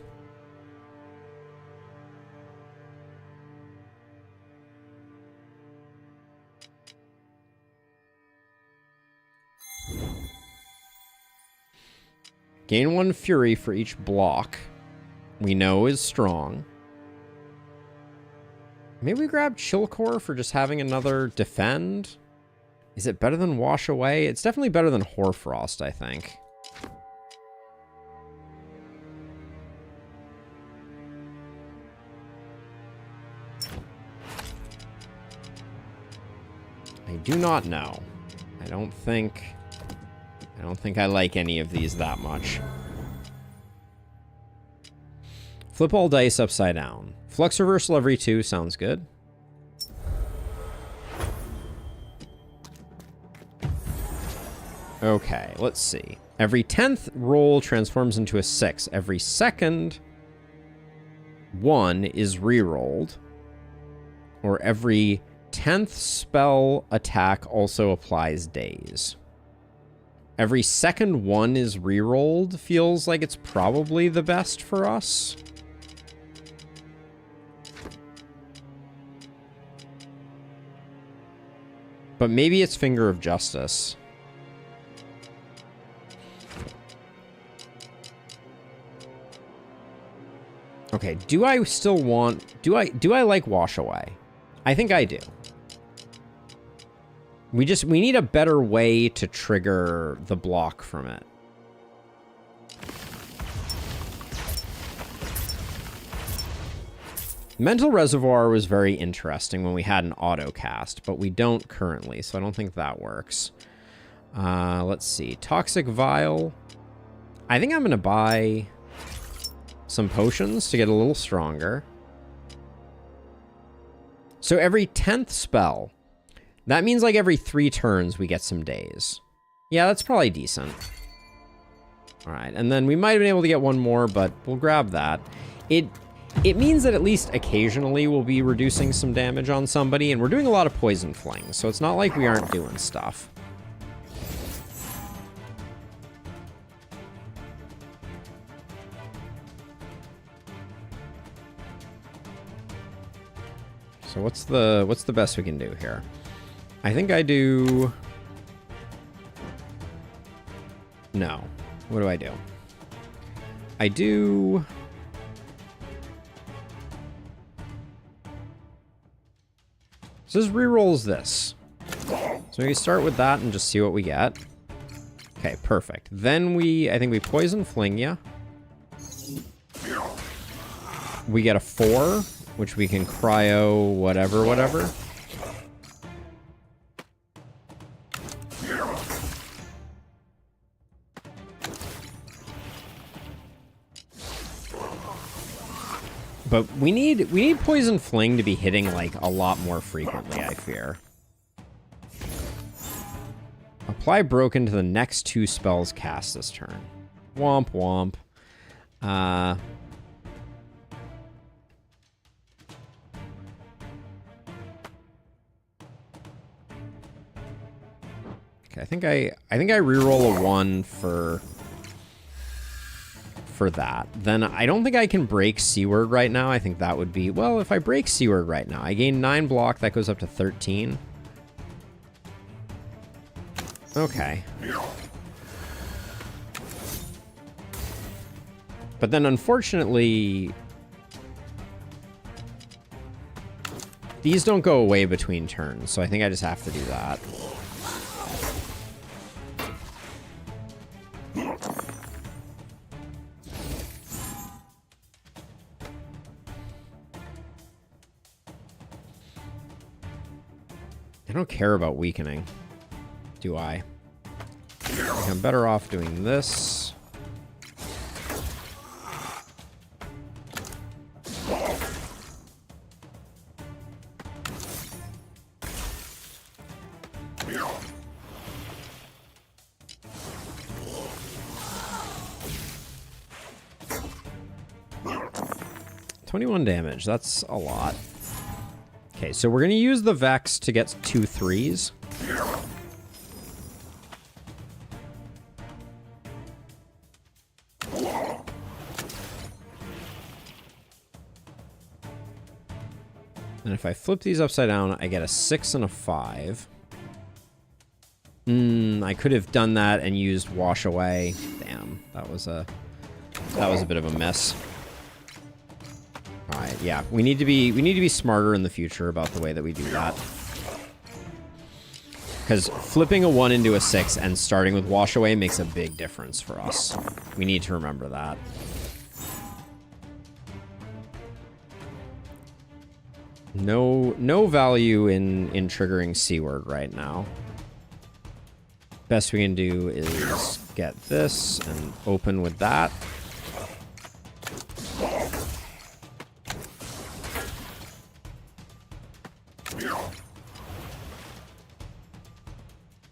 Gain 1 fury for each block. We know is strong. Maybe we grab Chill Core for just having another defend. Is it better than Wash Away? It's definitely better than Hoarfrost, I think. I do not know. I don't think I like any of these that much. Flip all dice upside down. Flux reversal every 2 sounds good. Okay, let's see. Every 10th roll transforms into a 6. Every second 1 is re-rolled. Or every 10th spell attack also applies daze. Every second 1 is re-rolled feels like it's probably the best for us. But maybe it's Finger of Justice. Okay, do I still want... Do I like Wash Away? I think I do. We need a better way to trigger the block from it. Mental Reservoir was very interesting when we had an auto cast, but we don't currently, so I don't think that works. Let's see. Toxic Vial. I think I'm going to buy some potions to get a little stronger. So every 10th spell, that means like every 3 turns we get some days. Yeah, that's probably decent. All right, and then we might have been able to get one more, but we'll grab that. It means that at least occasionally we'll be reducing some damage on somebody, and we're doing a lot of Poison Flings, so it's not like we aren't doing stuff. So what's the best we can do here? I think I do... No. What do? I do... So this rerolls this. So we start with that and just see what we get. Okay, perfect. Then I think we Poison Fling ya. We get a 4, which we can cryo whatever. But we need Poison Fling to be hitting like a lot more frequently, I fear. Apply Broken to the next 2 spells cast this turn. Womp womp. Okay, I think I reroll a 1 for that. Then I don't think I can break Seaward right now. I think that would be... Well, if I break Seaward right now, I gain 9 block. That goes up to 13. Okay. But then, unfortunately... These don't go away between turns, so I think I just have to do that. I don't care about weakening, do I? I'm better off doing this. $21 damage, that's a lot. Okay, so we're going to use the Vex to get 2 3s. And if I flip these upside down, I get a 6 and a 5. I could have done that and used Wash Away. Damn, that was a bit of a mess. All right, yeah, we need to be smarter in the future about the way that we do that. Because flipping a 1 into a 6 and starting with wash away makes a big difference for us. We need to remember that. No value in triggering C-word right now. Best we can do is get this and open with that.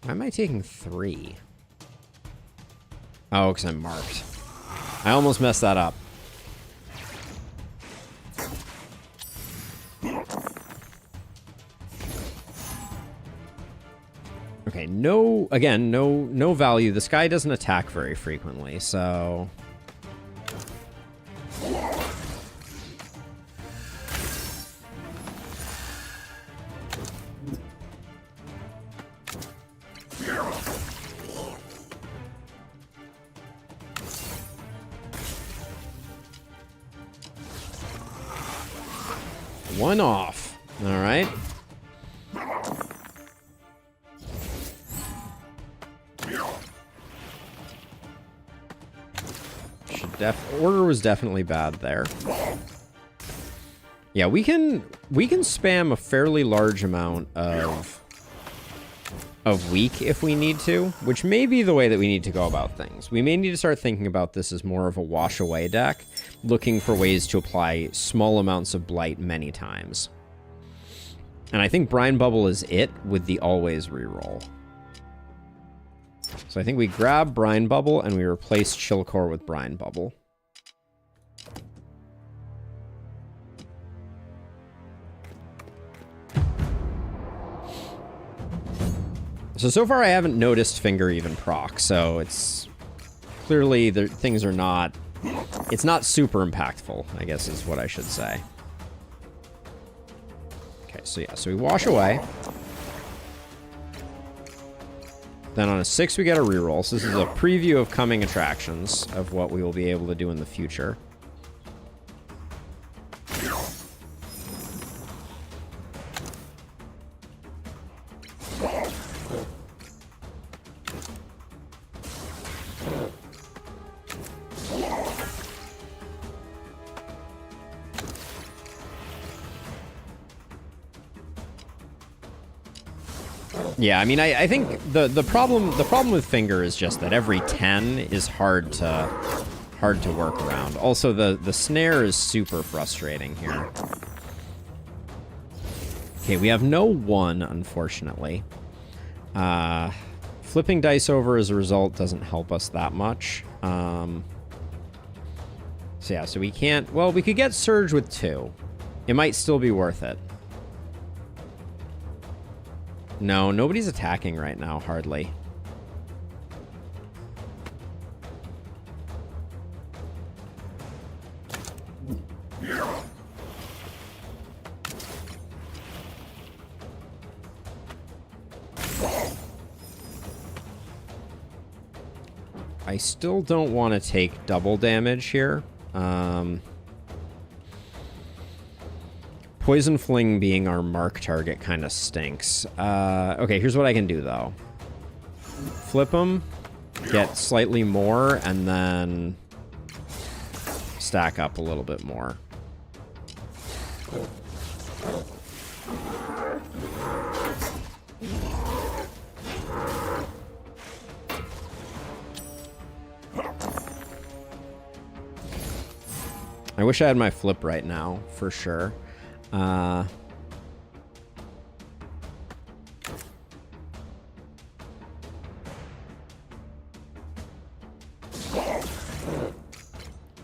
Why am I taking 3? Oh, because I'm marked. I almost messed that up. Okay, no value. This guy doesn't attack very frequently, so... One off. All right. Order was definitely bad there. Yeah, we can spam a fairly large amount of weak if we need to, which may be the way that we need to go about things. We may need to start thinking about this as more of a wash away deck, looking for ways to apply small amounts of blight many times. And I think Brine Bubble is it with the always reroll. So I think we grab Brine Bubble and we replace Chill Core with Brine Bubble. So far I haven't noticed Finger even proc, so it's clearly things are not, it's not super impactful, I guess is what I should say. Okay, so yeah, so we wash away. Then on a 6 we get a reroll, so this is a preview of coming attractions of what we will be able to do in the future. Yeah, I mean, I think the problem with Finger is just that every 10 is hard to work around. Also, the snare is super frustrating here. Okay, we have no 1, unfortunately. Flipping dice over as a result doesn't help us that much. So yeah, so we can't... Well, we could get Surge with 2. It might still be worth it. No, nobody's attacking right now, hardly. I still don't want to take double damage here. Poison Fling being our mark target kind of stinks. Okay, here's what I can do, though. Flip them, get slightly more, and then stack up a little bit more. I wish I had my flip right now, for sure.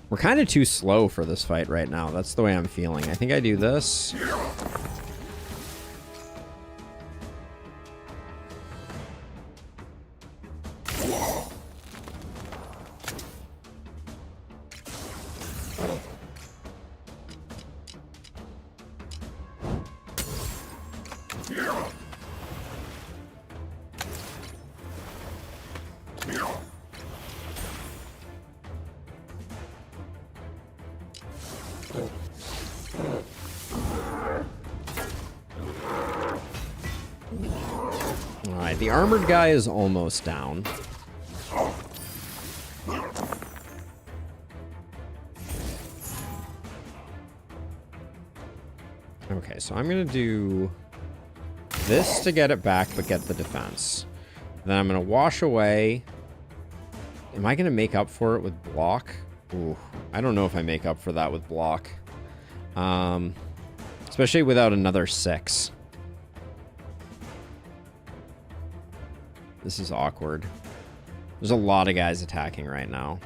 We're kind of too slow for this fight right now. That's the way I'm feeling. I think I do this. Alright, the armored guy is almost down. Okay, so I'm going to do this to get it back, but get the defense. Then I'm going to wash away. Am I going to make up for it with block? Ooh, I don't know if I make up for that with block. Especially without another 6. This is awkward. There's a lot of guys attacking right now.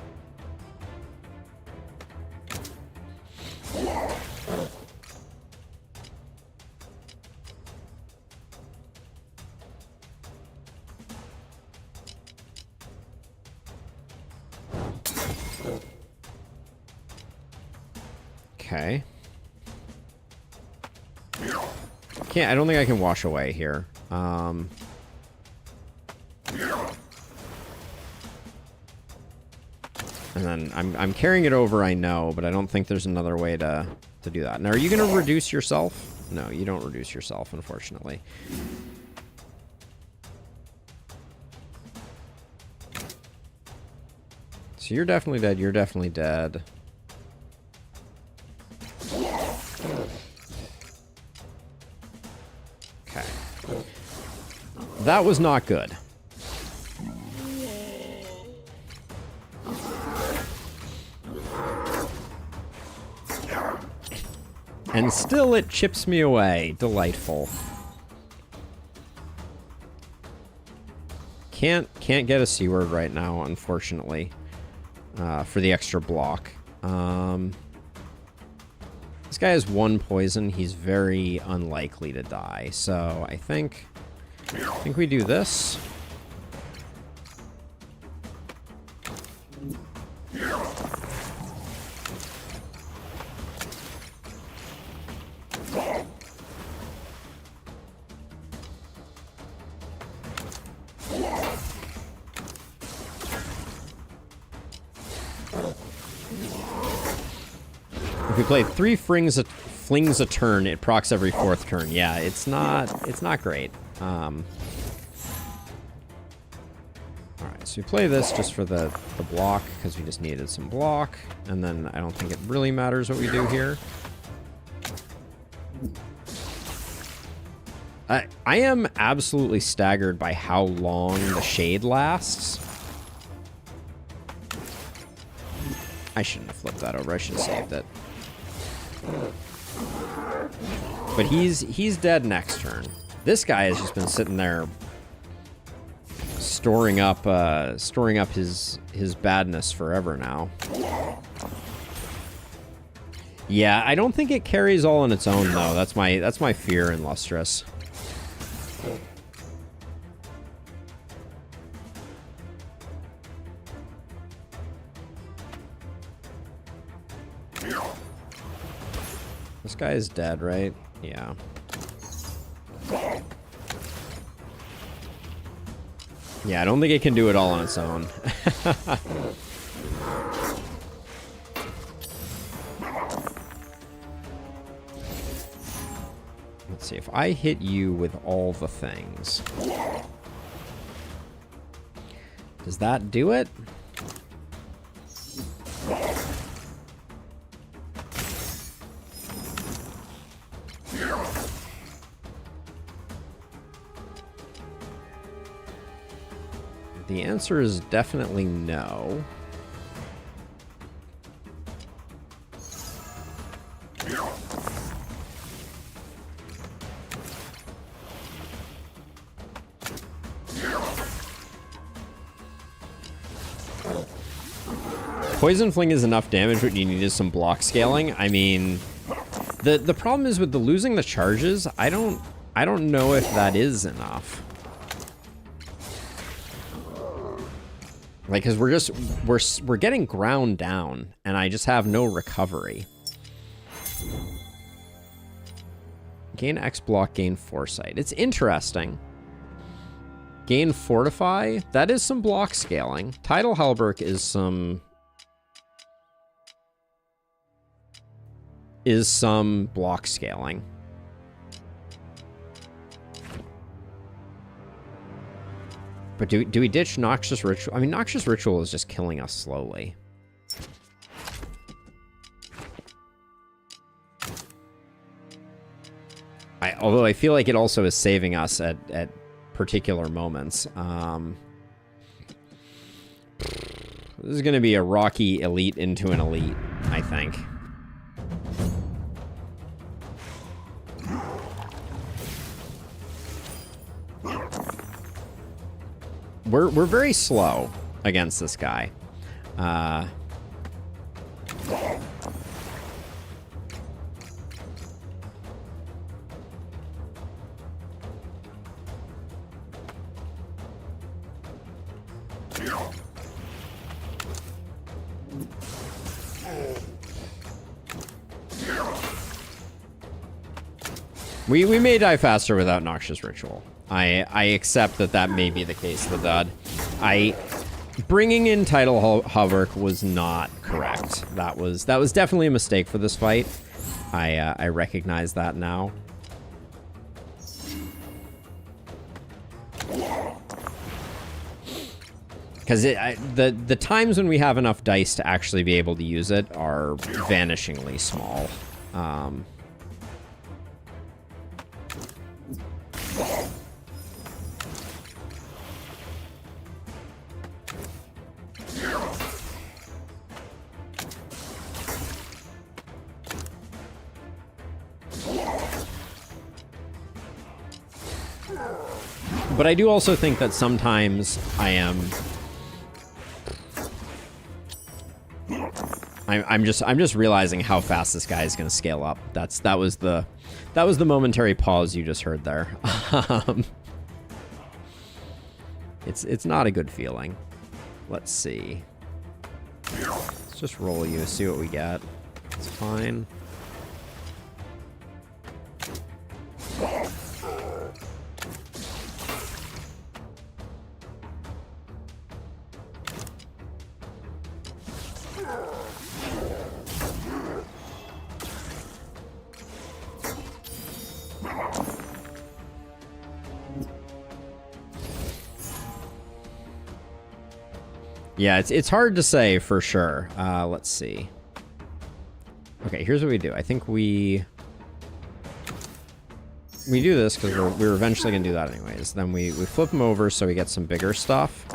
Okay. I don't think I can wash away here. And then I'm carrying it over, I know, but I don't think there's another way to do that. Now, are you going to reduce yourself? No, you don't reduce yourself, unfortunately. So you're definitely dead. You're definitely dead. Okay. That was not good. And still it chips me away. Delightful. Can't get a C word right now, unfortunately. For the extra block. This guy has 1 poison. He's very unlikely to die. So I think we do this. If we play 3 flings a turn, it procs every 4th turn. Yeah, it's not great. Alright, so we play this just for the block, because we just needed some block. And then I don't think it really matters what we do here. I am absolutely staggered by how long the shade lasts. I shouldn't have flipped that over. I should have saved it. But he's dead next turn. This guy has just been sitting there storing up his badness forever now. Yeah, I don't think it carries all on its own though. That's my fear in Lustrous. This guy is dead, right? Yeah. Yeah, I don't think it can do it all on its own. Let's see, if I hit you with all the things. Does that do it? The answer is definitely no. Poison Fling is enough damage, what you need is some block scaling. I mean, the problem is with the losing the charges, I don't know if that is enough. Like, because we're getting ground down, and I just have no recovery. Gain X block, gain foresight. It's interesting. Gain fortify. That is some block scaling. Tidal Halberg is some block scaling. But do we ditch Noxious Ritual? I mean, Noxious Ritual is just killing us slowly. Although I feel like it also is saving us at particular moments. This is going to be a rocky elite into an elite, I think. We're very slow against this guy. We may die faster without Noxious Ritual. I accept that may be the case, the dud. Bringing in Tidal Havoc was not correct. That was definitely a mistake for this fight. I recognize that now. Because the times when we have enough dice to actually be able to use it are vanishingly small. But I do also think that sometimes I'm just realizing how fast this guy is going to scale up. That was the momentary pause you just heard there. It's not a good feeling. Let's see. Let's just roll you, see what we get. It's fine. Yeah, it's hard to say for sure. Let's see. Okay, here's what we do. I think we do this because we're eventually going to do that anyways. Then we flip them over so we get some bigger stuff.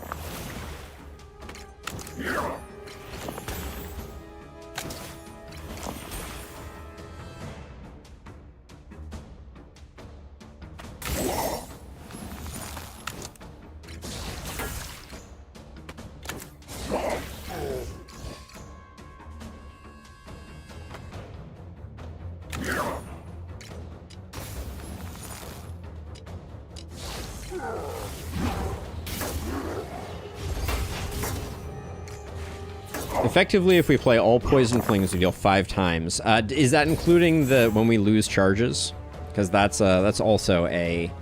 Effectively, if we play all Poison Flings, we deal 5 times. Is that including the when we lose charges? Because that's also a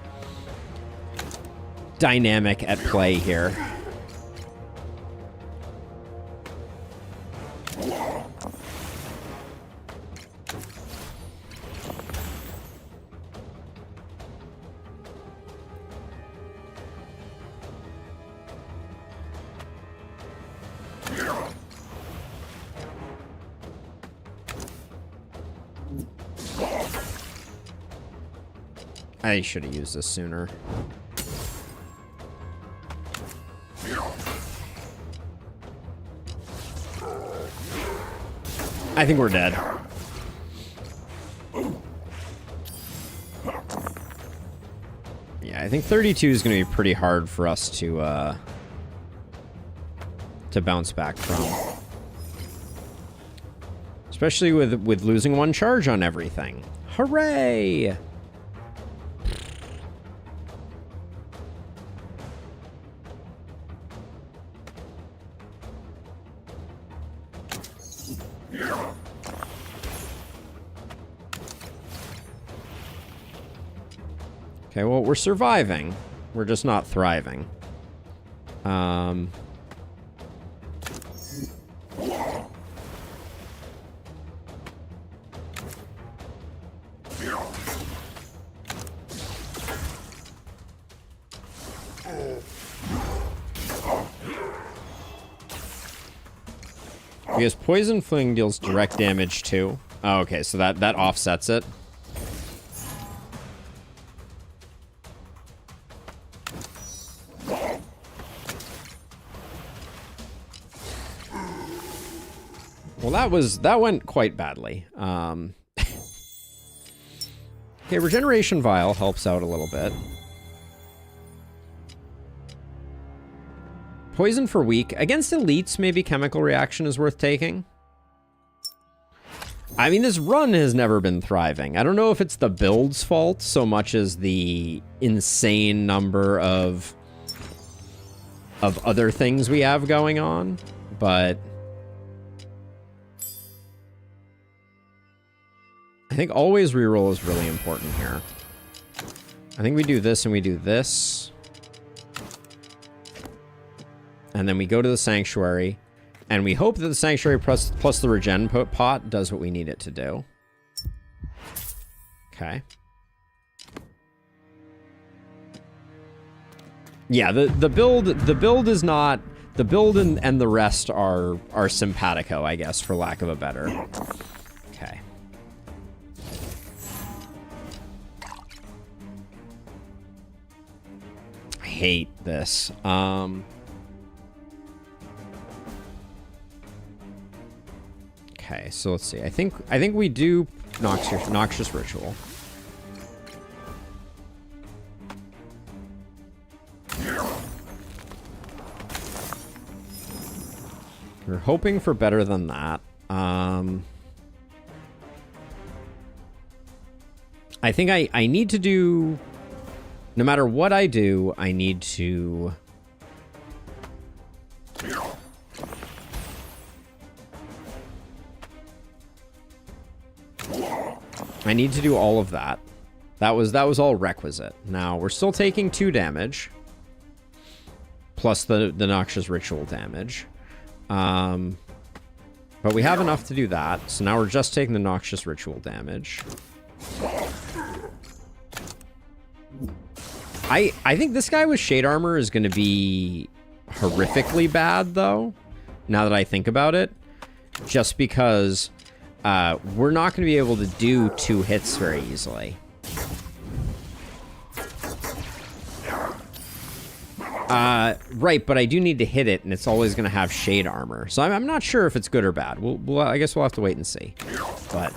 dynamic at play here. I should have used this sooner. I think we're dead. Yeah, I think 32 is going to be pretty hard for us to bounce back from. Especially with losing 1 charge on everything. Hooray! Okay, well, we're surviving. We're just not thriving. Because Poison Fling deals direct damage too. Oh, okay, so that offsets it. Well, that went quite badly. Okay, Regeneration Vial helps out a little bit. Poison for weak. Against elites, maybe Chemical Reaction is worth taking. I mean, this run has never been thriving. I don't know if it's the build's fault so much as the insane number of other things we have going on, but I think always reroll is really important here. I think we do this and we do this. And then we go to the Sanctuary. And we hope that the Sanctuary plus the Regen pot does what we need it to do. Okay. Yeah, the build is not... The build and the rest are simpatico, I guess, for lack of a better. Okay. I hate this. Okay, so let's see. I think we do Noxious Ritual. We're hoping for better than that. I think I need to do... No matter what I do, I need to... I need to do all of that. That was all requisite. Now, we're still taking 2 damage. Plus the Noxious Ritual damage. But we have enough to do that. So now we're just taking the Noxious Ritual damage. I think this guy with Shade Armor is going to be horrifically bad, though. Now that I think about it. Just because... we're not going to be able to do 2 hits very easily. Right, but I do need to hit it, and it's always going to have Shade Armor. So I'm not sure if it's good or bad. I guess we'll have to wait and see. But...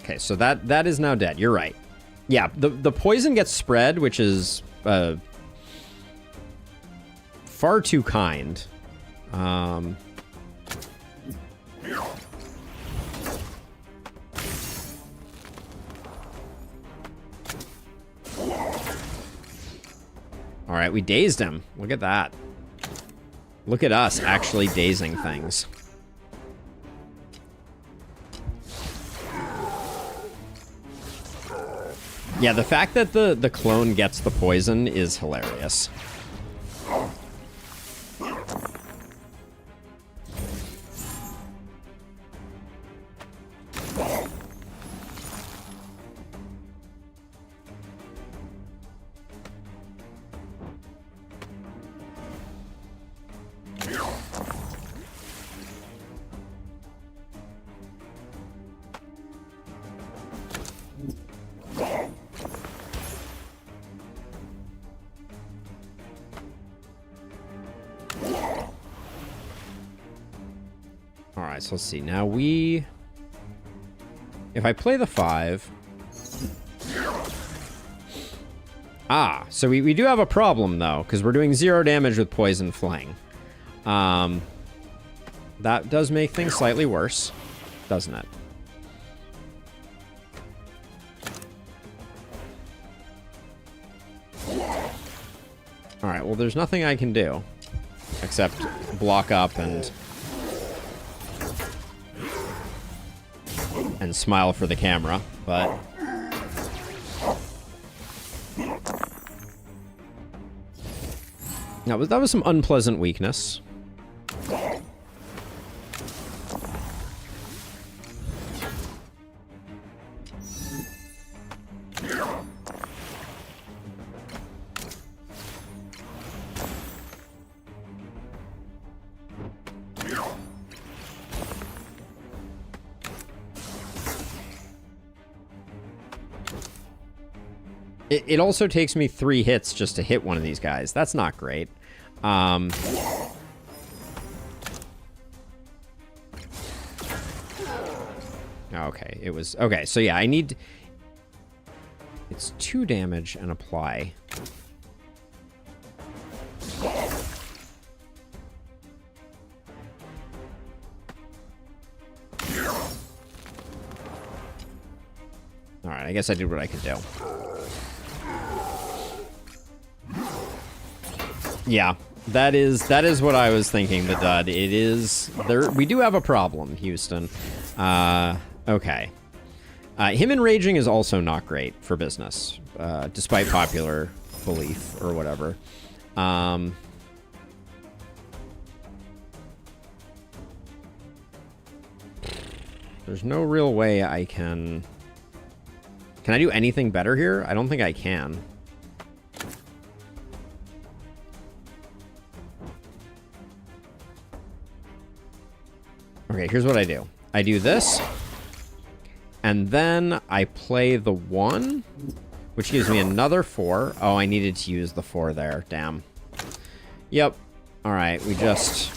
Okay, so that is now dead. You're right. Yeah, the poison gets spread, which is far too kind. All right, we dazed him. Look at that. Look at us actually dazing things. Yeah, the fact that the clone gets the poison is hilarious. Alright, so let's see. Now we... If I play the 5... Ah, so we do have a problem, though, because we're doing 0 damage with Poison Fling. That does make things slightly worse, doesn't it? Alright, well, there's nothing I can do. Except block up and smile for the camera, but... That was some unpleasant weakness. It also takes me 3 hits just to hit one of these guys. That's not great. Okay, it was... Okay, so yeah, I need... It's 2 damage and apply. Alright, I guess I did what I could do. Yeah, that is what I was thinking, the dud. It is... We do have a problem, Houston. Okay. Him enraging is also not great for business, despite popular belief or whatever. There's no real way I can... Can I do anything better here? I don't think I can. Okay, here's what I do. I do this, and then I play the 1, which gives me another 4. Oh, I needed to use the 4 there. Damn. Yep. All right, we just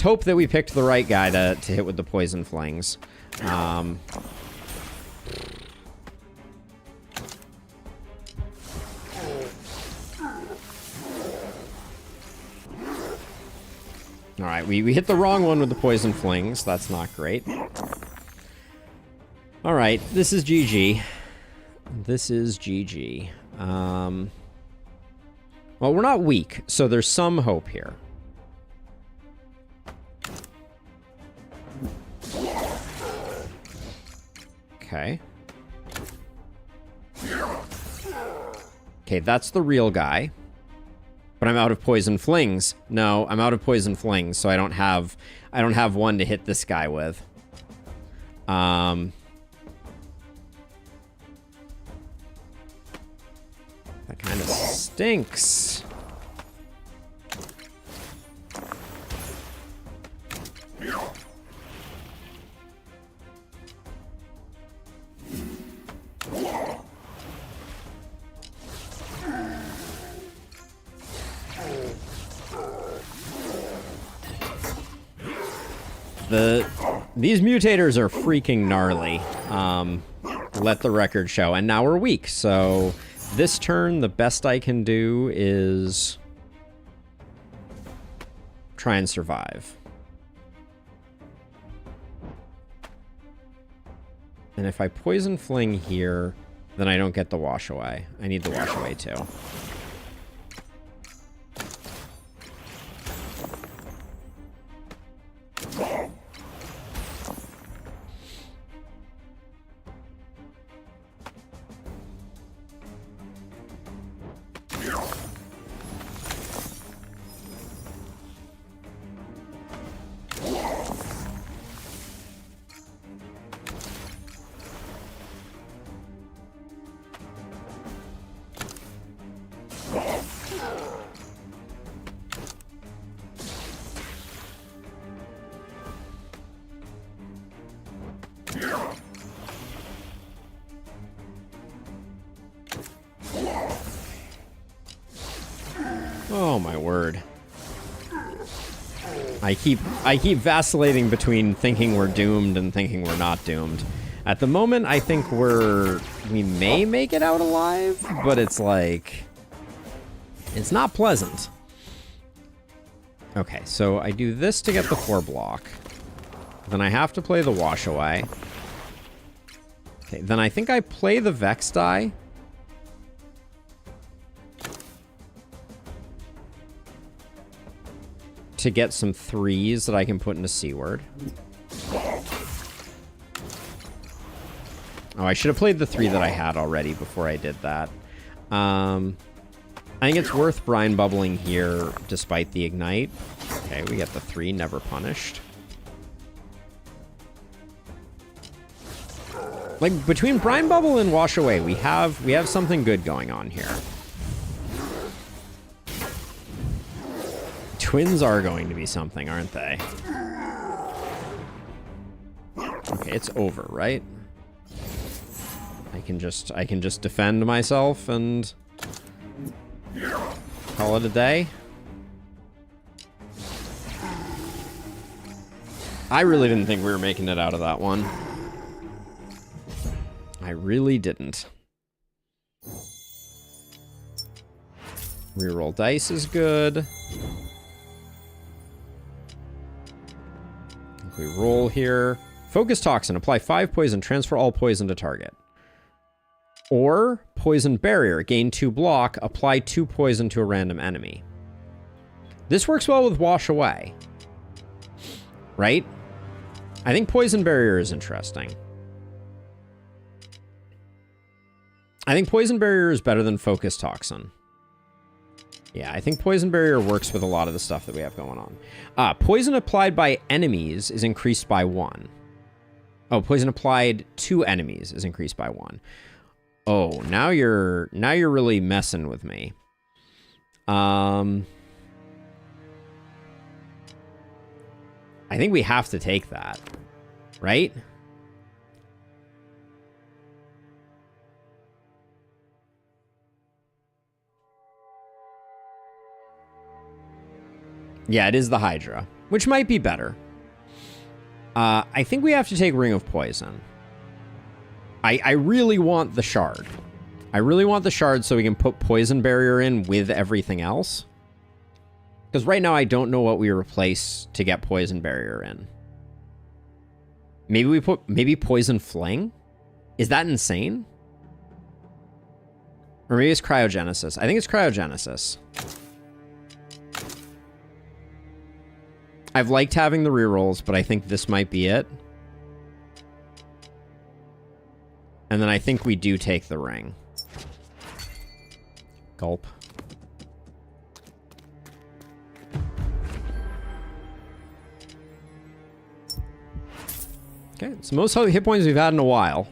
hope that we picked the right guy to hit with the poison flings. All right, we hit the wrong one with the poison flings. That's not great. All right, this is GG. This is GG. Well, we're not weak, so there's some hope here. Okay. Okay, that's the real guy. But I'm out of poison flings. No, I'm out of poison flings, so I don't have one to hit this guy with. That kind of stinks. These mutators are freaking gnarly. Let the record show. And now we're weak, so this turn, the best I can do is try and survive. And if I poison fling here, then I don't get the wash away. I need the wash away too. Oh my word. I keep vacillating between thinking we're doomed and thinking we're not doomed. At the moment, I think we may make it out alive, but it's like, it's not pleasant. Okay, so I do this to get the 4 block. Then I have to play the wash away. Okay, then I think I play the Vex die. To get some 3s that I can put into Seaward. Oh, I should have played the 3 that I had already before I did that. And I think it's worth brine bubbling here despite the ignite. Okay, we get the 3, never punished. Like, between brine bubble and wash away, we have something good going on here. Twins are going to be something, aren't they? Okay, it's over, right? I can just defend myself and call it a day. I really didn't think we were making it out of that one. I really didn't. Reroll dice is good. If we roll here. Focus Toxin. Apply 5 poison. Transfer all poison to target. Or Poison Barrier. Gain 2 block. Apply 2 poison to a random enemy. This works well with Wash Away. Right? I think Poison Barrier is interesting. I think Poison Barrier is better than Focus Toxin. Yeah, I think Poison Barrier works with a lot of the stuff that we have going on. Poison applied by enemies is increased by 1. Oh, poison applied to enemies is increased by 1. Oh, now you're really messing with me. I think we have to take that, right? Yeah, it is the Hydra, which might be better. I think we have to take Ring of Poison. I really want the Shard. I really want the Shard so we can put Poison Barrier in with everything else. Because right now I don't know what we replace to get Poison Barrier in. Maybe Poison Fling? Is that insane? Or maybe it's Cryogenesis. I think it's Cryogenesis. I've liked having the rerolls, but I think this might be it. And then I think we do take the ring. Gulp. Okay, it's the most hit points we've had in a while.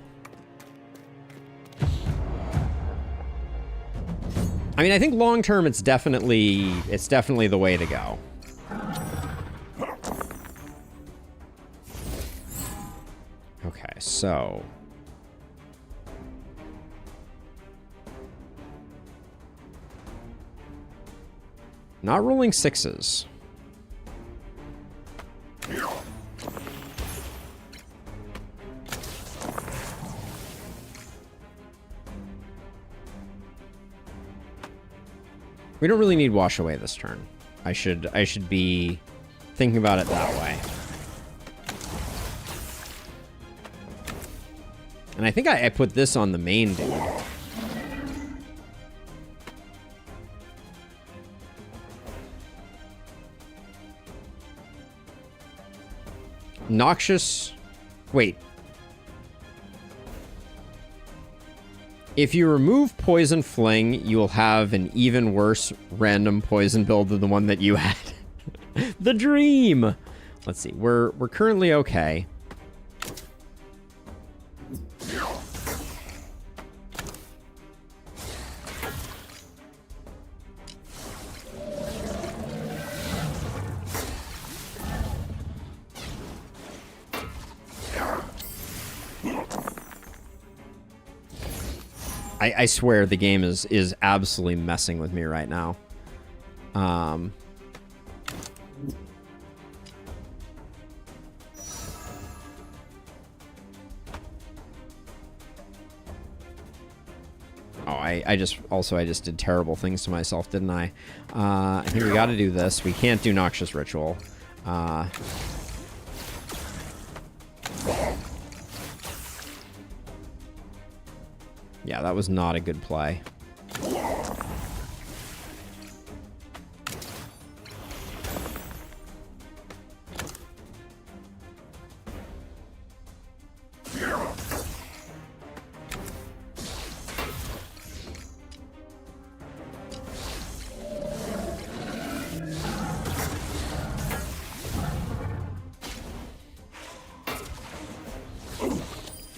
I mean, I think long term it's definitely the way to go. Okay, so not rolling 6s. We don't really need Wash Away this turn. I should be thinking about it that way. And I think I put this on the main dude. Noxious... Wait. If you remove Poison Fling, you will have an even worse random poison build than the one that you had. The dream! Let's see. We're currently okay. I swear the game is absolutely messing with me right now. Oh, I just did terrible things to myself, didn't I? I think we got to do this. We can't do Noxious Ritual. Yeah, that was not a good play.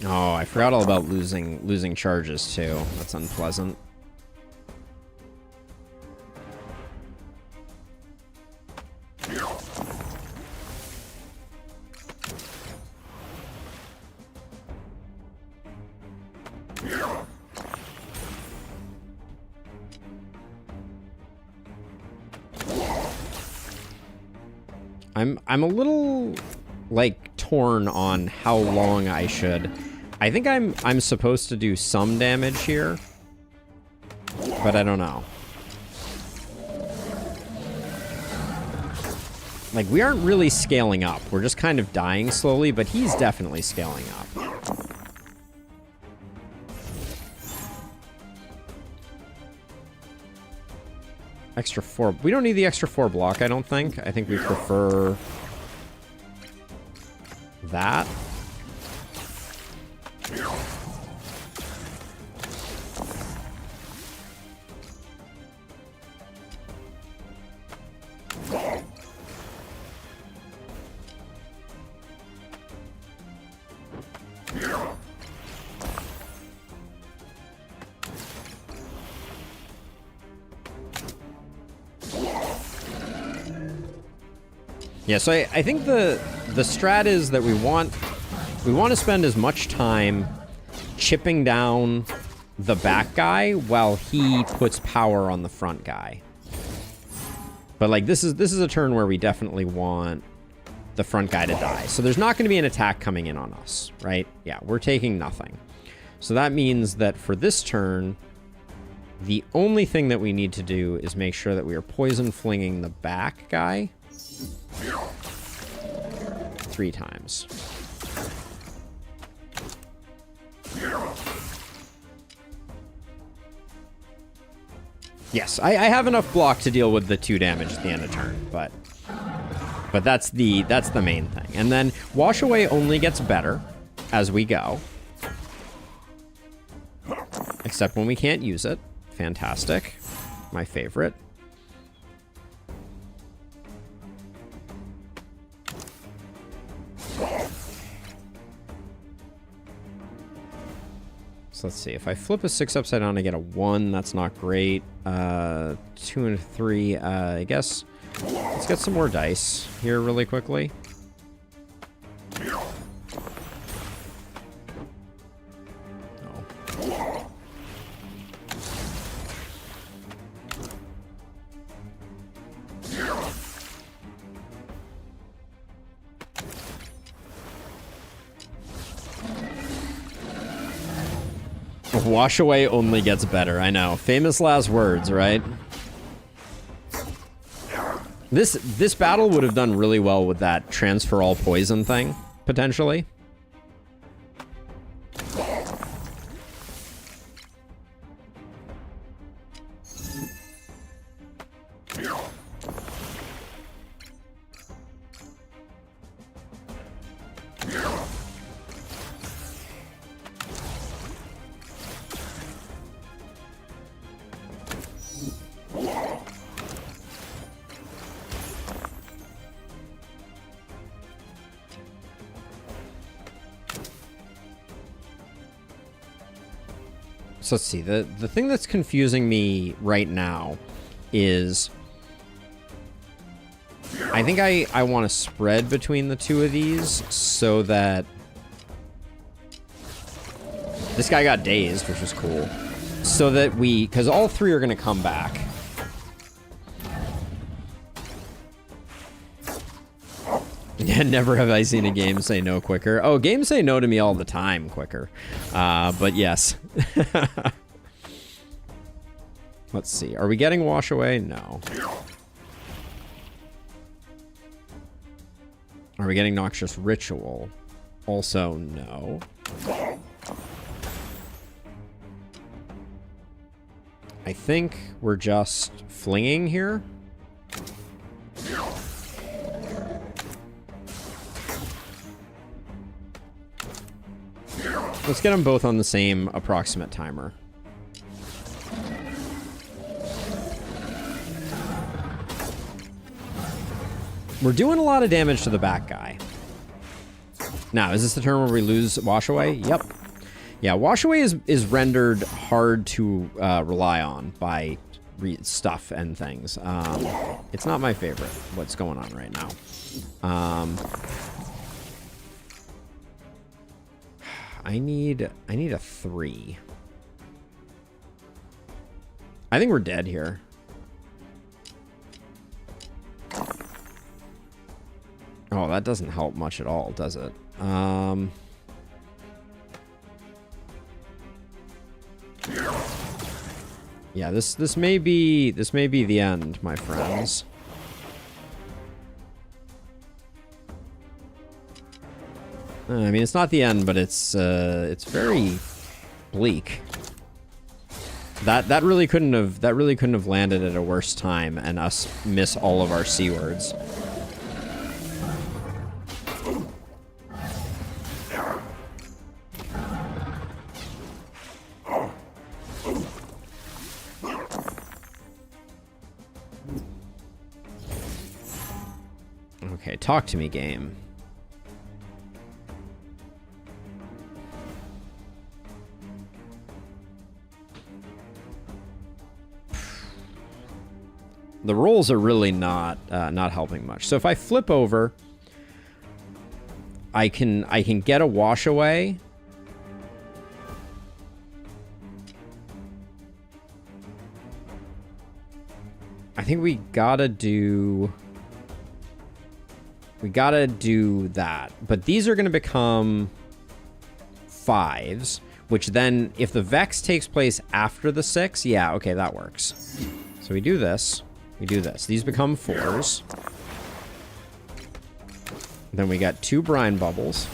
Oh, I forgot all about losing charges too. That's unpleasant. I'm a little like torn on how long I should. I think I'm supposed to do some damage here, but I don't know. Like, we aren't really scaling up. We're just kind of dying slowly, but he's definitely scaling up. Extra 4. We don't need the extra 4 block, I don't think. I think we prefer that. Yeah, so I think the strat is that we want to spend as much time chipping down the back guy while he puts power on the front guy. But like this is a turn where we definitely want the front guy to die. So there's not going to be an attack coming in on us, right? Yeah, we're taking nothing. So that means that for this turn, the only thing that we need to do is make sure that we are poison flinging the back guy 3 times. Yes, I have enough block to deal with the 2 damage at the end of turn, but that's the main thing. And then Wash Away only gets better as we go. Except when we can't use it. Fantastic. My favorite. So let's see. If I flip a 6 upside down, I get a 1. That's not great. 2 and 3. I guess let's get some more dice here really quickly. Wash Away only gets better. I know. Famous last words, right? This battle would have done really well with that transfer all poison thing, potentially. So let's see, the thing that's confusing me right now is I think I want to spread between the 2 of these so that this guy got dazed, which was cool. So that because all 3 are going to come back. Never have I seen a game say no quicker. Oh, games say no to me all the time quicker. But yes. Let's see. Are we getting Wash Away? No. Are we getting Noxious Ritual? Also, no. I think we're just flinging here. Let's get them both on the same approximate timer. We're doing a lot of damage to the back guy. Now, is this the turn where we lose Wash Away? Yep. Yeah, Wash Away is rendered hard to rely on by stuff and things. It's not my favorite, what's going on right now. I need a 3. I think we're dead here. Oh, that doesn't help much at all, does it? Yeah, this may be the end, my friends. I mean, it's not the end, but it's very bleak. That really couldn't have landed at a worse time and us miss all of our C words. Okay, talk to me, game. The rolls are really not helping much. So if I flip over, I can get a Wash Away. I think we gotta do that. But these are gonna become 5s, which then if the Vex takes place after the 6, yeah, okay, that works. So we do this. We do this. These become 4s. Then we got 2 brine bubbles.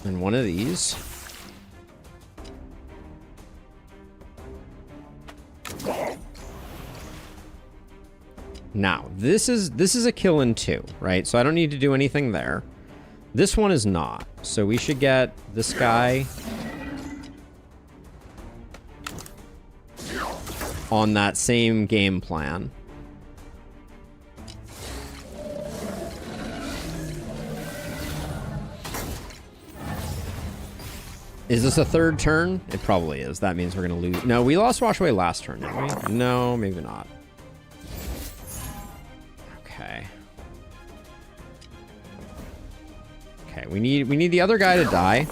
And one of these. Now, this is a kill in 2, right? So I don't need to do anything there. This one is not. So we should get this guy on that same game plan. Is this a 3rd turn? It probably is. That means we're going to lose. No, we lost Wash Away last turn, didn't we? No, maybe not. Okay. Okay, we need the other guy to die.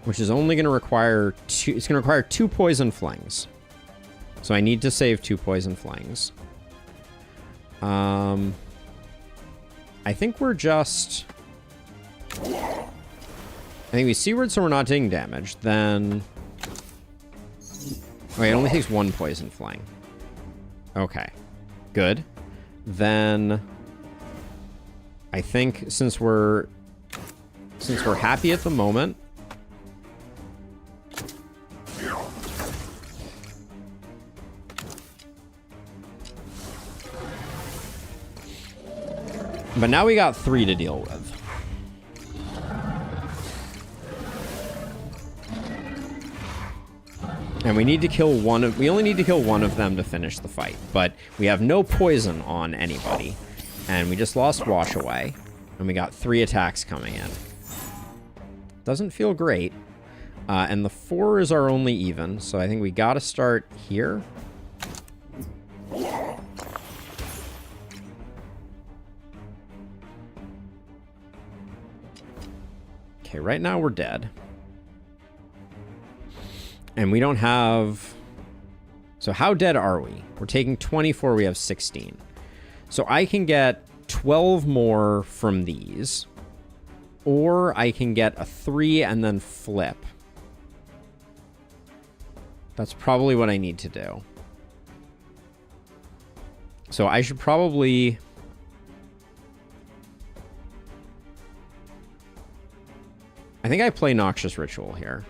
Which is only going to require 2... It's going to require 2 poison flings. So I need to save 2 poison flings. I think we're just... I think we seaward so we're not taking damage. Then... Okay, it only takes 1 poison fling. Okay. Good. Then... I think since we're happy at the moment... But now we got 3 to deal with. And we need to kill one of... We only need to kill one of them to finish the fight. But we have no poison on anybody. And we just lost Wash Away. And we got 3 attacks coming in. Doesn't feel great. And the 4 is our only even. So I think we gotta start here. Okay, right now we're dead. And we don't have... So how dead are we? We're taking 24, we have 16. So I can get 12 more from these. Or I can get a 3 and then flip. That's probably what I need to do. So I should probably... I think I play Noxious Ritual here.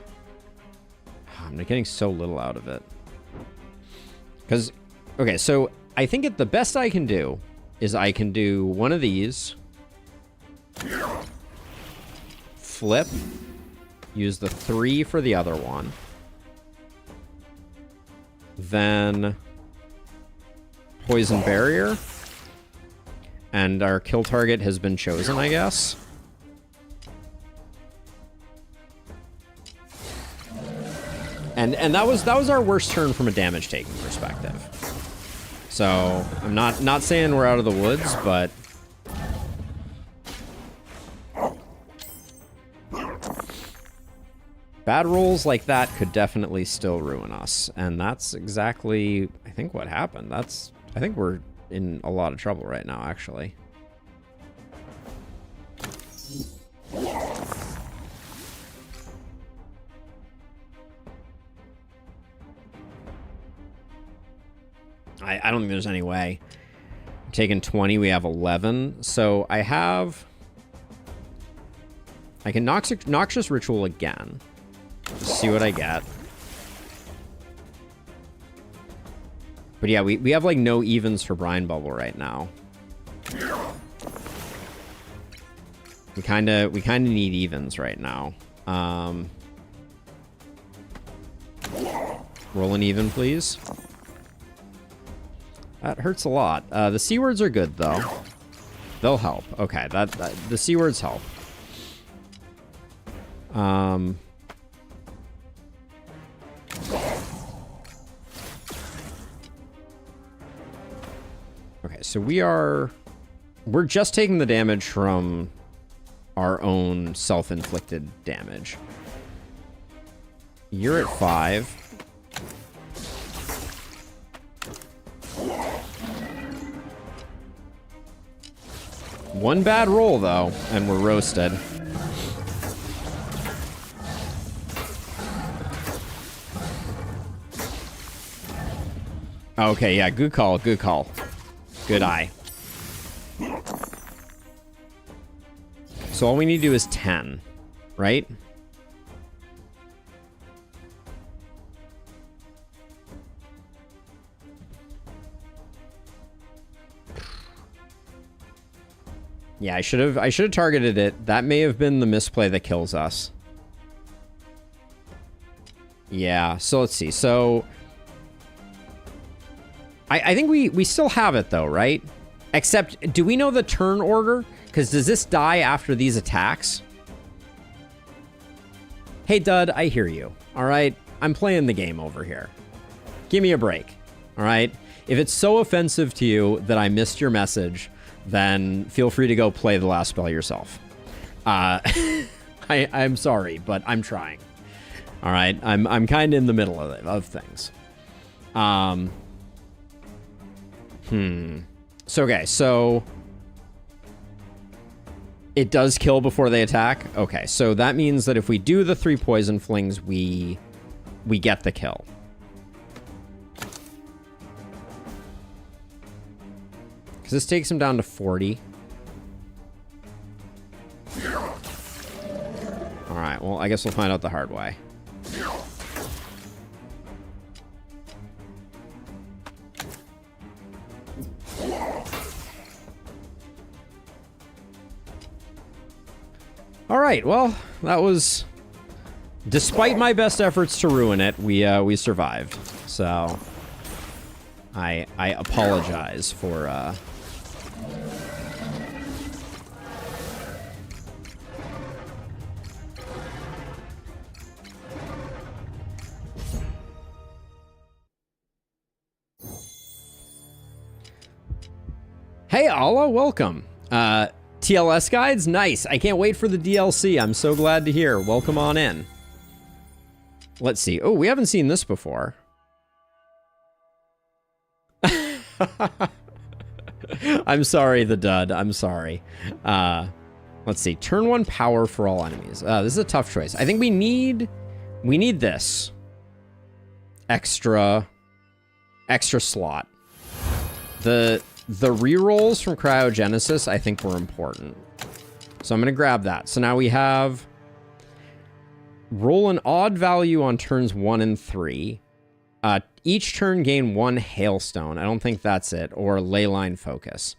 I'm getting so little out of it. Because, okay, so I think the best I can do is I can do one of these. Flip. Use the 3 for the other one. Then poison barrier. And our kill target has been chosen, I guess. And that was our worst turn from a damage taking perspective. So I'm not saying we're out of the woods, but bad rolls like that could definitely still ruin us. And that's exactly, I think, what happened. I think we're in a lot of trouble right now, actually. I don't think there's any way. I'm taking 20, we have 11. So I can Noxious Ritual again. Just see what I get. But yeah, we have like no evens for Brine Bubble right now. We kinda need evens right now. Roll an even, please. That hurts a lot. The C words are good though. They'll help. Okay, the C words help. Okay, so we're just taking the damage from our own self-inflicted damage. You're at 5. One bad roll, though, and we're roasted. Okay, yeah, good call, good call. Good eye. So all we need to do is 10, right? Yeah, I should have targeted it. That may have been the misplay that kills us. Yeah, so let's see. So I think we still have it though, right? Except, do we know the turn order? Because does this die after these attacks? Hey, Dud, I hear you. All right, I'm playing the game over here. Give me a break. All right? If it's so offensive to you that I missed your message, then feel free to go play the last spell yourself. I'm sorry, but I'm trying. All right, I'm kind of in the middle of things. So okay, so it does kill before they attack. Okay, so that means that if we do the 3 poison flings, we get the kill. Because this takes him down to 40. All right, well, I guess we'll find out the hard way. All right, well, that was, despite my best efforts to ruin it, we survived. So I apologize for Hey, Allah, welcome. TLS guides? Nice. I can't wait for the DLC. I'm so glad to hear. Welcome on in. Let's see. Oh, we haven't seen this before. I'm sorry, the Dud. I'm sorry. Let's see. Turn 1 power for all enemies. This is a tough choice. I think we need this. Extra slot. The rerolls from Cryogenesis, I think, were important. So I'm going to grab that. So now we have roll an odd value on turns 1 and 3. Each turn gain 1 hailstone. I don't think that's it. Or leyline focus.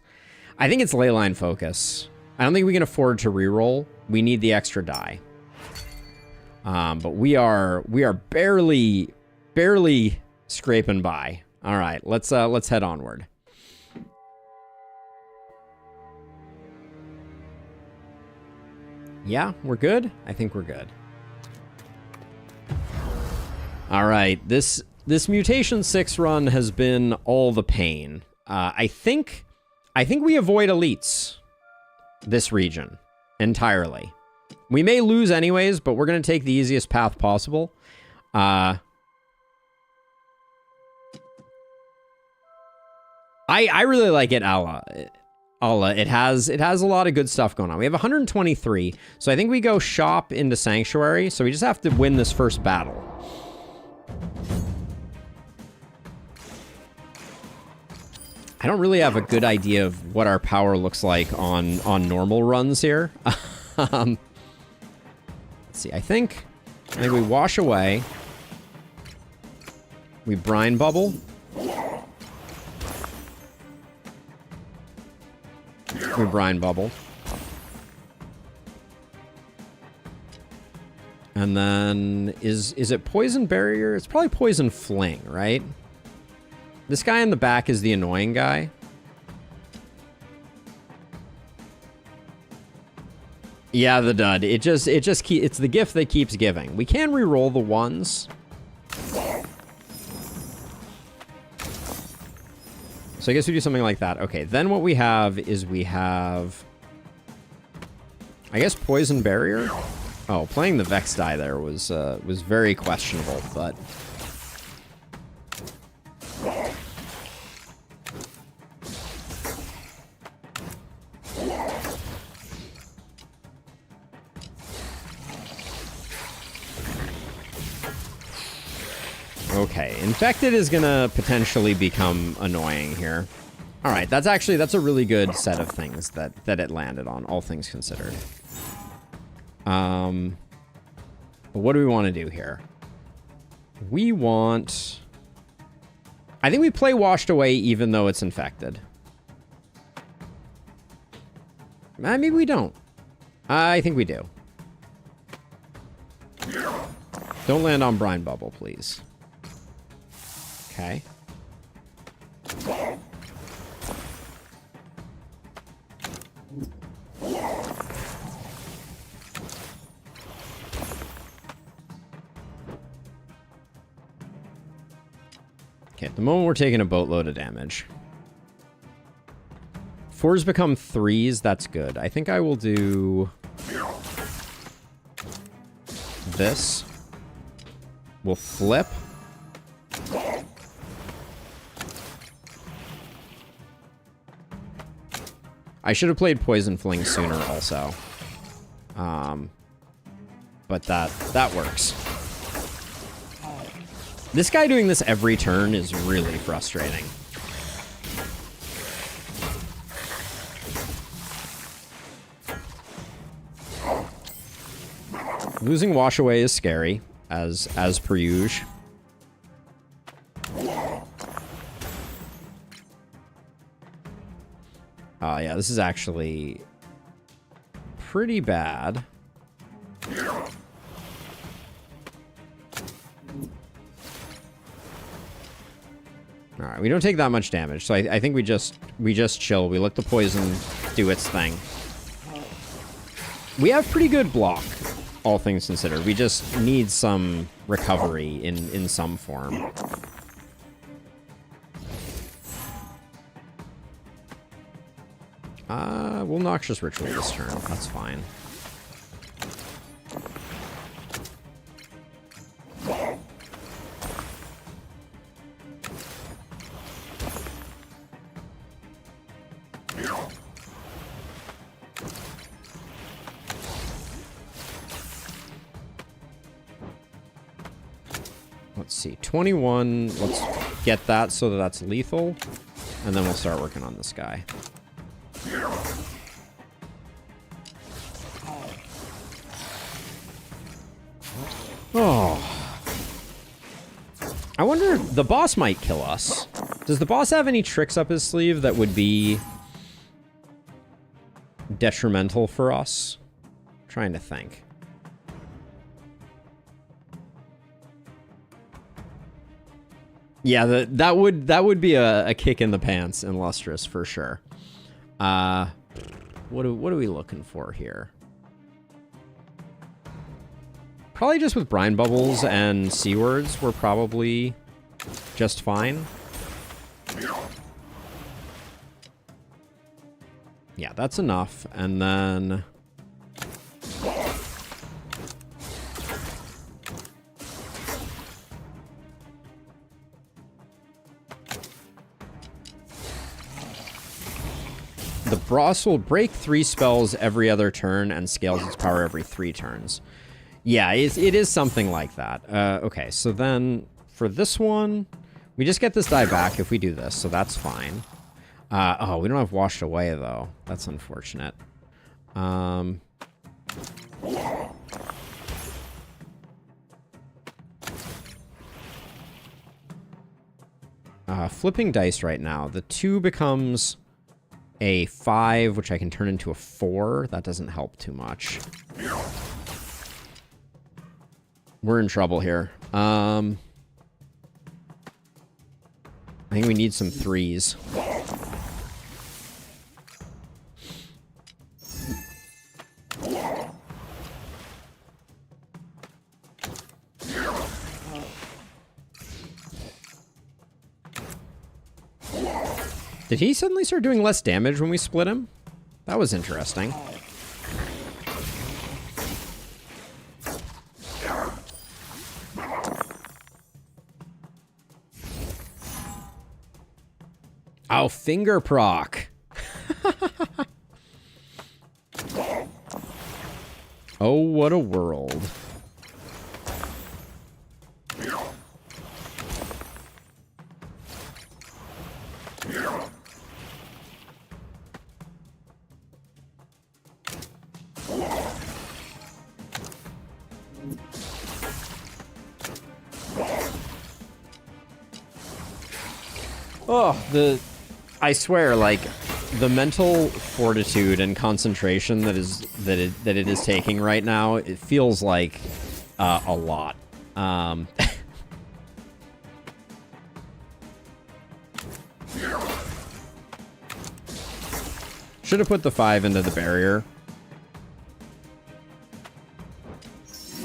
I think it's leyline focus. I don't think we can afford to reroll. We need the extra die. But we are barely scraping by. All right, let's head onward. Yeah, we're good. I think we're good. All right, this Mutation 6 run has been all the pain. I think we avoid elites this region entirely. We may lose anyways, but we're going to take the easiest path possible. I really like it, Allah. It has a lot of good stuff going on. We have 123, so I think we go shop into Sanctuary, so we just have to win this first battle. I don't really have a good idea of what our power looks like on normal runs here. Let's see, I think we wash away. We brine bubble. We brine bubble. And then is it poison barrier? It's probably poison fling, right? This guy in the back is the annoying guy. Yeah, the dud. It's the gift that keeps giving. We can re-roll the ones. So I guess we do something like that. Okay, then what we have is I guess poison barrier. Oh, playing the Vex die there was very questionable, but okay, Infected is gonna potentially become annoying here. All right, that's a really good set of things that it landed on, all things considered. What do we want to do here? I think we play Washed Away even though it's infected. Maybe we don't. I think we do. Don't land on Brine Bubble, please. Okay. Okay, at the moment we're taking a boatload of damage. 4s become 3s, that's good. I think I will do this. We'll flip. I should have played Poison Fling sooner also. But that works. This guy doing this every turn is really frustrating. Losing Wash Away is scary, as per usual. Yeah, this is actually pretty bad. All right, we don't take that much damage, so I think we just chill. We let the poison do its thing. We have pretty good block, all things considered. We just need some recovery in some form. We'll Noxious Ritual this turn. That's fine. Let's see, 21. Let's get that so that that's lethal, and then we'll start working on this guy. Oh. I wonder, the boss might kill us. Does the boss have any tricks up his sleeve that would be detrimental for us? I'm trying to think. Yeah, that would be a kick in the pants in Lustrous for sure. What are we looking for here? Probably just with brine bubbles and C words, we're probably just fine. Yeah, that's enough. And then the Bros will break 3 spells every other turn and scales its power every 3 turns. Yeah, it is something like that. Okay, so then for this one, we just get this die back if we do this, so that's fine. Oh, we don't have Washed Away, though. That's unfortunate. Flipping dice right now. The 2 becomes a 5, which I can turn into a 4. That doesn't help too much. We're in trouble here. I think we need some 3s. Did he suddenly start doing less damage when we split him? That was interesting. Oh, finger proc. Oh, what a world. Oh, I swear, like, the mental fortitude and concentration that it is taking right now, it feels like a lot. Should have put the 5 into the barrier.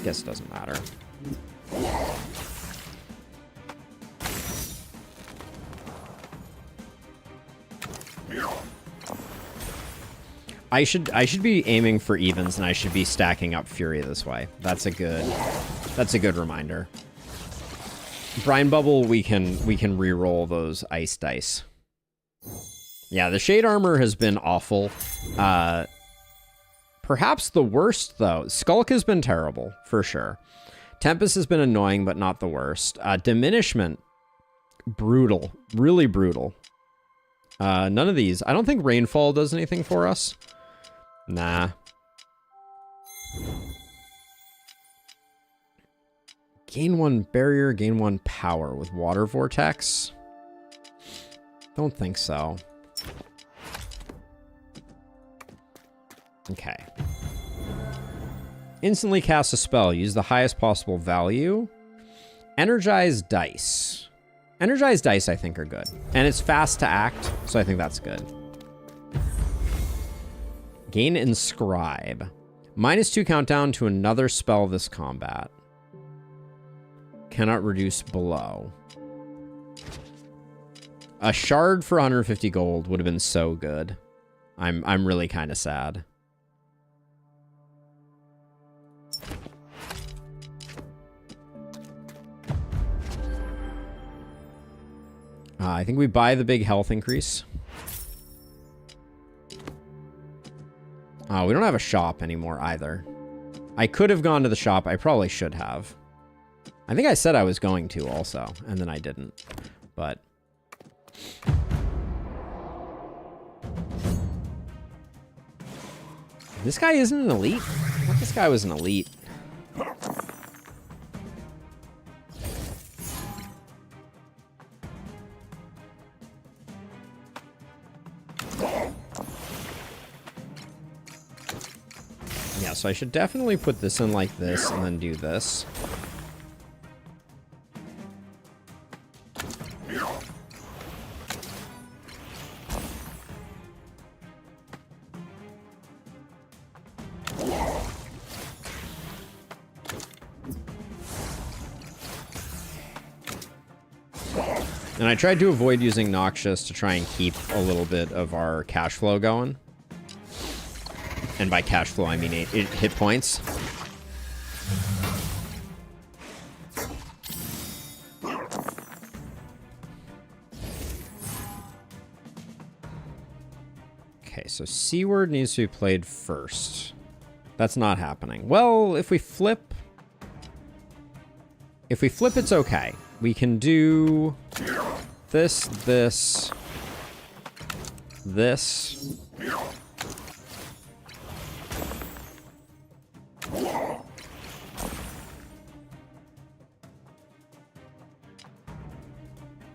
Guess it doesn't matter. I should be aiming for evens, and I should be stacking up Fury this way. That's a good reminder. Brine Bubble, we can re-roll those ice dice. Yeah, the Shade Armor has been awful. Perhaps the worst, though. Skulk has been terrible, for sure. Tempest has been annoying, but not the worst. Diminishment, brutal. Really brutal. None of these. I don't think Rainfall does anything for us. Nah. Gain 1 barrier, gain 1 power with Water Vortex. Don't think so. Okay. Instantly cast a spell. Use the highest possible value. Energized dice. Energized dice, I think, are good. And it's fast to act, so I think that's good. Gain Inscribe. -2 countdown to another spell this combat. Cannot reduce below. A shard for 150 gold would have been so good. I'm really kind of sad. I think we buy the big health increase. We don't have a shop anymore either. I could have gone to the shop. I probably should have. I think I said I was going to also, and then I didn't. But this guy isn't an elite? I thought this guy was an elite. Yeah, so I should definitely put this in like this and then do this. And I tried to avoid using Noxious to try and keep a little bit of our cash flow going. And by cash flow, I mean hit points. Okay, so Seaward needs to be played first. That's not happening. Well, if we flip... If we flip, it's okay. We can do this, this, this.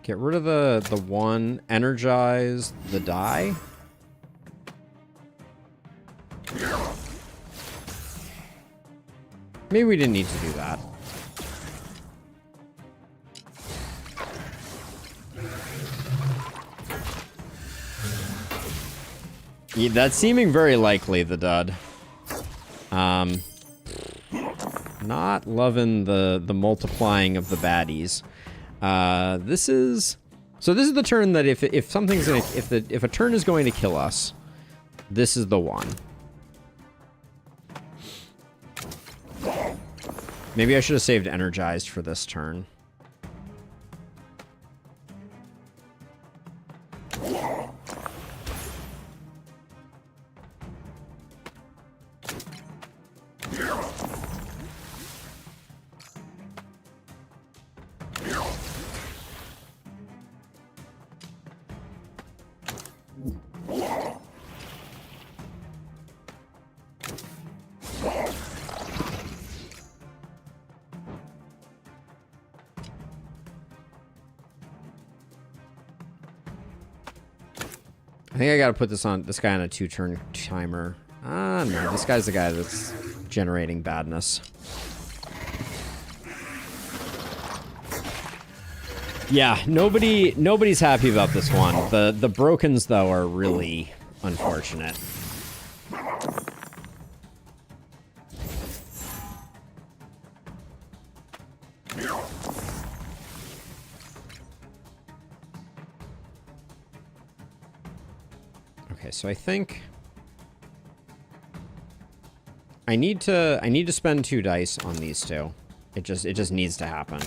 Get rid of the one, energize the die. Maybe we didn't need to do that. Yeah, that's seeming very likely, the dud. Not loving the multiplying of the baddies. This is the turn that if something's gonna if a turn is going to kill us, this is the one. Maybe I should have saved energized for this turn. I think I gotta put this guy on a 2-turn timer. Ah, no, this guy's the guy that's generating badness. Yeah, nobody's happy about this one. The brokens, though, are really unfortunate. Okay, so I think I need to spend 2 dice on these two. It just needs to happen.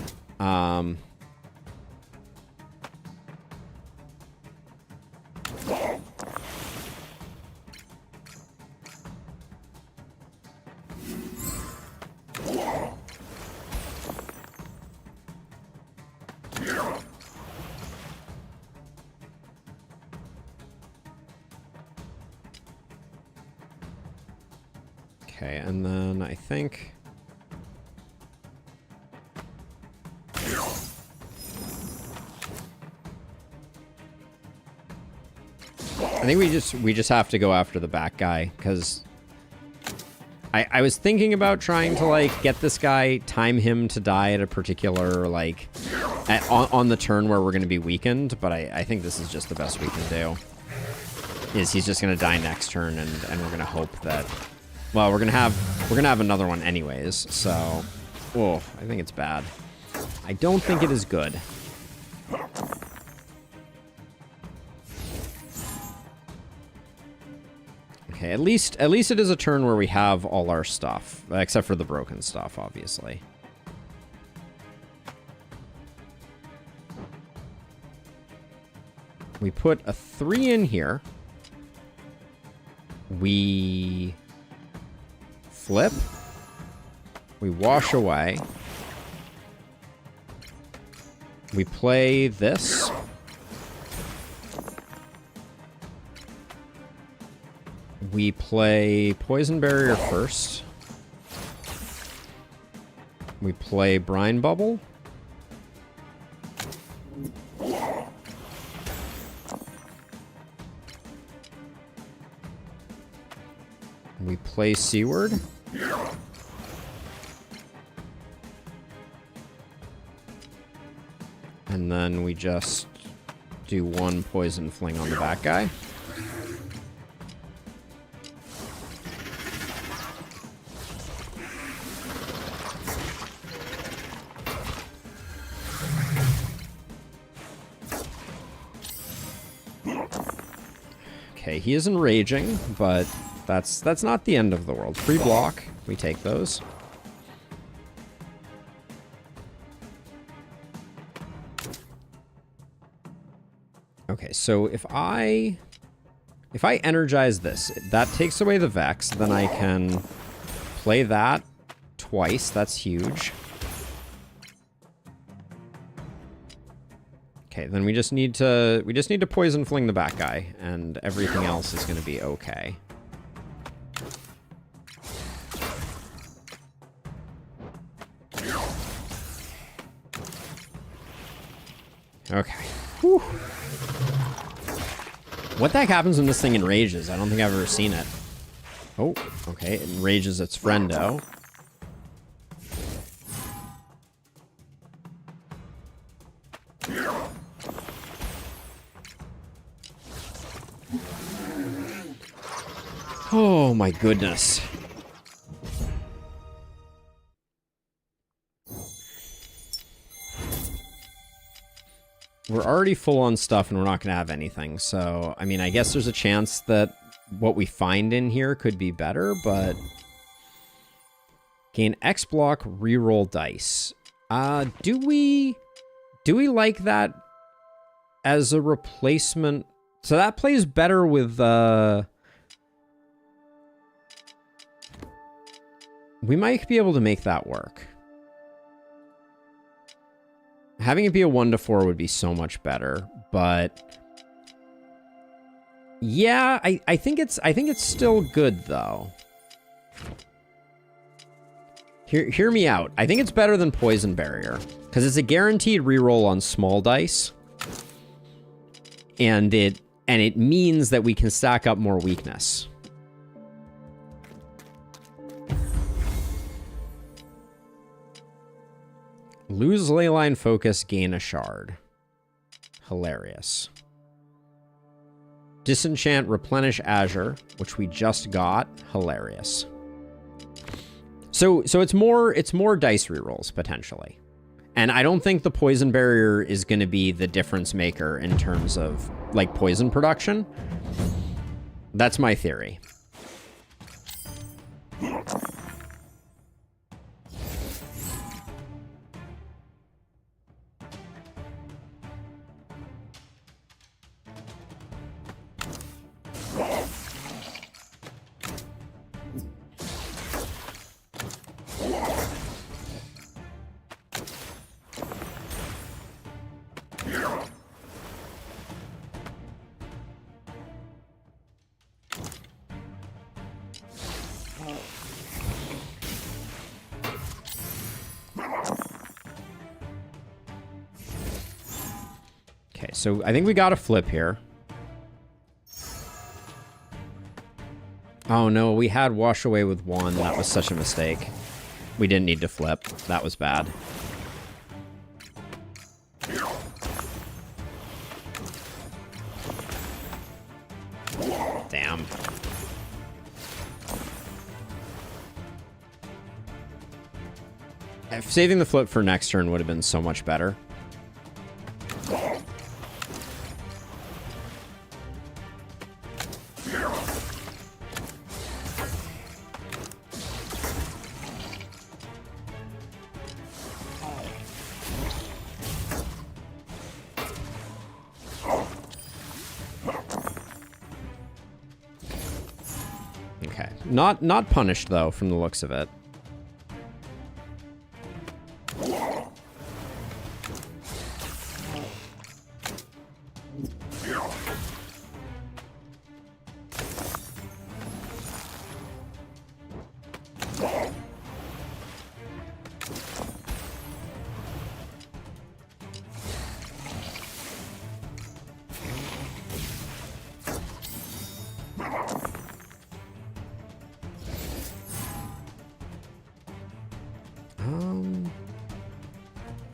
Okay, and then I think we just have to go after the back guy, because I was thinking about trying to like get this guy, time him to die at a particular like on the turn where we're going to be weakened, but I think this is just the best we can do. Is he's just going to die next turn, and we're going to hope that. Well, we're gonna have another one anyways, so oh, I think it's bad. I don't think it is good. Okay, at least it is a turn where we have all our stuff, except for the broken stuff, obviously. We put a 3 in here. We flip. We wash away. We play this. We play Poison Barrier first. We play Brine Bubble. We play Seaward. And then we just do one poison fling on the back guy. Okay, he isn't raging, but that's not the end of the world. Free block. We take those. Okay, so if I energize this, that takes away the Vex, then I can play that twice. That's huge. Okay, then we just need to poison fling the back guy, and everything else is going to be okay. Okay. Whew. What the heck happens when this thing enrages? I don't think I've ever seen it. Oh, okay. It enrages its friendo. Oh my goodness. We're already full on stuff and we're not going to have anything. So, I mean, I guess there's a chance that what we find in here could be better, but... Gain X block, reroll dice. Do we like that as a replacement? So that plays better with, we might be able to make that work. Having it be a 1-4 would be so much better, but yeah, I think it's still good though. Hear me out. I think it's better than Poison Barrier because it's a guaranteed reroll on small dice, and it means that we can stack up more weakness. Lose Leyline Focus, gain a shard. Hilarious. Disenchant, replenish Azure, which we just got. Hilarious. So it's more dice rerolls potentially. And I don't think the Poison Barrier is going to be the difference maker in terms of like poison production. That's my theory. Okay, so I think we got a flip here. Oh no, we had wash away with one. That was such a mistake. We didn't need to flip. That was bad. Damn. Saving the flip for next turn would have been so much better. Okay. Not punished though, from the looks of it.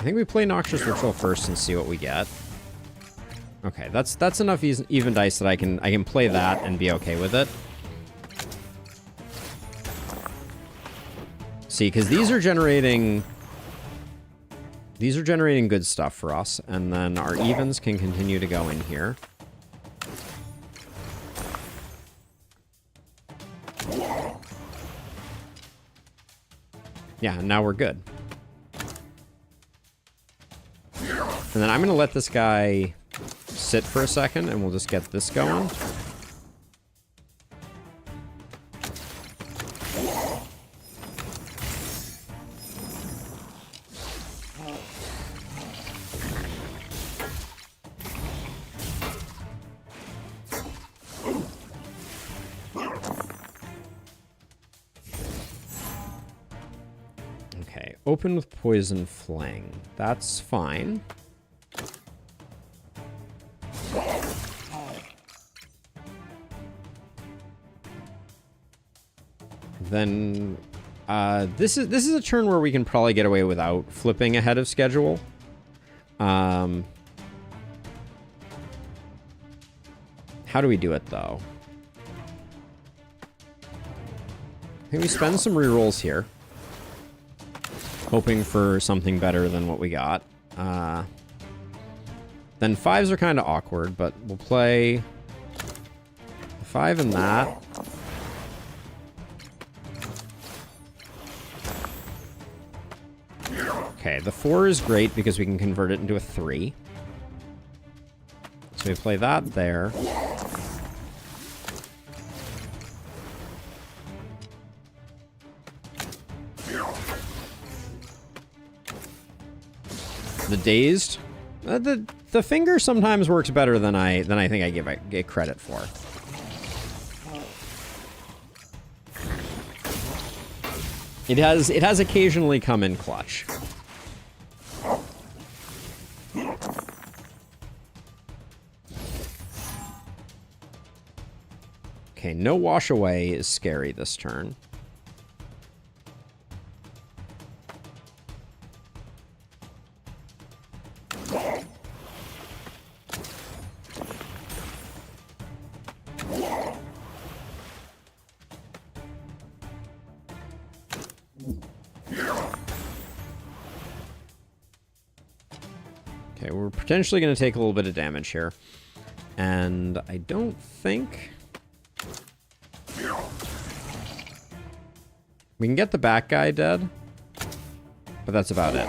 I think we play Noxious Ritual first and see what we get. Okay, that's enough even dice that I can play that and be okay with it. See, because these are generating good stuff for us, and then our evens can continue to go in here. Yeah, now we're good. And then I'm going to let this guy sit for a second, and we'll just get this going. Okay, open with Poison Fling. That's fine. Then this is a turn where we can probably get away without flipping ahead of schedule. How do we do it though? I think we spend some rerolls here, hoping for something better than what we got. Then 5s are kind of awkward, but we'll play the 5 and that. Okay, the 4 is great because we can convert it into a 3. So we play that there. The Dazed. The finger sometimes works better than I think I give it credit for. It has occasionally come in clutch. Okay, no wash away is scary this turn. Okay, we're potentially going to take a little bit of damage here. And I don't think we can get the back guy dead, but that's about it.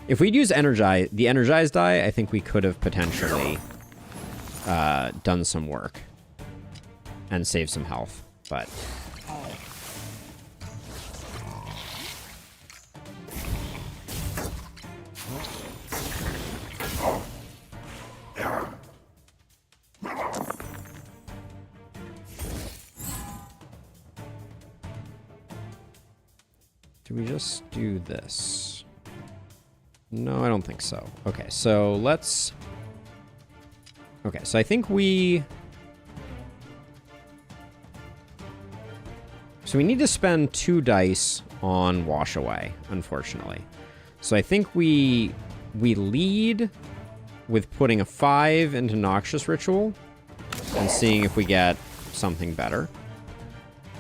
If we'd use the energized die, I think we could have potentially done some work and saved some health, but do we just do this? No, I don't think so. Okay, so let's... Okay, so I think we... So we need to spend 2 dice on Wash Away, unfortunately. So I think we lead with putting a 5 into Noxious Ritual and seeing if we get something better.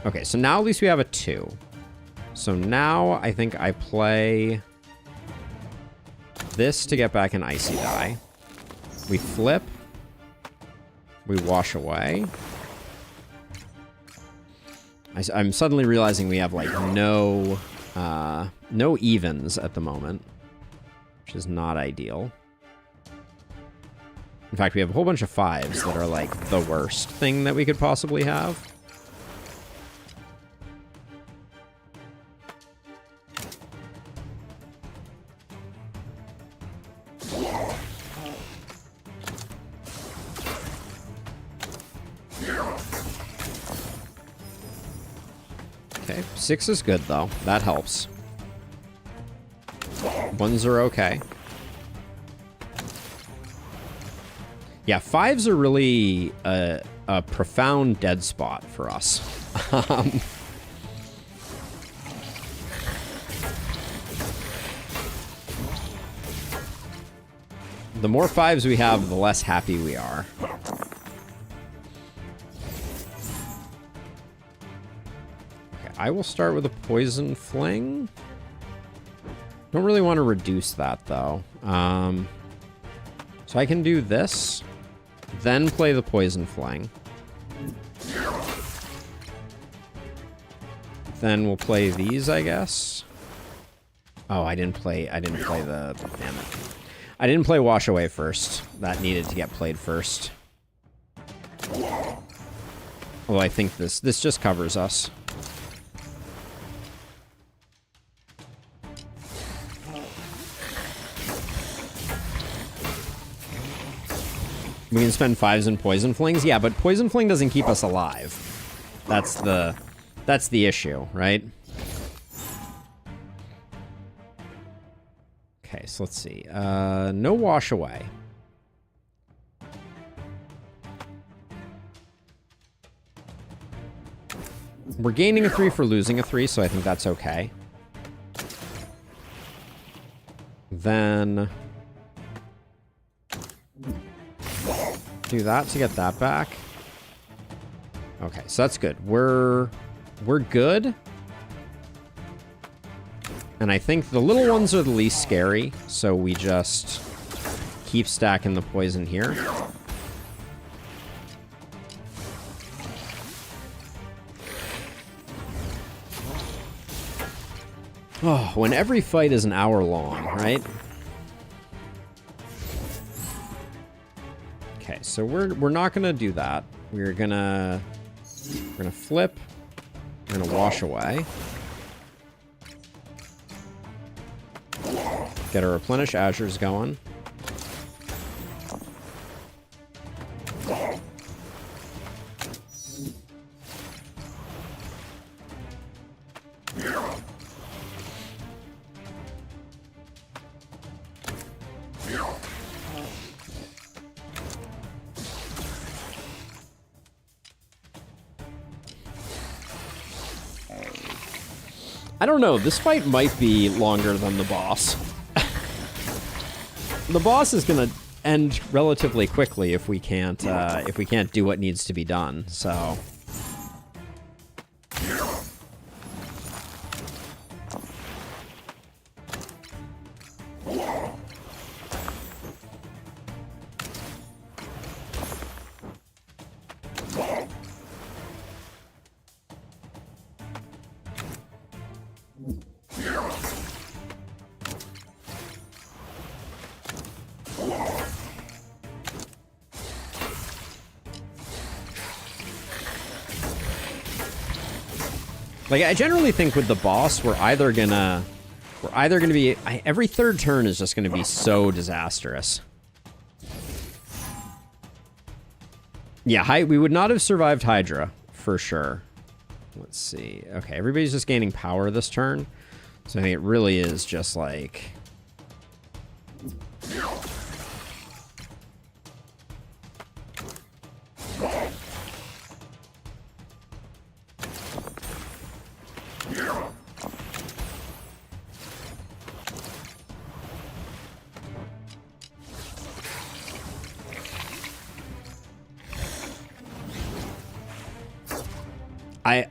Okay, so now at least we have a 2. So now I think I play this to get back an Icy die. We flip. We wash away. I'm suddenly realizing we have like no evens at the moment, which is not ideal. In fact, we have a whole bunch of 5s that are like the worst thing that we could possibly have. Okay, 6 is good though. That helps. 1s are okay. Yeah, 5s are really a profound dead spot for us. The more 5s we have, the less happy we are. Okay, I will start with a Poison Fling. Don't really want to reduce that, though. So I can do this, then play the Poison Fling. Then we'll play these, I guess. Oh, I didn't play the, damn it. I didn't play Wash Away first. That needed to get played first. Well, I think this just covers us. We can spend 5s in Poison Flings? Yeah, but Poison Fling doesn't keep us alive. That's the issue, right? Okay, so let's see. No Wash Away. We're gaining a 3 for losing a 3, so I think that's okay. Then do that to get that back. Okay, so that's good. We're good. And I think the little ones are the least scary, so we just keep stacking the poison here. Oh, when every fight is an hour long, right? Okay, so we're not gonna do that. We're gonna flip. We're gonna Wash Away. Get our Replenish Azures going. I don't know, this fight might be longer than the boss. The boss is gonna end relatively quickly if we can't do what needs to be done, so. Like, I generally think with the boss, we're either gonna be, every third turn is just gonna be so disastrous. Yeah, we would not have survived Hydra, for sure. Let's see. Okay, everybody's just gaining power this turn. So I think it really is just like...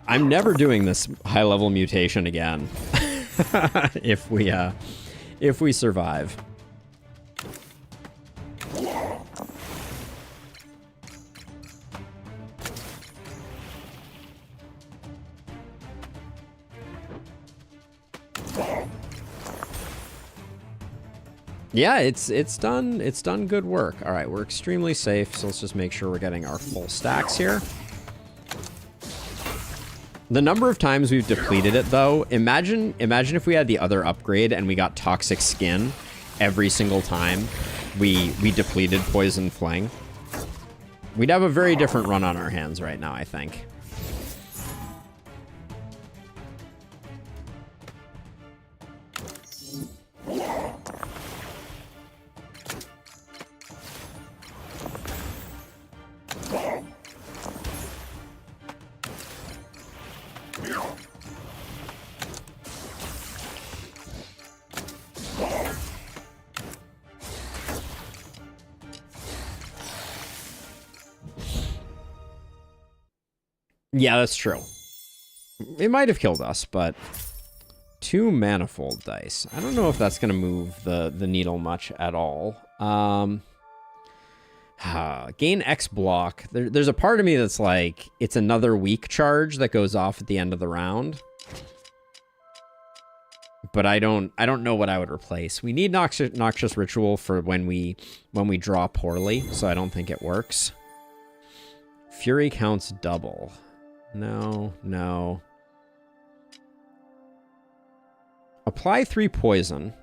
I'm never doing this high-level mutation again. if we survive. Yeah, it's done good work. All right, we're extremely safe, so let's just make sure we're getting our full stacks here. The number of times we've depleted it, though, imagine if we had the other upgrade and we got Toxic Skin every single time we depleted Poison Fling. We'd have a very different run on our hands right now, I think. Yeah, that's true. It might have killed us, but 2 manifold dice. I don't know if that's going to move the needle much at all. Gain X block. There's a part of me that's like, it's another weak charge that goes off at the end of the round. But I don't know what I would replace. We need Noxious Ritual for when we draw poorly, so I don't think it works. Fury counts double. No, no. Apply 3 poison.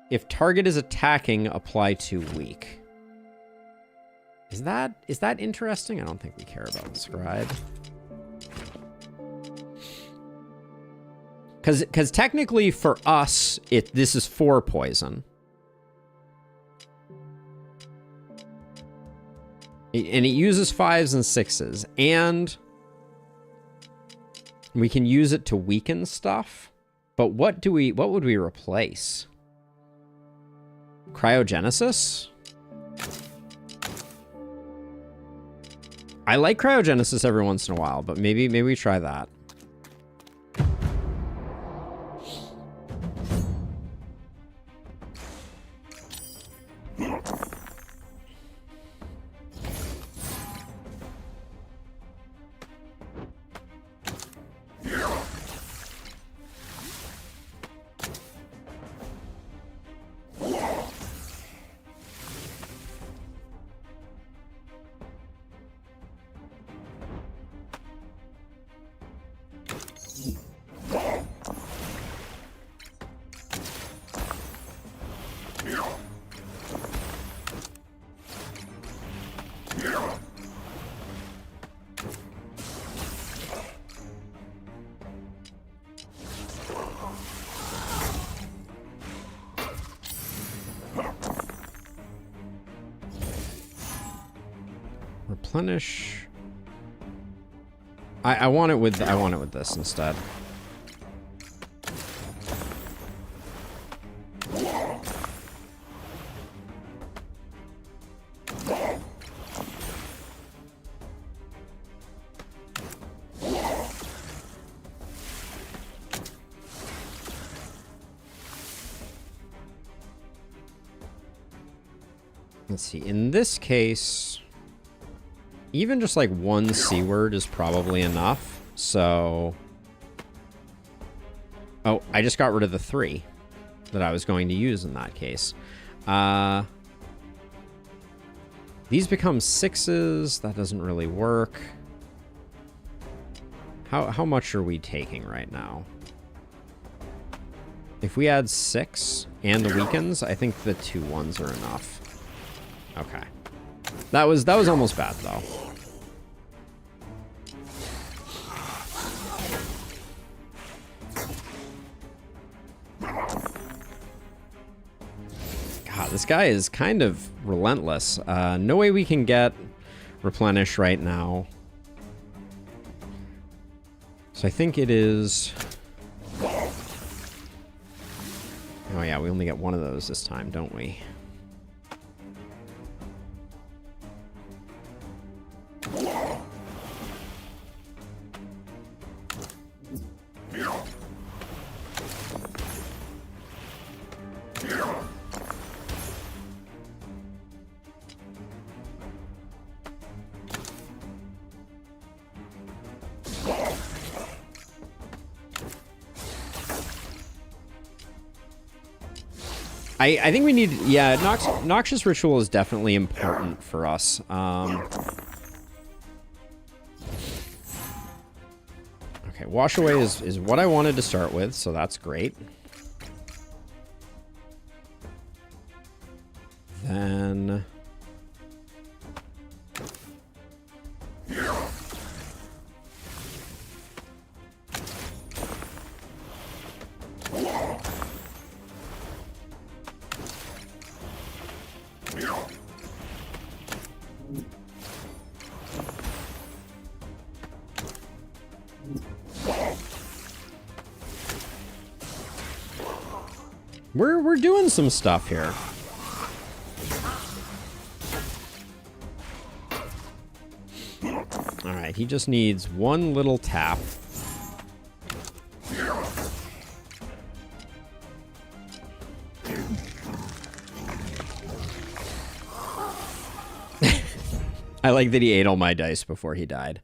If target is attacking, apply 2 weak. Is that interesting? I don't think we care about the scribe. Because technically for us, this is 4 poison. And it uses 5s and 6s. And we can use it to weaken stuff. But what would we replace? Cryogenesis? I like cryogenesis every once in a while, but maybe we try that. Replenish. I want it with this instead. Let's see. In this case, even just like 1 C word is probably enough. So, oh, I just got rid of the 3 that I was going to use in that case. These become 6s. That doesn't really work. How much are we taking right now? If we add 6 and the weakens, I think the 2 1s are enough. Okay. That was almost bad though. God, this guy is kind of relentless. No way we can get replenish right now. So I think it is... Oh yeah, we only get 1 of those this time, don't we? I think we need, yeah, Noxious Ritual is definitely important for us. Okay, Wash Away is what I wanted to start with, so that's great. Then... We're doing some stuff here. All right, he just needs one little tap. I like that he ate all my dice before he died.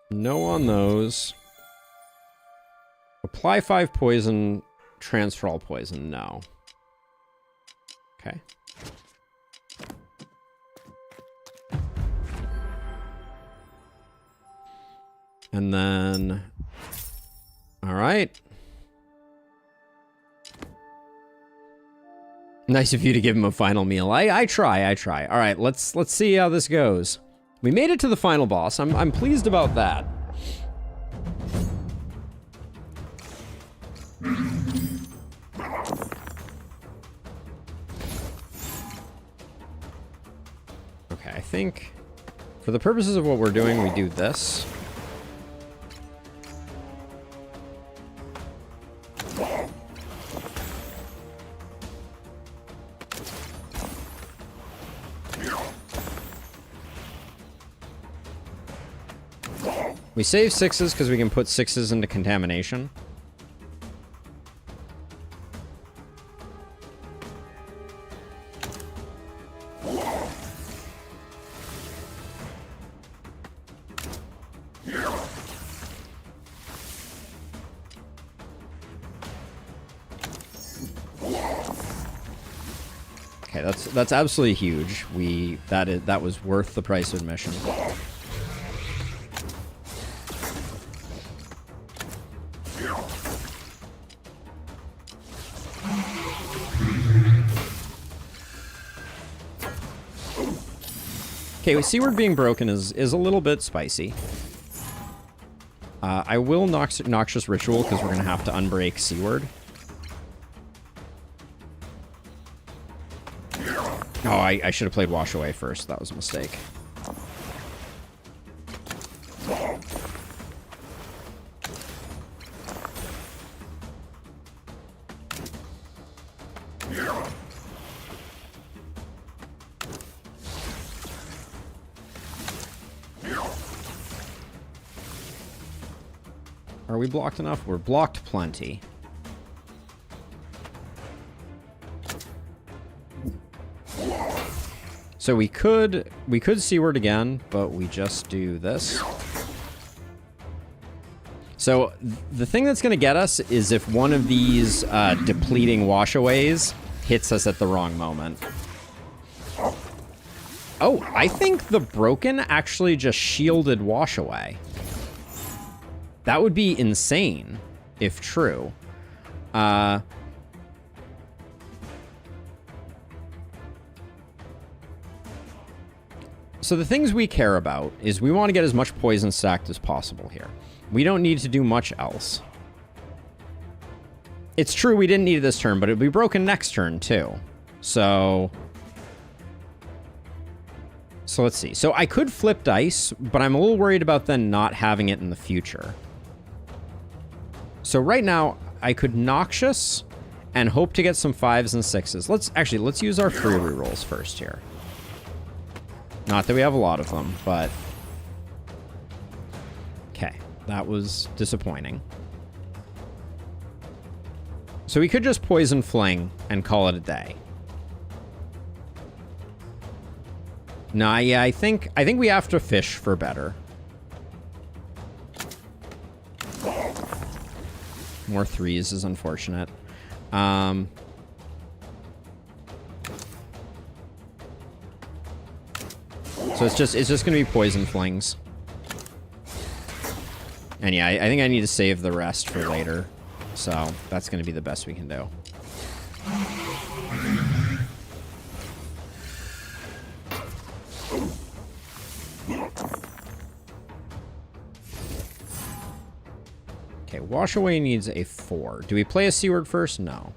No on those. Apply 5 poison, transfer all poison. No. Okay. And then... All right. Nice of you to give him a final meal. I try. All right, let's see how this goes. We made it to the final boss. I'm pleased about that. Okay, I think for the purposes of what we're doing, we do this. We save 6s because we can put 6s into contamination. Okay, that's absolutely huge. That was worth the price of admission. Okay, Seaward being broken is a little bit spicy. I will Noxious Ritual because we're going to have to unbreak Seaward. Oh, I should have played Wash Away first. That was a mistake. Are we blocked enough? We're blocked plenty. So we could Seaward again, but we just do this. So the thing that's going to get us is if one of these depleting washaways hits us at the wrong moment. Oh, I think the broken actually just shielded washaway. That would be insane if true. So the things we care about is we want to get as much poison stacked as possible here. We don't need to do much else. It's true we didn't need it this turn, but it'll be broken next turn too. So let's see. So I could flip dice, but I'm a little worried about then not having it in the future. So right now, I could Noxious and hope to get some 5s and 6s. Let's use our free rerolls first here. Not that we have a lot of them, but... Okay, that was disappointing. So we could just Poison Fling and call it a day. Nah, yeah, I think we have to fish for better. More 3s is unfortunate. So it's just gonna be Poison Flings. And yeah, I think I need to save the rest for later. So that's gonna be the best we can do. Okay, Wash Away needs a 4. Do we play a Seaward first? No.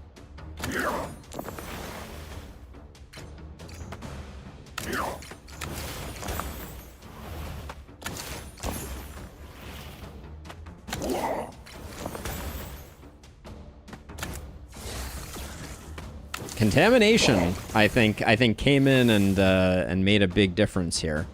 Contamination, I think came in and made a big difference here.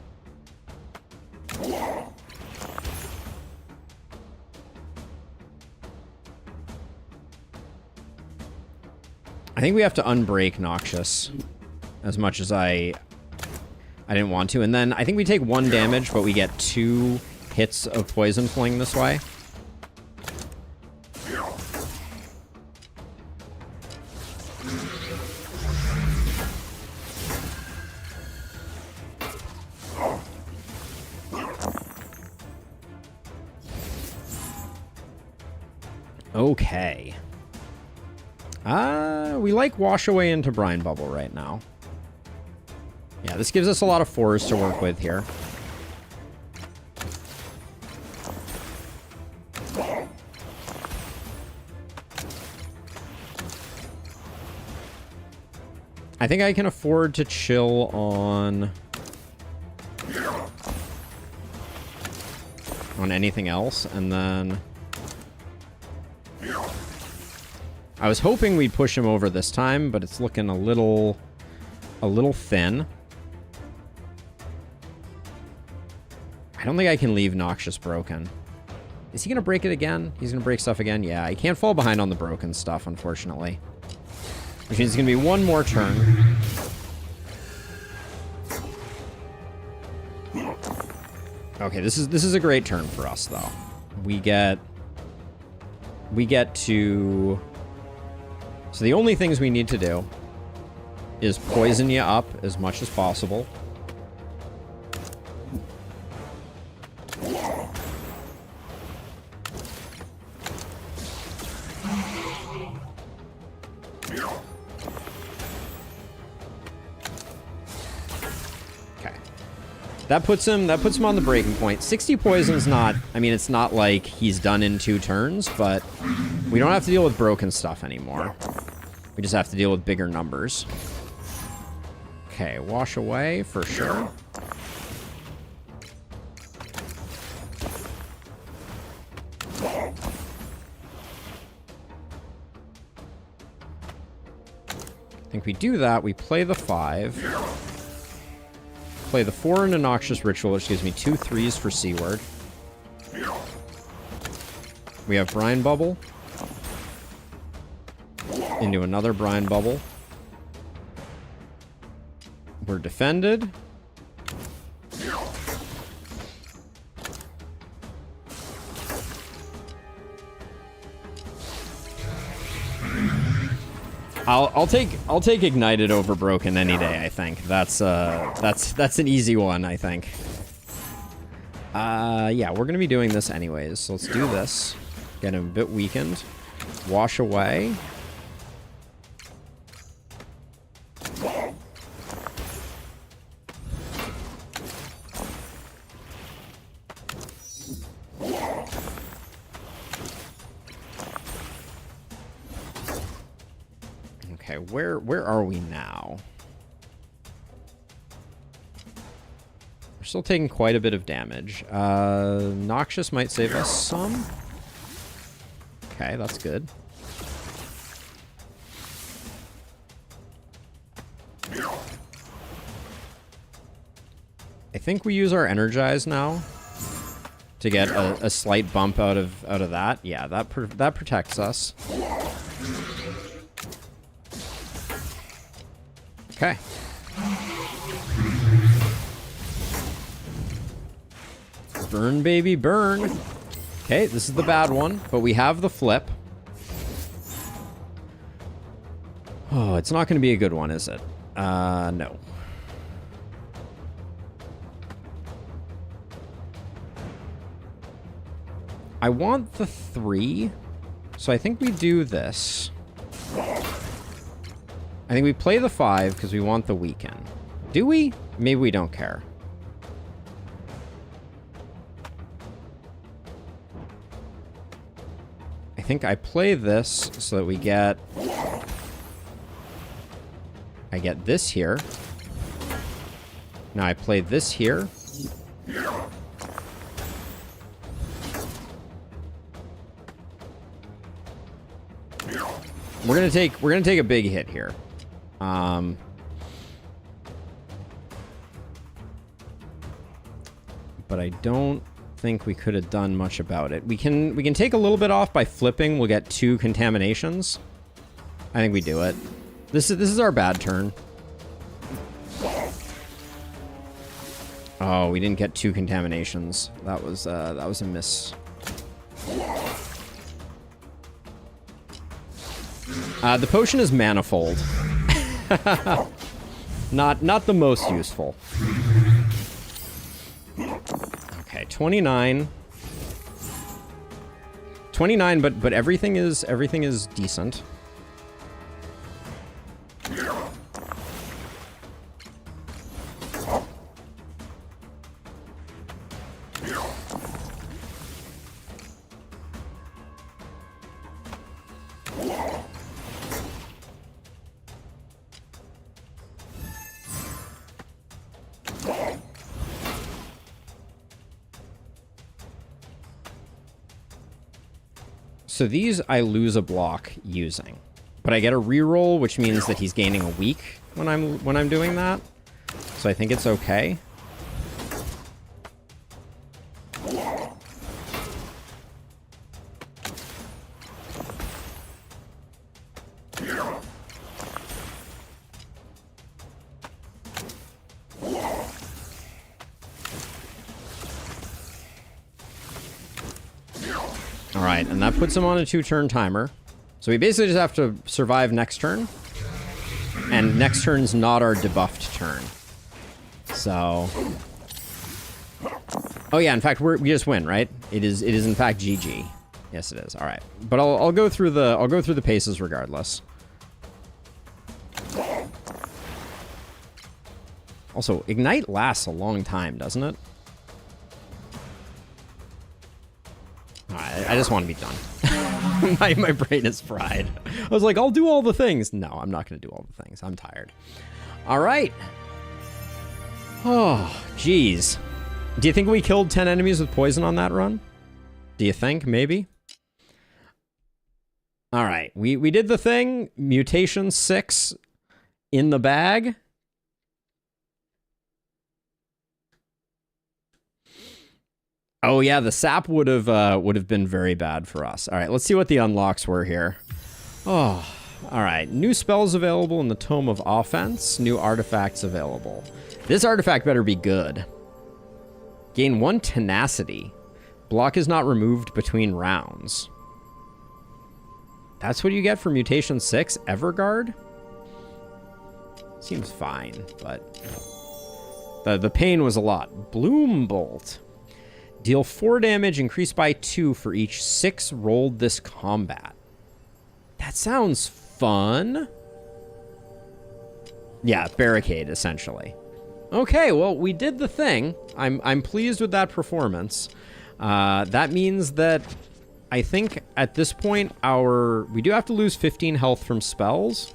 I think we have to unbreak Noxious as much as I didn't want to. And then I think we take 1 damage, but we get 2 hits of Poison Fling this way. Okay. We like Wash Away into Brine Bubble right now. Yeah, this gives us a lot of 4s to work with here. I think I can afford to chill on anything else, and then I was hoping we'd push him over this time, but it's looking a little thin. I don't think I can leave Noxious broken. Is he gonna break it again? He's gonna break stuff again? Yeah, I can't fall behind on the broken stuff, unfortunately. Which means it's gonna be 1 more turn. Okay, this is a great turn for us, though. We get to... So the only things we need to do is poison you up as much as possible. Okay. That puts him on the breaking point. 60 poison's not, I mean, it's not like he's done in 2 turns, but we don't have to deal with broken stuff anymore. We just have to deal with bigger numbers. Okay, Wash Away for sure. I think we do that. We play the 5. Play the 4 into Noxious Ritual, which gives me 2 3s for Seaward. We have Brine Bubble. Into another Brine Bubble. We're defended. I'll take Ignited over Broken any day, I think. That's an easy one, I think. Yeah, we're gonna be doing this anyways, so let's do this. Get him a bit weakened. Wash Away. Okay, where are we now? We're still taking quite a bit of damage. Noxious might save us some. Okay, that's good. I think we use our Energize now to get a slight bump out of that. Yeah, that protects us. Okay. Burn, baby, burn. Okay, this is the bad one, but we have the flip. Oh, it's not going to be a good one, is it? No. I want the 3, so I think we do this. I think we play the 5 because we want the weaken. Do we? Maybe we don't care. I think I play this so that we get... I get this here. Now I play this here. We're gonna take a big hit here. But I don't think we could have done much about it. We can take a little bit off by flipping. We'll get 2 contaminations. I think we do it. This is our bad turn. Oh, we didn't get 2 contaminations. That was a miss. The potion is manifold. Not the most useful. Okay, 29. 29, but everything is decent. So these I lose a block using, but I get a reroll, which means that he's gaining a week when I'm doing that. So I think it's okay. All right, and that puts him on a 2-turn timer. So we basically just have to survive next turn. And next turn's not our debuffed turn. So... Oh yeah, in fact, we just win, right? It is in fact GG. Yes, it is. All right. But I'll go through the paces regardless. Also, Ignite lasts a long time, doesn't it? I just want to be done. my brain is fried. I was like, I'll do all the things. No, I'm not going to do all the things. I'm tired. All right. Oh, geez. Do you think we killed 10 enemies with poison on that run? Do you think? Maybe? All right. We did the thing. Mutation 6 in the bag. Oh yeah, the sap would have been very bad for us. All right, let's see what the unlocks were here. Oh, all right. New spells available in the Tome of Offense. New artifacts available. This artifact better be good. Gain 1 tenacity. Block is not removed between rounds. That's what you get for Mutation 6? Everguard? Seems fine, but... The pain was a lot. Bloom Bolt. Deal 4 damage, increased by 2 for each 6 rolled this combat. That sounds fun. Yeah, barricade, essentially. Okay, well, we did the thing. I'm pleased with that performance. That means that I think at this point we do have to lose 15 health from spells,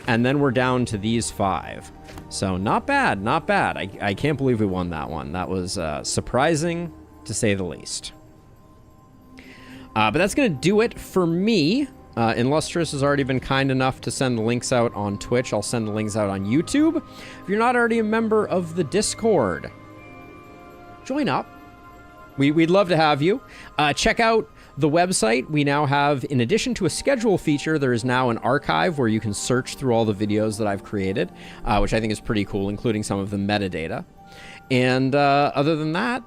and then we're down to these 5. So not bad, not bad. I can't believe we won that one. That was surprising, to say the least. But that's going to do it for me. Illustrious has already been kind enough to send the links out on Twitch. I'll send the links out on YouTube. If you're not already a member of the Discord, join up. We'd love to have you. Check out the website. We now have, in addition to a schedule feature, there is now an archive where you can search through all the videos that I've created, which I think is pretty cool, including some of the metadata. And other than that,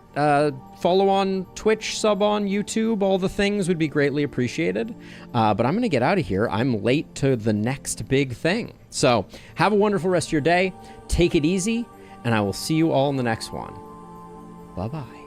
follow on Twitch, sub on YouTube, all the things would be greatly appreciated. But I'm going to get out of here. I'm late to the next big thing. So have a wonderful rest of your day. Take it easy, and I will see you all in the next one. Bye-bye.